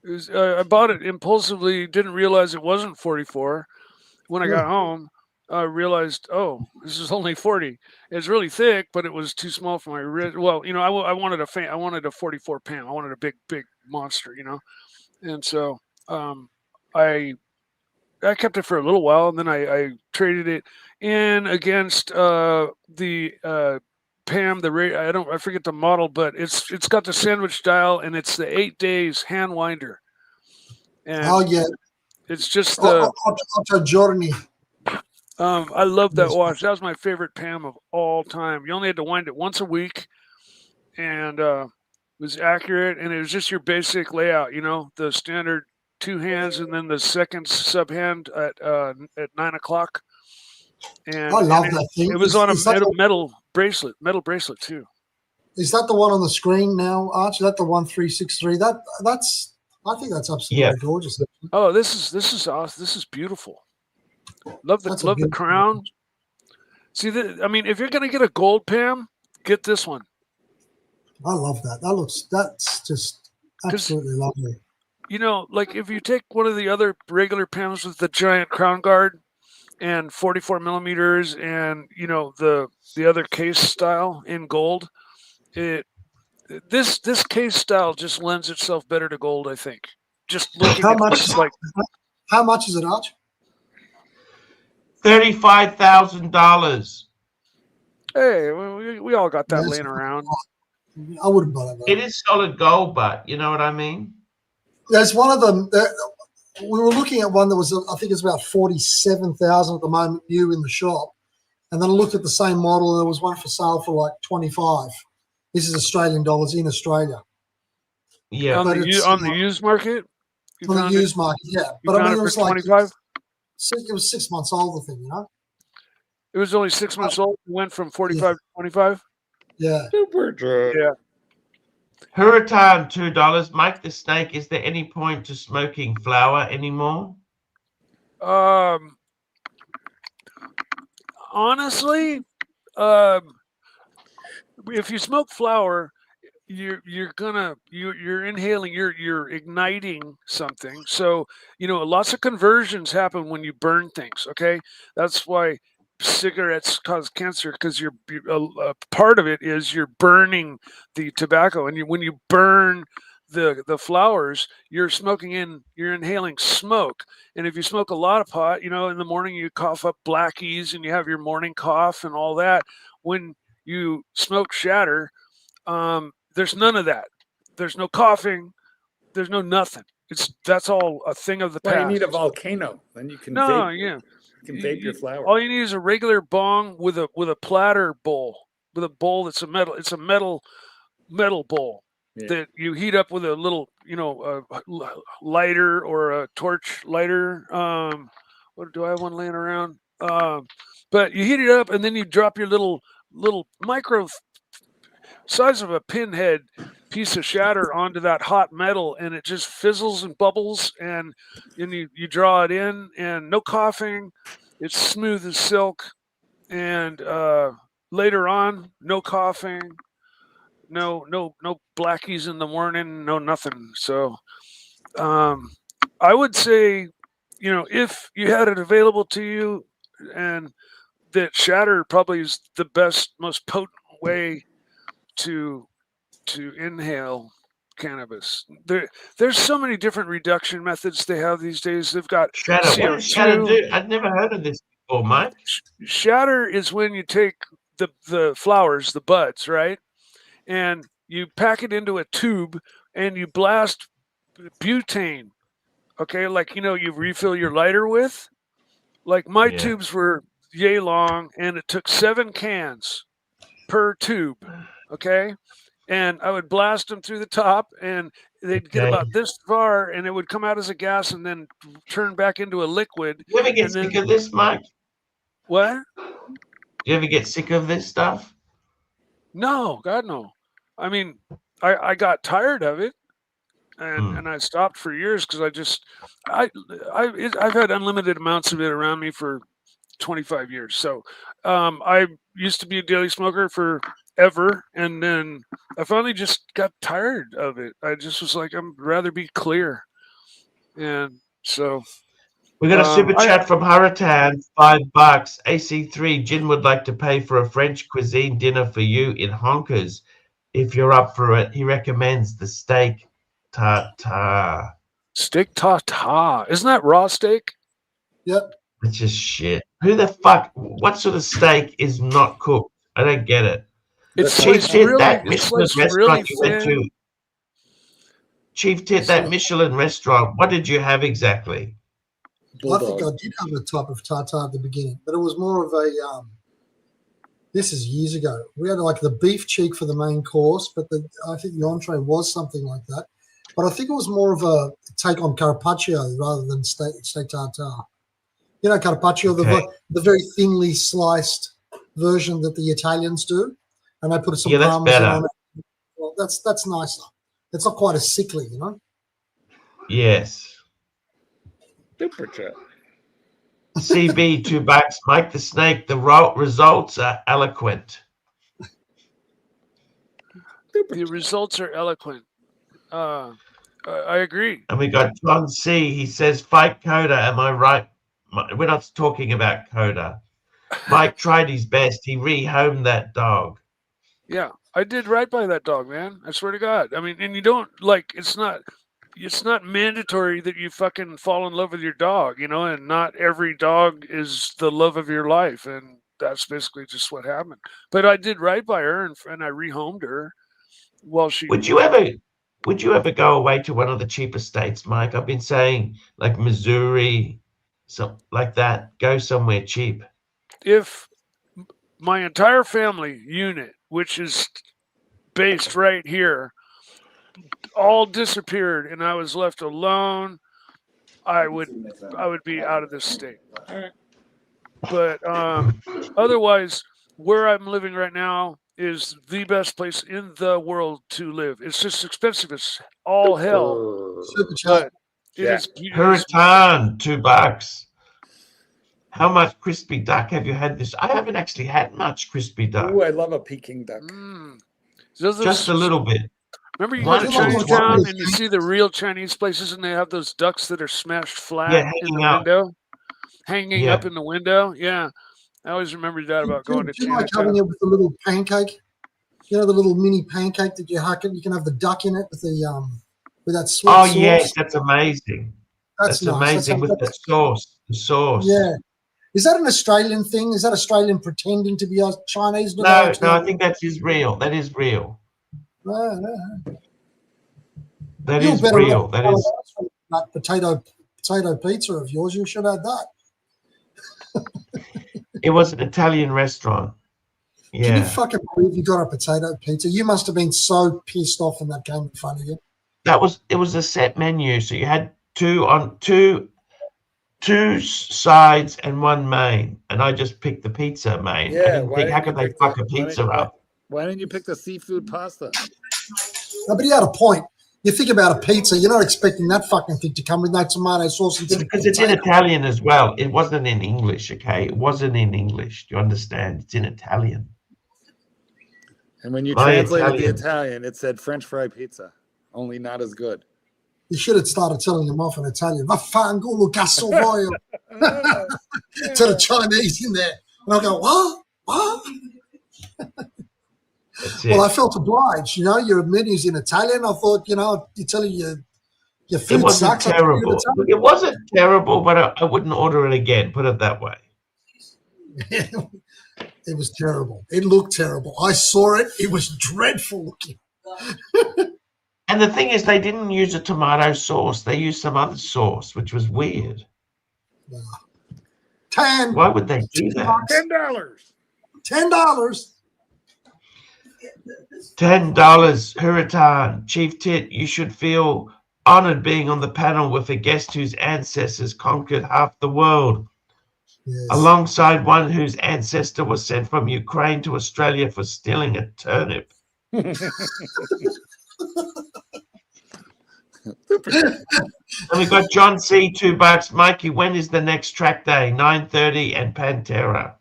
Speaker 5: It was, I bought it impulsively, didn't realize it wasn't 44. When I got home, I realized, oh, this is only 40. It's really thick, but it was too small for my wrist. Well, you know, I wanted I wanted a 44 Pam. I wanted a big monster, you know. And so I kept it for a little while, and then I traded it in against the Pam. I forget the model, but it's got the sandwich dial, and it's the 8 days hand winder. And
Speaker 2: Oh yeah,
Speaker 5: it's just the
Speaker 2: Giorni.
Speaker 5: I love that watch. That was my favorite Pam of all time. You only had to wind it once a week, and it was accurate, and it was just your basic layout. You know, the standard 2 hands, and then the second sub hand at 9 o'clock. And
Speaker 2: I love that thing.
Speaker 5: It was on a metal bracelet too.
Speaker 2: Is that the one on the screen now, Archie? That the 1363? That's I think that's absolutely gorgeous.
Speaker 5: Oh, this is awesome. This is beautiful. Love the crown. See, I mean, if you're gonna get a gold Pam, get this one.
Speaker 2: I love that. That's just absolutely lovely.
Speaker 5: You know, like if you take one of the other regular Pams with the giant crown guard and 44 millimeters, and you know the other case style in gold, this case style just lends itself better to gold, I think. Just looking
Speaker 2: how
Speaker 5: at
Speaker 2: much?
Speaker 5: this, like,
Speaker 2: how much is it, Arch?
Speaker 1: $35,000.
Speaker 5: Hey, we all got that laying around.
Speaker 2: I wouldn't buy that.
Speaker 1: It is solid gold, but you know what I mean?
Speaker 2: There's one of them. We were looking at one that was, I think it's about 47,000 at the moment, new in the shop. And then I looked at the same model, and there was one for sale for like 25. This is Australian dollars in Australia.
Speaker 1: Yeah.
Speaker 5: On the used market?
Speaker 2: On the used market, yeah.
Speaker 5: But I mean, it was like 25?
Speaker 2: It was 6 months old, the thing, you know?
Speaker 5: It was only 6 months old. It went from 45 to 25?
Speaker 2: Yeah.
Speaker 3: Super drug.
Speaker 5: Yeah.
Speaker 1: Hurricane, $2. Mike the Snake, is there any point to smoking flower anymore?
Speaker 5: Honestly, if you smoke flower, you're inhaling, you're igniting something. So, you know, lots of conversions happen when you burn things. Okay, that's why cigarettes cause cancer, because you're a part of it is you're burning the tobacco, and when you burn the flowers, you're inhaling smoke. And if you smoke a lot of pot, you know, in the morning you cough up blackies and you have your morning cough and all that. When you smoke shatter, there's none of that. There's no coughing. There's no nothing. That's all a thing of the past.
Speaker 3: You need a volcano, then you can. You can vape your flower.
Speaker 5: All you need is a regular bong with a platter bowl, with a bowl that's a metal. It's a metal bowl that you heat up with a little, you know, lighter or a torch lighter. What do I have one laying around? But you heat it up, and then you drop your little micro size of a pinhead piece of shatter onto that hot metal, and it just fizzles and bubbles, and you draw it in, and no coughing. It's smooth as silk, and later on, no coughing, no blackies in the morning, no nothing. So I would say, you know, if you had it available to you, and that shatter probably is the best, most potent way to inhale cannabis. There's so many different reduction methods they have these days. They've got
Speaker 1: shatter.
Speaker 5: CO2.
Speaker 1: What does shatter do? I've never heard of this before, Mike.
Speaker 5: Shatter is when you take the flowers, the buds, right, and you pack it into a tube and you blast butane. Okay, like, you know, you refill your lighter with. Like my tubes were yay long, and it took 7 cans per tube. Okay. And I would blast them through the top, and they'd get about this far, and it would come out as a gas and then turn back into a liquid.
Speaker 1: You ever get sick of this, Mike?
Speaker 5: What?
Speaker 1: You ever get sick of this stuff?
Speaker 5: No, God, no. I mean, I got tired of it. and I stopped for years because I've had unlimited amounts of it around me for 25 years. So I used to be a daily smoker forever, and then I finally just got tired of it. I just was like, I'd rather be clear, and so.
Speaker 1: We got a super chat from Hurricane, $5. AC3, Jin would like to pay for a French cuisine dinner for you in Honkers. If you're up for it, he recommends the steak tartare.
Speaker 5: Steak tartare. Isn't that raw steak?
Speaker 2: Yep.
Speaker 1: It's just shit. Who the fuck? What sort of steak is not cooked? I don't get it.
Speaker 5: It's
Speaker 1: Chief
Speaker 5: sliced
Speaker 1: Tit,
Speaker 5: really,
Speaker 1: that
Speaker 5: it's
Speaker 1: Michelin
Speaker 5: sliced
Speaker 1: restaurant
Speaker 5: really
Speaker 1: you went
Speaker 5: thin.
Speaker 1: to. Chief Tit, that Michelin restaurant, what did you have exactly?
Speaker 2: I think I did have a type of tartare at the beginning, but it was more of a this is years ago. We had like the beef cheek for the main course, but I think the entree was something like that. But I think it was more of a take on carpaccio rather than steak tartare. You know, carpaccio, the very thinly sliced version that the Italians do, and they put some parmesan on it. Well, that's nicer. It's not quite as sickly, you know.
Speaker 1: Yes.
Speaker 3: Super chat.
Speaker 1: CB, $2. Mike the Snake, the results are eloquent.
Speaker 5: The results are eloquent. I agree.
Speaker 1: And we got John C. He says, fight Coda. Am I right? We're not talking about Coda. Mike tried his best. He rehomed that dog.
Speaker 5: Yeah, I did right by that dog, man. I swear to God. I mean, and you don't like. It's not mandatory that you fucking fall in love with your dog, you know. And not every dog is the love of your life, and that's basically just what happened. But I did right by her, and I rehomed her while she.
Speaker 1: Would you ever go away to one of the cheaper states, Mike? I've been saying like Missouri, something like that. Go somewhere cheap.
Speaker 5: If my entire family unit, which is based right here, all disappeared and I was left alone, I would be out of this state. But otherwise, where I'm living right now is the best place in the world to live. It's just expensive as all hell. But it is
Speaker 1: Hurricane, $2. How much crispy duck have you had this? I haven't actually had much crispy duck.
Speaker 3: Oh, I love a Peking duck.
Speaker 1: Just a little bit.
Speaker 5: Remember you go to Chinatown and you see the real Chinese places and they have those ducks that are smashed flat in the window? Hanging up in the window? Yeah. I always remembered that about going to Chinatown.
Speaker 2: Do you like having it with the little pancake? You know, the little mini pancake that you hack it? You can have the duck in it with the with that sweet sauce.
Speaker 1: Oh, yes, that's amazing. That's nice. Amazing with the sauce. The sauce.
Speaker 2: Yeah. Is that an Australian thing? Is that Australian pretending to be Chinese?
Speaker 1: No, I think that is real. That is real. That is real. That is
Speaker 2: that potato pizza of yours. You should have that.
Speaker 1: It was an Italian restaurant. Yeah.
Speaker 2: Can you fucking believe you got a potato pizza? You must have been so pissed off when that came in front of you.
Speaker 1: It was a set menu, so you had two sides and one main, and I just picked the pizza main.
Speaker 3: Yeah,
Speaker 1: I didn't think, how could they fuck a pizza up?
Speaker 3: Why didn't you pick the seafood pasta?
Speaker 2: No, but he had a point. You think about a pizza, you're not expecting that fucking thing to come with no tomato sauce.
Speaker 1: Because it's in Italian as well. It wasn't in English, okay? It wasn't in English. Do you understand? It's in Italian.
Speaker 3: And when you translated the Italian, it said French fry pizza, only not as good.
Speaker 2: You should have started telling them off in Italian. Vaffanculo cazzo voglio. To the Chinese in there. And I'll go, what? Well, I felt obliged. You know, your menu's in Italian. I thought, you know, you're telling your food
Speaker 1: it wasn't
Speaker 2: sucks.
Speaker 1: Terrible. It wasn't terrible, but I wouldn't order it again. Put it that way.
Speaker 2: It was terrible. It looked terrible. I saw it. It was dreadful looking.
Speaker 1: And the thing is, they didn't use a tomato sauce. They used some other sauce, which was weird. Why would they do that?
Speaker 3: $10.
Speaker 2: $10.
Speaker 1: $10. Hurricane. Chief Tit, you should feel honored being on the panel with a guest whose ancestors conquered half the world. Yes. Alongside one whose ancestor was sent from Ukraine to Australia for stealing a turnip. And we got John C. $2. Mikey, when is the next track day? 9:30 and Pantera.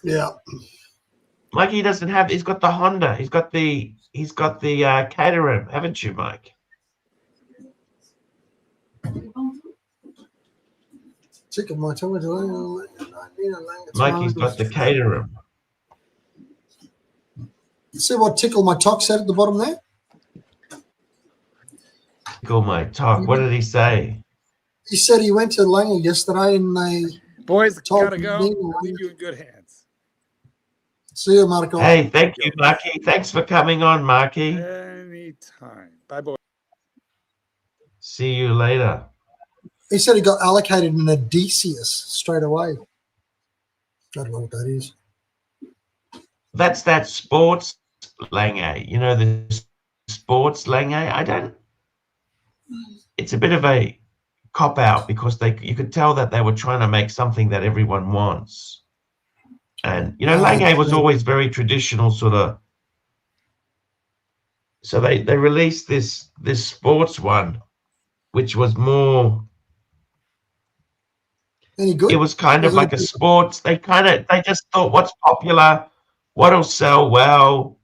Speaker 2: Yeah.
Speaker 1: Mikey doesn't have. He's got the Honda. He's got the Caterham, haven't you, Mike? Mikey's got the Caterham.
Speaker 2: See what Tickle My Talk said at the bottom there?
Speaker 1: Tickle My Talk. What did he say?
Speaker 2: He said he went to Langer yesterday and they
Speaker 3: Boys,
Speaker 2: told
Speaker 3: gotta go.
Speaker 2: me-
Speaker 3: I'll leave you in good hands.
Speaker 2: See you, Marco.
Speaker 1: Hey, thank you, Marky. Thanks for coming on, Marky.
Speaker 3: Anytime. Bye, boys.
Speaker 1: See you later.
Speaker 2: He said he got allocated an Odysseus straight away. I don't know what that is.
Speaker 1: That's that sports Lange. You know, the sports Lange. I don't. It's a bit of a cop out because you could tell that they were trying to make something that everyone wants. And you know, Lange was always very traditional, sort of. So they released this sports one, which was more.
Speaker 2: Any good?
Speaker 1: It was kind of like a sports. They just thought what's popular, what'll sell well.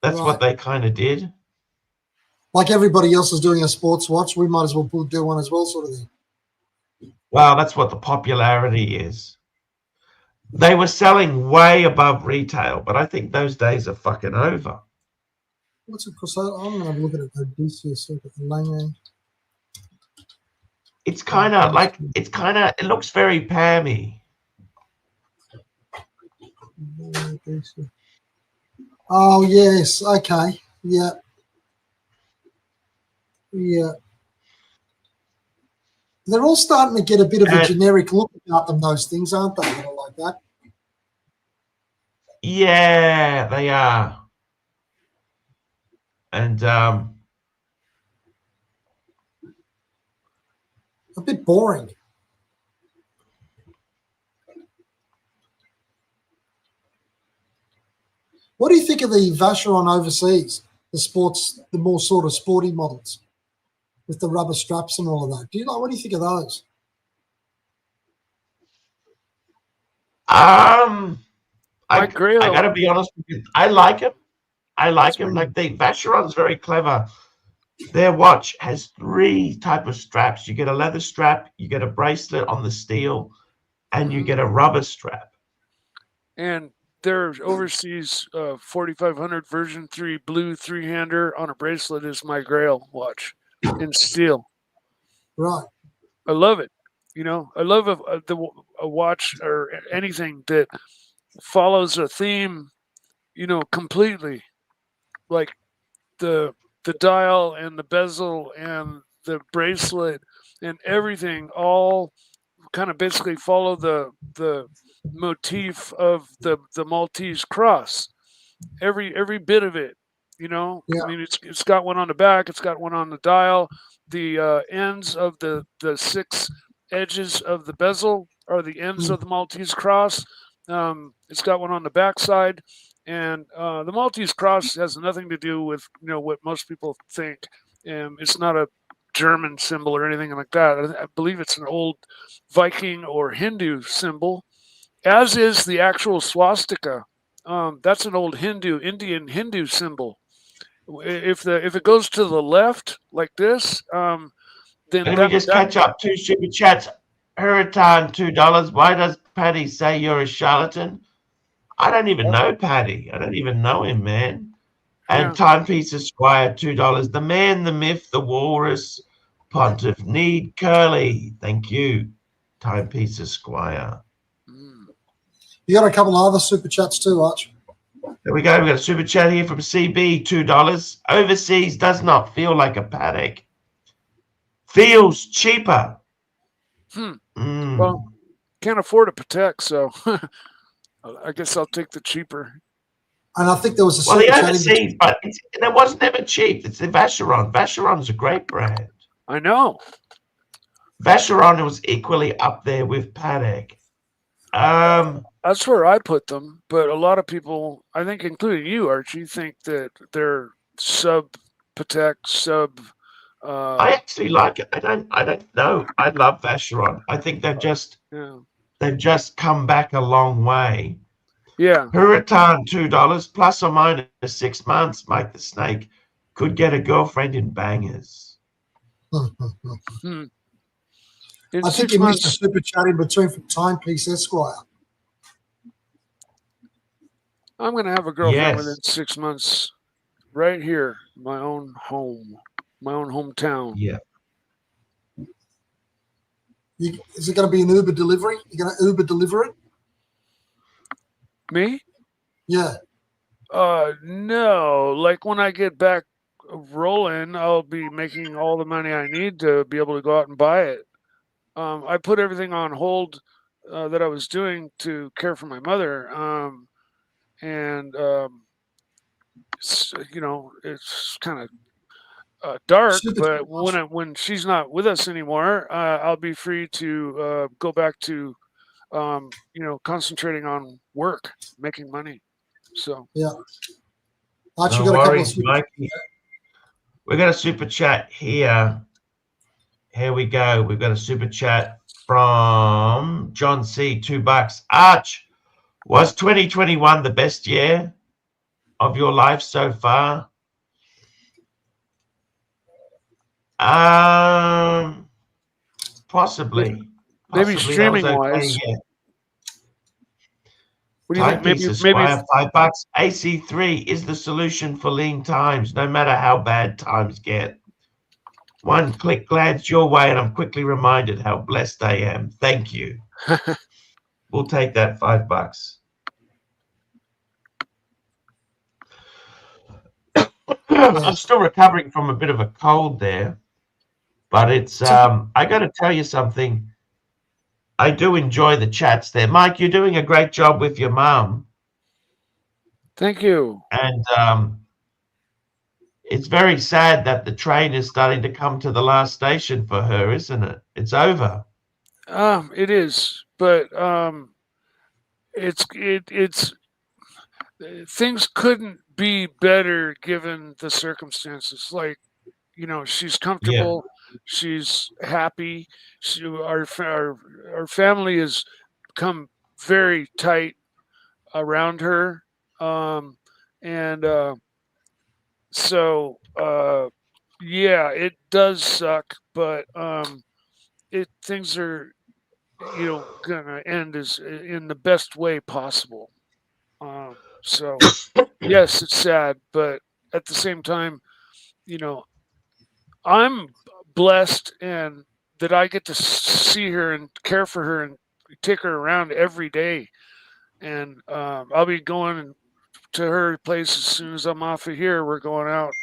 Speaker 1: That's what they kind of did.
Speaker 2: Like everybody else is doing a sports watch, we might as well do one as well, sort of thing.
Speaker 1: Well, that's what the popularity is. They were selling way above retail, but I think those days are fucking over.
Speaker 2: What's it called? I'm going to look at it. Odysseus, Lange.
Speaker 1: It's kind of like, it looks very Pammy.
Speaker 2: Oh, yes. Okay. Yeah. Yeah. They're all starting to get a bit of a generic look about them, those things, aren't they? That are like that.
Speaker 1: Yeah, they are. And
Speaker 2: a bit boring. What do you think of the Vacheron overseas, the more sort of sporty models with the rubber straps and all of that? What do you think of those?
Speaker 1: I
Speaker 5: Grail.
Speaker 1: got to be honest with you. I like him. Like the Vacheron's very clever. Their watch has 3 types of straps. You get a leather strap, you get a bracelet on the steel, and you get a rubber strap.
Speaker 5: And their overseas 4500 version 3 blue 3-hander on a bracelet is my Grail watch in steel.
Speaker 2: Right.
Speaker 5: I love it. You know, I love a watch or anything that follows a theme, you know, completely. Like the dial and the bezel and the bracelet and everything all kind of basically follow the motif of the Maltese cross. Every bit of it, you know.
Speaker 2: Yeah.
Speaker 5: I mean, it's got one on the back, it's got one on the dial. The ends of the 6 edges of the bezel are the ends of the Maltese cross. It's got one on the back side. And the Maltese cross has nothing to do with, you know, what most people think. It's not a German symbol or anything like that. I believe it's an old Viking or Hindu symbol, as is the actual swastika. That's an old Indian Hindu symbol. If it goes to the left like this, then
Speaker 1: Let me just catch up. 2 super chats. Hurricane $2. Why does Paddy say you're a charlatan? I don't even know Paddy. I don't even know him, man. And Timepiece Esquire, $2. The man, the myth, the walrus, Pontiff, need curly. Thank you, Timepiece Esquire.
Speaker 2: You got a couple of other super chats too, Arch.
Speaker 1: There we go. We got a super chat here from CB, $2. Overseas does not feel like a Paddock. Feels cheaper.
Speaker 5: Well, can't afford a Patek, so I guess I'll take the cheaper.
Speaker 2: And I think there was a
Speaker 1: well,
Speaker 2: super
Speaker 1: the
Speaker 2: chat
Speaker 1: overseas, but it was never cheap. It's the Vacheron. Vacheron's a great brand.
Speaker 5: I know.
Speaker 1: Vacheron was equally up there with Patek.
Speaker 5: That's where I put them, but a lot of people, I think, including you, Archie, think that they're sub Patek, sub.
Speaker 1: I actually like it. I don't know. I love Vacheron. I think
Speaker 5: Yeah.
Speaker 1: they've just come back a long way.
Speaker 5: Yeah.
Speaker 1: Hurricane $2 plus or minus 6 months. Mike the Snake could get a girlfriend in bangers.
Speaker 5: Hmm. In
Speaker 2: I think
Speaker 5: 6
Speaker 2: you missed a
Speaker 5: months,
Speaker 2: super chat in between from Timepiece Esquire.
Speaker 5: I'm going to have a girlfriend
Speaker 1: Yes.
Speaker 5: within 6 months, right here, my own home, my own hometown.
Speaker 1: Yeah.
Speaker 2: Is it going to be an Uber delivery? You're going to Uber deliver it?
Speaker 5: Me?
Speaker 2: Yeah.
Speaker 5: No. Like when I get back rolling, I'll be making all the money I need to be able to go out and buy it. I put everything on hold that I was doing to care for my mother. And it's, it's kind of dark,
Speaker 2: Super
Speaker 5: but
Speaker 2: chat.
Speaker 5: when she's not with us anymore, I'll be free to go back to concentrating on work, making money. So
Speaker 2: Yeah. Archie,
Speaker 1: No
Speaker 2: got a couple of
Speaker 1: worries,
Speaker 2: super
Speaker 1: Mikey. We've got a super chat here. Here we go. We've got a super chat from John C. $2. Arch, was 2021 the best year of your life so far? Possibly.
Speaker 5: maybe
Speaker 1: Possibly that was
Speaker 5: streaming
Speaker 1: okay,
Speaker 5: wise.
Speaker 1: yeah.
Speaker 5: What do you think?
Speaker 1: Timepiece Esquire, $5. AC3 is the solution for lean times, no matter how bad times get. One click glance your way, and I'm quickly reminded how blessed I am. Thank you. We'll take that $5. I'm still recovering from a bit of a cold there, but it's I got to tell you something. I do enjoy the chats there. Mike, you're doing a great job with your mum.
Speaker 5: Thank you.
Speaker 1: And it's very sad that the train is starting to come to the last station for her, isn't it? It's over.
Speaker 5: It is, but it's things couldn't be better given the circumstances. Like, she's comfortable, she's happy. Our family has come very tight around her, and so yeah, it does suck, but things are gonna end in the best way possible. So yes, it's sad, but at the same time, I'm blessed and that I get to see her and care for her and take her around every day. And I'll be going to her place as soon as I'm off of here. We're going out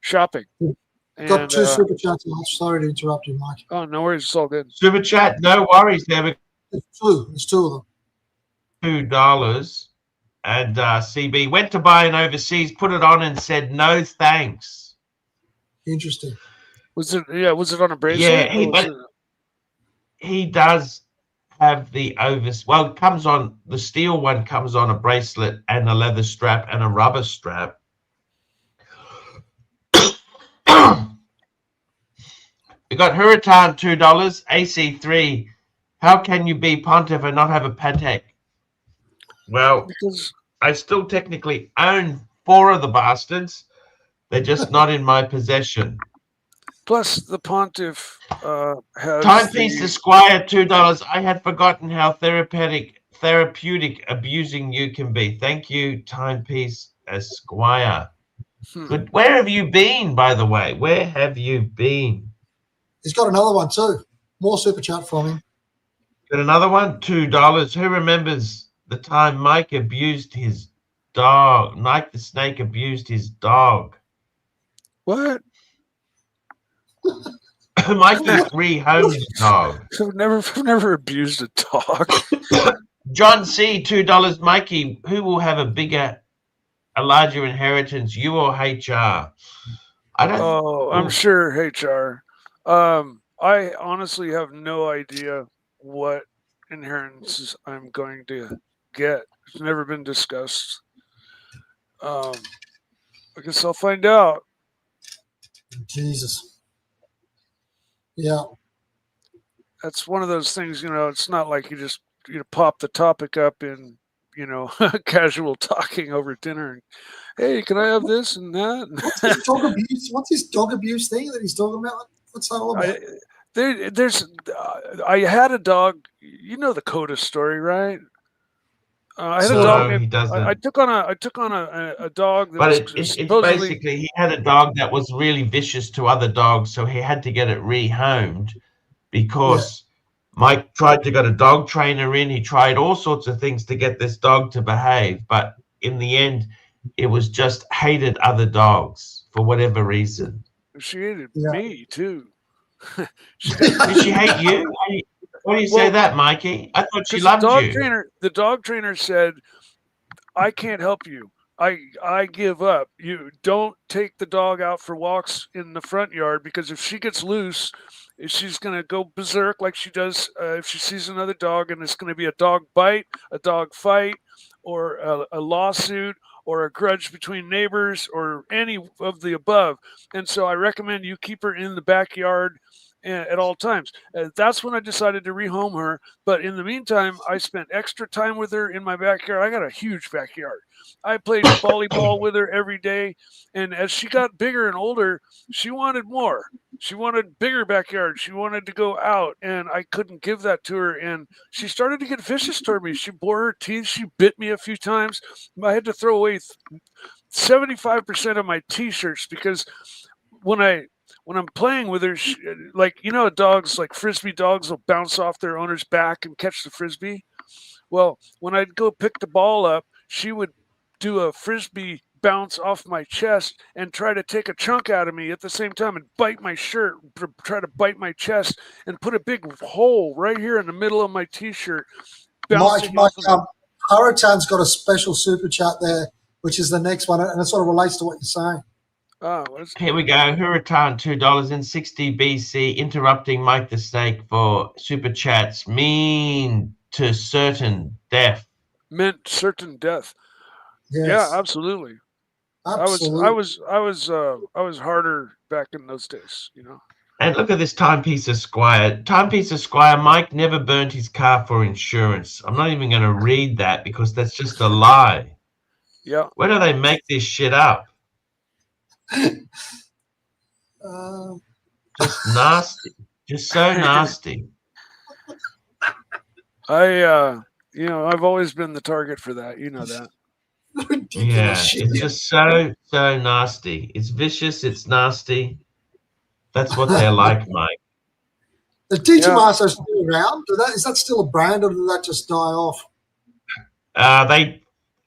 Speaker 5: shopping.
Speaker 2: Got
Speaker 5: And,
Speaker 2: two super chats. I'm sorry to interrupt you, Mike.
Speaker 5: oh, no worries. It's all good.
Speaker 1: Super chat, no worries. There
Speaker 2: It's two. It's two of them.
Speaker 1: $2. And CB went to buy an overseas, put it on, and said no thanks.
Speaker 2: Interesting.
Speaker 5: Was it on a bracelet?
Speaker 1: Yeah, he does have the well, it comes on, the steel one comes on a bracelet and a leather strap and a rubber strap. We got Hurricane $2, AC3. How can you be Pontiff and not have a Patek? Well,
Speaker 5: because
Speaker 1: I still technically own 4 of the bastards. They're just not in my possession.
Speaker 5: plus the Pontiff has
Speaker 1: Timepiece Esquire $2. I had forgotten how therapeutic abusing you can be. Thank you, Timepiece Esquire. Good. Where have you been, by the way? Where have you been?
Speaker 2: He's got another one too. More super chat from him.
Speaker 1: Got another one, $2. Who remembers the time Mike abused his dog? Mike the Snake abused his dog.
Speaker 5: What?
Speaker 1: Mikey rehomed his dog.
Speaker 5: I've never abused a dog.
Speaker 1: John C, $2. Mikey, who will have a larger inheritance, you or HR?
Speaker 5: I'm sure HR. I honestly have no idea what inheritances I'm going to get. It's never been discussed. I guess I'll find out.
Speaker 2: Jesus. Yeah.
Speaker 5: That's one of those things, it's not like you just pop the topic up in, casual talking over dinner. And, hey, can I have this and that?
Speaker 2: What's this dog abuse? What's this dog abuse thing that he's talking about? What's that all about?
Speaker 5: I had a dog. You know the Coda story, right? I had a
Speaker 1: No,
Speaker 5: dog.
Speaker 1: he doesn't.
Speaker 5: I took on a dog that
Speaker 1: But
Speaker 5: was
Speaker 1: it's
Speaker 5: supposedly.
Speaker 1: basically he had a dog that was really vicious to other dogs, so he had to get it rehomed because Mike tried to get a dog trainer in. He tried all sorts of things to get this dog to behave, but in the end, it was just hated other dogs for whatever reason.
Speaker 5: She hated me too.
Speaker 1: Did she hate you? Why do you say that, Mikey? I thought she loved you.
Speaker 5: The dog trainer said, "I can't help you. I give up. You don't take the dog out for walks in the front yard because if she gets loose, she's going to go berserk like she does if she sees another dog, and it's going to be a dog bite, a dog fight, or a lawsuit, or a grudge between neighbors, or any of the above. And so I recommend you keep her in the backyard at all times." That's when I decided to rehome her. But in the meantime, I spent extra time with her in my backyard. I got a huge backyard. I played volleyball with her every day. And as she got bigger and older, she wanted more. She wanted bigger backyard. She wanted to go out, and I couldn't give that to her. And she started to get vicious toward me. She bore her teeth. She bit me a few times. I had to throw away 75% of my T-shirts because when I'm playing with her, dogs like Frisbee dogs will bounce off their owner's back and catch the Frisbee. Well, when I'd go pick the ball up, she would do a Frisbee bounce off my chest and try to take a chunk out of me at the same time and bite my shirt, try to bite my chest and put a big hole right here in the middle of my T-shirt.
Speaker 2: Mike, Huratan's got a special super chat there, which is the next one, and it sort of relates to what you're saying.
Speaker 1: Here we go. Huratan, $2 in 60 BC, interrupting Mike the Snake for super chats. Mean to certain death.
Speaker 5: Meant certain death.
Speaker 2: Yes.
Speaker 5: Yeah, absolutely.
Speaker 2: Absolutely.
Speaker 5: I was harder back in those days,
Speaker 1: And look at this timepiece Esquire. Timepiece Esquire, Mike never burned his car for insurance. I'm not even going to read that because that's just a lie.
Speaker 5: Yeah.
Speaker 1: Where do they make this shit up? Just nasty. Just so nasty.
Speaker 5: I've always been the target for that. You know that.
Speaker 1: Yeah, it's just so nasty. It's vicious. It's nasty. That's what they're like, Mike.
Speaker 2: The DJ Master's still around. Is that still a brand, or did that just die off?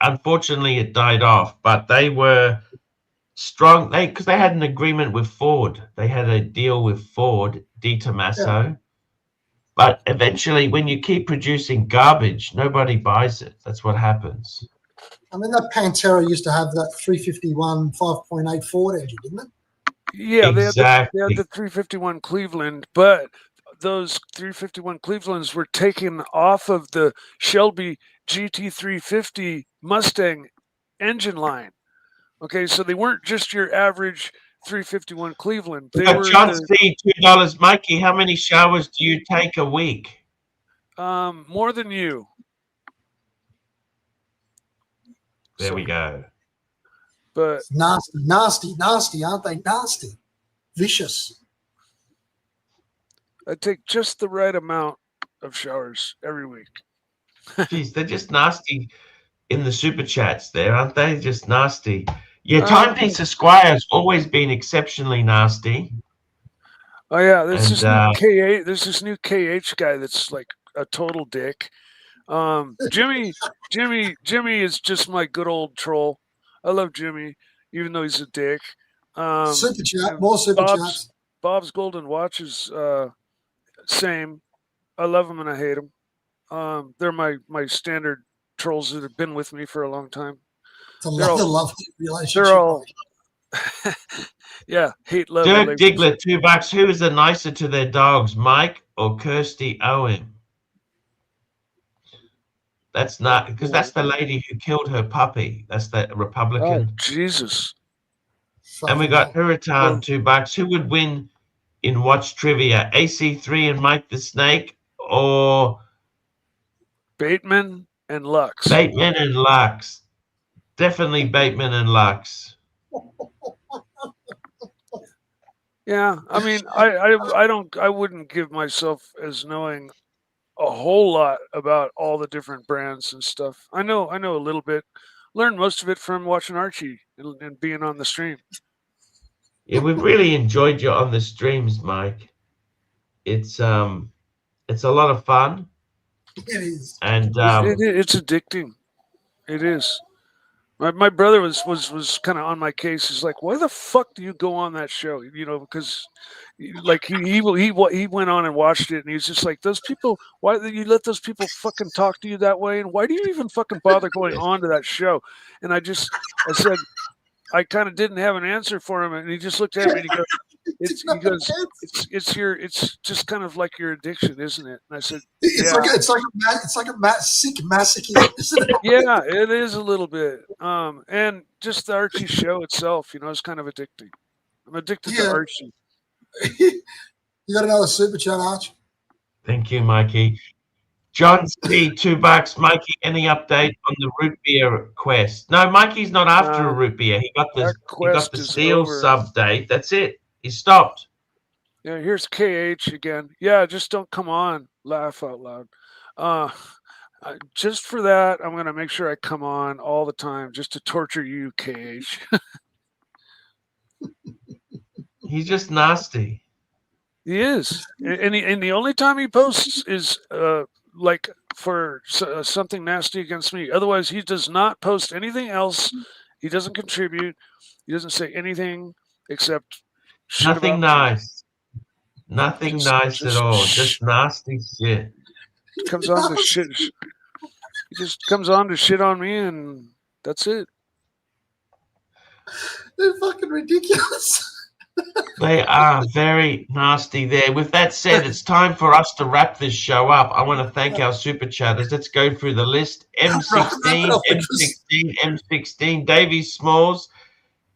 Speaker 1: Unfortunately, it died off, but they were strong. Because they had an agreement with Ford. They had a deal with Ford, Di Tommaso. Yeah. But eventually, when you keep producing garbage, nobody buys it. That's what happens.
Speaker 2: I mean, that Pantera used to have that 351 5.8 Ford engine, didn't it?
Speaker 5: Yeah,
Speaker 1: exactly.
Speaker 5: They had the 351 Cleveland, but those 351 Clevelands were taken off of the Shelby GT350 Mustang engine line. Okay, so they weren't just your average 351 Cleveland. They were
Speaker 1: John C, $2. Mikey, how many showers do you take a week?
Speaker 5: More than you.
Speaker 1: There we go.
Speaker 5: But
Speaker 2: nasty, aren't they? Nasty, vicious.
Speaker 5: I take just the right amount of showers every week.
Speaker 1: Jeez, they're just nasty in the super chats there, aren't they? Just nasty. Yeah, Timepiece Esquire's always been exceptionally nasty.
Speaker 5: Oh yeah, there's this new KH guy that's like a total dick. Jimmy is just my good old troll. I love Jimmy, even though he's a dick.
Speaker 2: Super chat, more super chats.
Speaker 5: Bob's Golden Watch is same. I love him and I hate him. They're my standard trolls that have been with me for a long time.
Speaker 2: It's a love relationship.
Speaker 5: They're all hate love.
Speaker 1: Dirk Diglett, $2. Who is the nicer to their dogs, Mike or Kirsty Owen? That's not because that's the lady who killed her puppy. That's the
Speaker 5: Oh,
Speaker 1: Republican.
Speaker 5: Jesus.
Speaker 1: And we
Speaker 2: Fucking
Speaker 1: got
Speaker 2: hell.
Speaker 1: Huracan, $2. Who would win in watch trivia? AC3 and Mike the Snake, or
Speaker 5: Bateman and Lux.
Speaker 1: Bateman and Lux? Definitely Bateman and Lux.
Speaker 5: Yeah, I mean, I wouldn't give myself as knowing a whole lot about all the different brands and stuff. I know a little bit. Learned most of it from watching Archie and being on the stream.
Speaker 1: Yeah, we've really enjoyed you on the streams, Mike. It's a lot of fun,
Speaker 2: It is.
Speaker 1: and
Speaker 5: It's addicting. It is. My brother was kind of on my case. He's like, "Why the fuck do you go on that show?" You know, because like he went on and watched it, and he's just like, "Those people, why do you let those people fucking talk to you that way? And why do you even fucking bother going on to that show?" And I said, I kind of didn't have an answer for him, and he just looked at me and he goes, it's just kind of like your addiction, isn't it? And I said,
Speaker 2: it's like a sick masochism, isn't it?
Speaker 5: yeah, it is a little bit. And just the Archie show itself, you know, is kind of addicting. I'm addicted to Archie.
Speaker 2: You got another super chat, Arch?
Speaker 1: thank you, Mikey. John C, $2. Mikey, any update on the root beer quest? No, Mikey's not after a root beer. He got the seal sub date. That's it. He stopped.
Speaker 5: Yeah, here's KH again. Yeah, just don't come on. Laugh out loud. Just for that, I'm gonna make sure I come on all the time just to torture you, KH.
Speaker 1: He's just nasty.
Speaker 5: He is, and the only time he posts is like for something nasty against me. Otherwise, he does not post anything else. He doesn't contribute. He doesn't say anything except shit
Speaker 1: Nothing
Speaker 5: about
Speaker 1: nice. Nothing nice at all. Just nasty shit.
Speaker 5: He comes on to shit. He just comes on to shit on me, and that's it.
Speaker 2: They're fucking ridiculous.
Speaker 1: They are very nasty there. With that said, it's time for us to wrap this show up. I want to thank our super chatters. Let's go through the list. M16, M16, M16, Davey Smalls,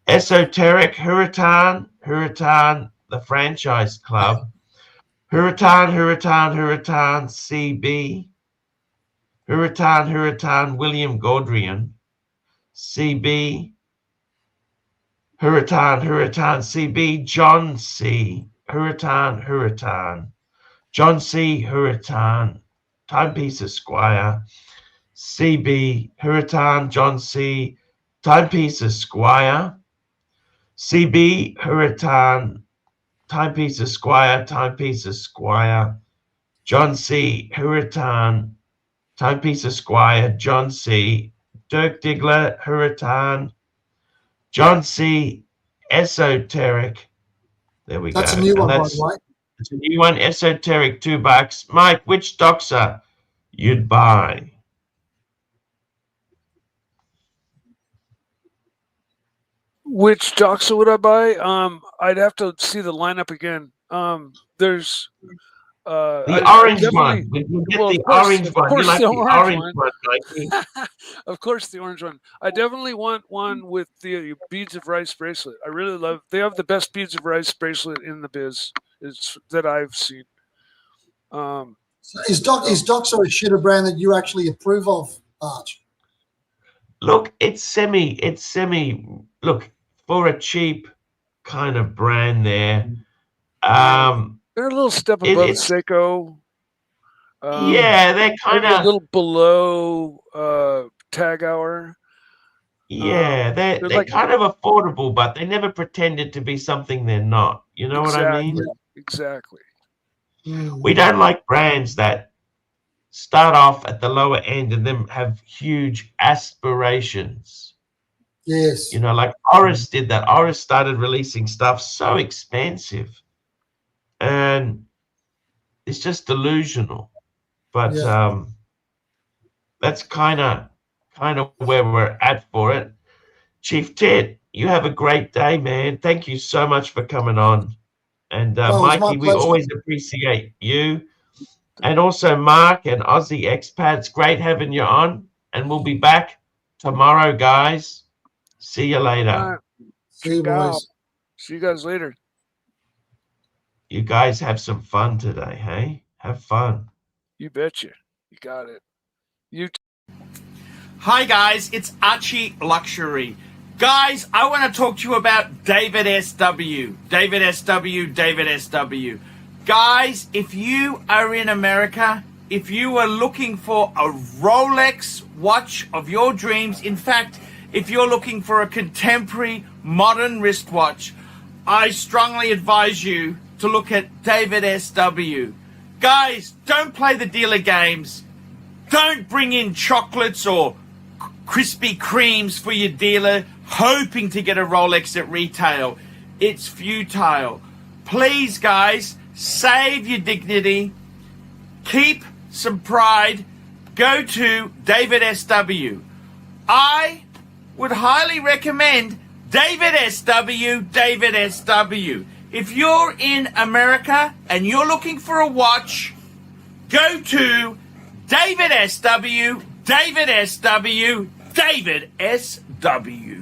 Speaker 1: Esoteric, Huracan, the Franchise Club, Huracan, CB, Huracan, William Gaudrian, CB, Huracan, CB, John C, Huracan, John C, Huracan, Timepiece Esquire, CB, Huracan, John C, Timepiece Esquire, CB, Huracan, Timepiece Esquire, John C, Huracan, Timepiece Esquire, John C, Dirk Diggler, Huracan, John C, Esoteric. There we go.
Speaker 2: That's a new one, by the way.
Speaker 1: It's a new one, Esoteric, $2. Mike, which doxer you'd buy?
Speaker 5: Which doxa would I buy? I'd have to see the lineup again. There's
Speaker 1: the orange one. We'll get the orange one. You like the orange one, Mikey?
Speaker 5: Of course, the orange one. I definitely want one with the beads of rice bracelet. I really love. They have the best beads of rice bracelet in the biz that I've seen.
Speaker 2: So is Doxo a shitter brand that you actually approve of, Arch?
Speaker 1: Look, it's semi. Look, for a cheap kind of brand there.
Speaker 5: They're a little step above Seiko.
Speaker 1: Yeah, they're kind of
Speaker 5: a little below Tag Hour.
Speaker 1: Yeah, they're like, kind of affordable, but they never pretended to be something they're not. You know what I mean?
Speaker 5: Exactly.
Speaker 1: We don't like brands that start off at the lower end and then have huge aspirations.
Speaker 2: Yes.
Speaker 1: You know, like Oris did that. Oris started releasing stuff so expensive. And it's just delusional. But that's kind of where we're at for it. Chief Ted, you have a great day, man. Thank you so much for coming on. And Mikey, we always appreciate you. And also Mark and Aussie expats. Great having you on. And we'll be back tomorrow, guys. See you later.
Speaker 5: All right.
Speaker 2: See you, boys.
Speaker 5: See you guys later.
Speaker 1: You guys have some fun today, hey? Have fun.
Speaker 5: You betcha. You got it. You.
Speaker 6: Hi guys, it's ArchieLuxury. Guys, I want to talk to you about David SW. David SW, David SW. Guys, if you are in America, if you are looking for a Rolex watch of your dreams, in fact, if you're looking for a contemporary modern wristwatch, I strongly advise you to look at David SW. Guys, don't play the dealer games. Don't bring in chocolates or Krispy Kremes for your dealer hoping to get a Rolex at retail. It's futile. Please, guys, save your dignity. Keep some pride. Go to David SW. I would highly recommend David SW, David SW. If you're in America and you're looking for a watch, go to David SW, David SW, David SW.